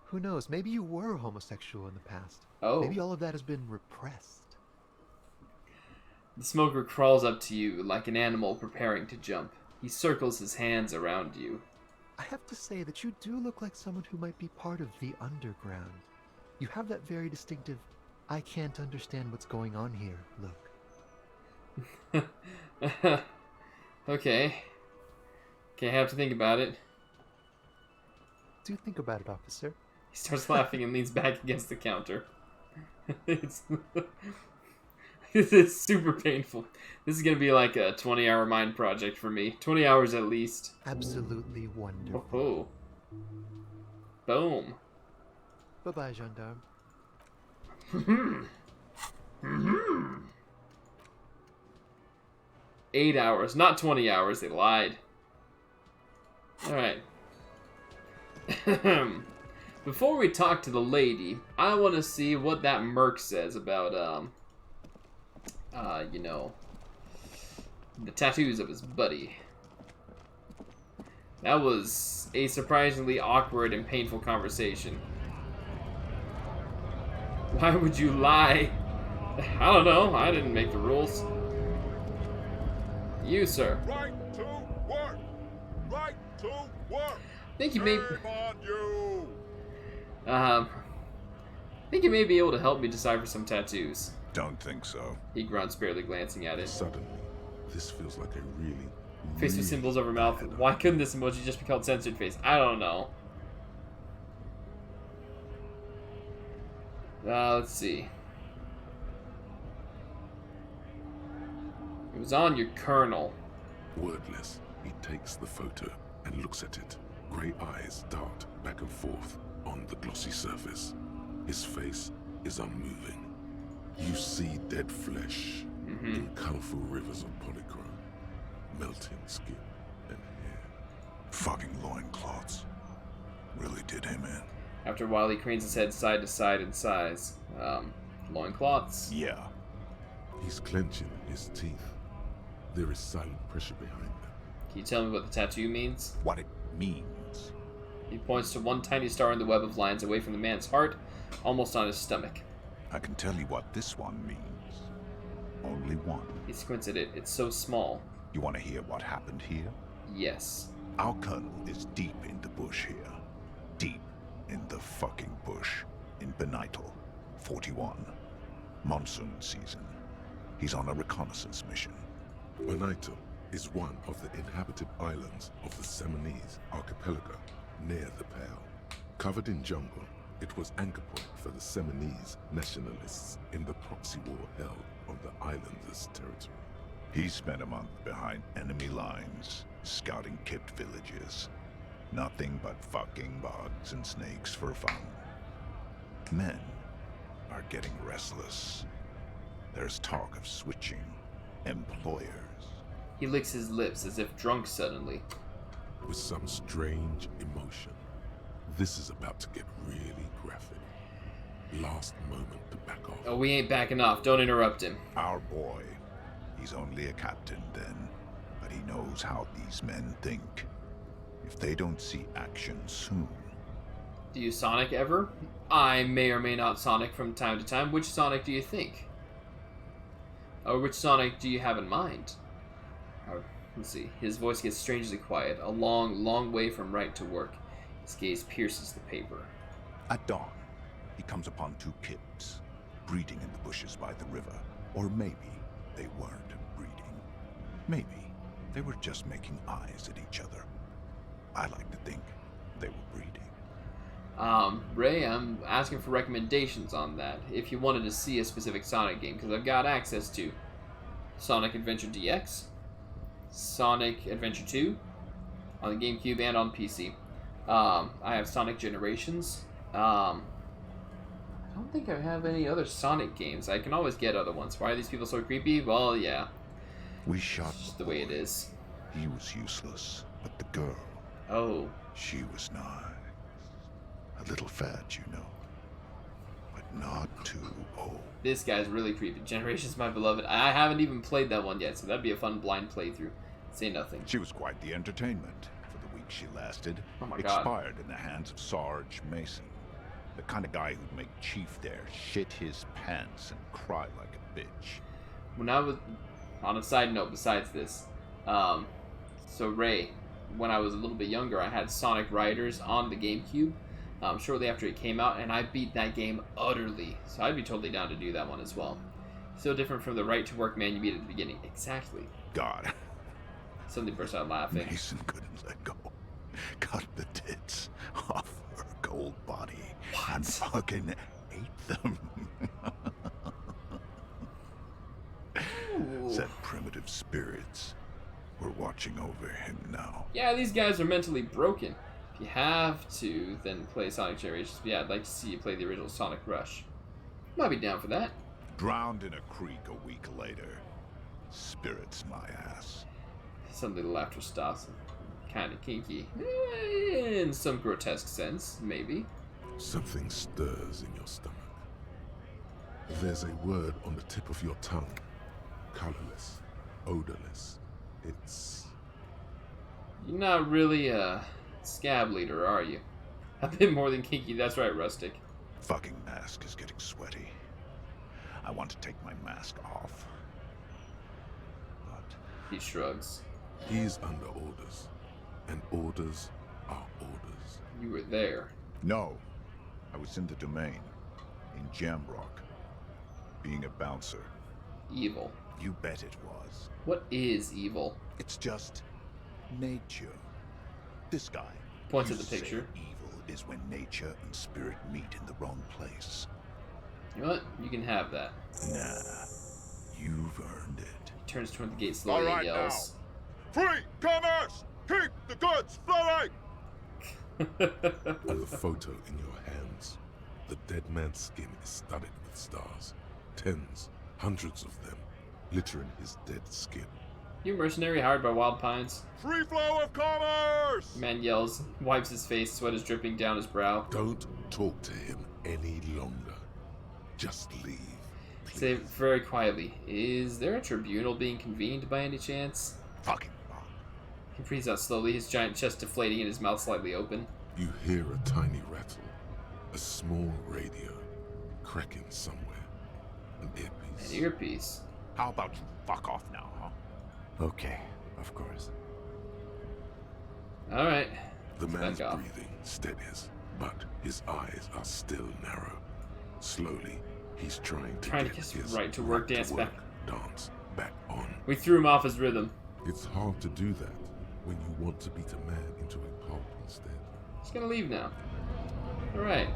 Who knows, maybe you were homosexual in the past. Oh. Maybe all of that has been repressed. The smoker crawls up to you like an animal preparing to jump. He circles his hands around you. I have to say that you do look like someone who might be part of the underground. You have that very distinctive, I can't understand what's going on here look. Okay. Okay, I have to think about it. Do think about it, officer. He starts laughing and leans back against the counter. It's super painful. This is going to be like a 20-hour mind project for me. 20 hours at least. Absolutely wonderful. Oh. Boom. Bye-bye, gendarme. 8 hours, not 20 hours. They lied. Alright. Before we talk to the lady, I want to see what that merc says about, you know, the tattoos of his buddy. That was a surprisingly awkward and painful conversation. Why would you lie? I don't know. I didn't make the rules. You, sir. Right to work. Right to work. I think you may. Shame on you. I think you may be able to help me decipher some tattoos. Don't think so. He grunts, barely glancing at it. Suddenly, this feels like a really Face with symbols over mouth. Why couldn't this emoji just be called censored face? I don't know. Let's see. It was on your kernel. Wordless, he takes the photo and looks at it. Grey eyes dart back and forth on the glossy surface. His face is unmoving. You see dead flesh in colorful rivers of polychrome, melting skin and hair. Fucking loincloths. Really did him in. After a while, he cranes his head side to side in size. Loincloths? Yeah. He's clenching his teeth. There is silent pressure behind them. Can you tell me what the tattoo means? What it means. He points to one tiny star in the web of lines away from the man's heart, almost on his stomach. I can tell you what this one means. Only one. He squints at it. It's so small. You want to hear what happened here? Yes. Our colonel is deep in the bush here. Deep in the fucking bush. In Benital, 41. Monsoon season. He's on a reconnaissance mission. Benital is one of the inhabited islands of the Seminese archipelago near the Pale. Covered in jungle, it was anchor point for the Seminese nationalists in the proxy war held on the islanders' territory. He spent a month behind enemy lines, scouting kept villages. Nothing but fucking bugs and snakes for fun. Men are getting restless. There's talk of switching employers. He licks his lips as if drunk suddenly. With some strange emotion. This is about to get really graphic. Last moment to back off. Oh, we ain't backing off. Don't interrupt him. Our boy. He's only a captain then, but he knows how these men think. If they don't see action soon. Do you Sonic ever? I may or may not Sonic from time to time. Which Sonic do you think? Or which Sonic do you have in mind? Let's see. His voice gets strangely quiet. A long, long way from right to work. His gaze pierces the paper. At dawn, he comes upon two kids, breeding in the bushes by the river. Or maybe they weren't breeding. Maybe they were just making eyes at each other. I like to think they were breeding. Ray, I'm asking for recommendations on that. If you wanted to see a specific Sonic game, because I've got access to Sonic Adventure DX, Sonic Adventure 2 on the GameCube and on PC. I have Sonic Generations. I don't think I have any other Sonic games. I can always get other ones. Why are these people so creepy? Well, yeah. We shot it's just the way it is. He was useless, but the girl. Oh. She was nice. A little fat, you know. But not too old. This guy's really creepy. Generations My Beloved. I haven't even played that one yet, so that'd be a fun blind playthrough. Say nothing. She was quite the entertainment for the week she lasted. Oh my God. Expired in the hands of Sarge Mason. The kind of guy who'd make Chief there shit his pants and cry like a bitch. When I was... On a side note besides this, so Ray, when I was a little bit younger, I had Sonic Riders on the GameCube shortly after it came out, and I beat that game utterly. So I'd be totally down to do that one as well. So different from the Right to Work man you beat at the beginning. Exactly. God. Somebody burst out laughing. Mason couldn't let go. Cut the tits off her cold body and fucking ate them. Said primitive spirits were watching over him now. Yeah, these guys are mentally broken. If you have to, then play Sonic Generations. But yeah, I'd like to see you play the original Sonic Rush. Might be down for that. Drowned in a creek a week later. Spirits my ass. Suddenly the laughter stops. Kind of kinky. In some grotesque sense, maybe. Something stirs in your stomach. There's a word on the tip of your tongue. Colorless. Odorless. It's... You're not really a scab leader, are you? A bit more than kinky, that's right, Rustic. Fucking mask is getting sweaty. I want to take my mask off. But... He shrugs. He's under orders. And orders are orders. You were there. No. I was in the domain. In Jamrock. Being a bouncer. Evil. You bet it was. What is evil? It's just nature. This guy points at the picture. Evil is when nature and spirit meet in the wrong place. You know what? You can have that. Nah. You've earned it. He turns toward the gate slowly and yells. Now. Free commerce! Keep the goods flowing! And the photo in your hands. The dead man's skin is studded with stars. Tens, hundreds of them, littering his dead skin. You mercenary hired by Wild Pines? Free flow of commerce! The man yells, wipes his face, sweat is dripping down his brow. Don't talk to him any longer. Just leave. Please. Say very quietly, is there a tribunal being convened by any chance? Fucking He breathes out slowly, his giant chest deflating and his mouth slightly open. You hear a tiny rattle. A small radio. Cracking somewhere. An earpiece. An earpiece? How about you fuck off now, huh? Okay, of course. Alright. The man's breathing steadies, but his eyes are still narrow. Slowly, he's trying to get his right to work dance back on. We threw him off his rhythm. It's hard to do that when you want to beat a man into a pulp instead. He's gonna leave now. Alright.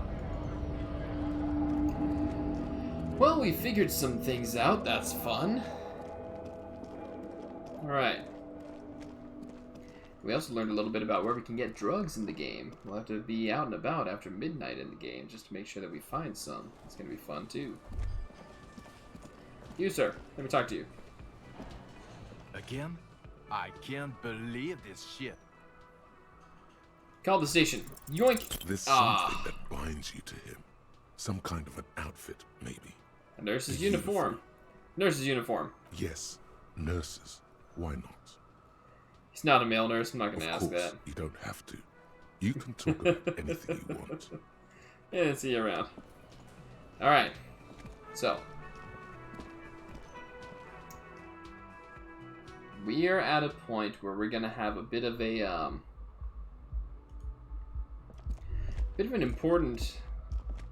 Well, we figured some things out. That's fun. Alright. We also learned a little bit about where we can get drugs in the game. We'll have to be out and about after midnight in the game just to make sure that we find some. It's going to be fun, too. You, sir. Let me talk to you. Again? I can't believe this shit. Call the station. Yoink! There's something that binds you to him. Some kind of an outfit, maybe. A nurse's uniform. Nurse's uniform. Yes, nurses. Why not? He's not a male nurse. I'm not going to ask that. You don't have to. You can talk about anything you want. Yeah, see you around. Alright. So. We are at a point where we're going to have a bit of a, bit of an important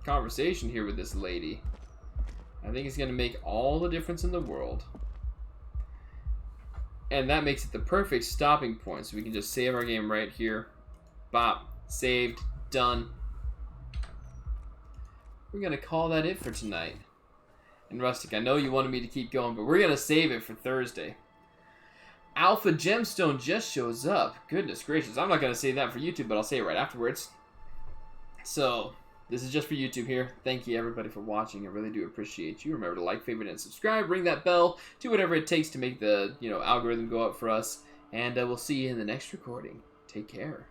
conversation here with this lady. I think it's going to make all the difference in the world. And that makes it the perfect stopping point. So we can just save our game right here. Bop. Saved. Done. We're going to call that it for tonight. And Rustic, I know you wanted me to keep going, but we're going to save it for Thursday. Alpha Gemstone just shows up. Goodness gracious. I'm not going to say that for YouTube, but I'll say it right afterwards. So, this is just for YouTube here. Thank you everybody for watching. I really do appreciate you. Remember to like, favorite, and subscribe. Ring that bell. Do whatever it takes to make the algorithm go up for us. And we'll see you in the next recording. Take care.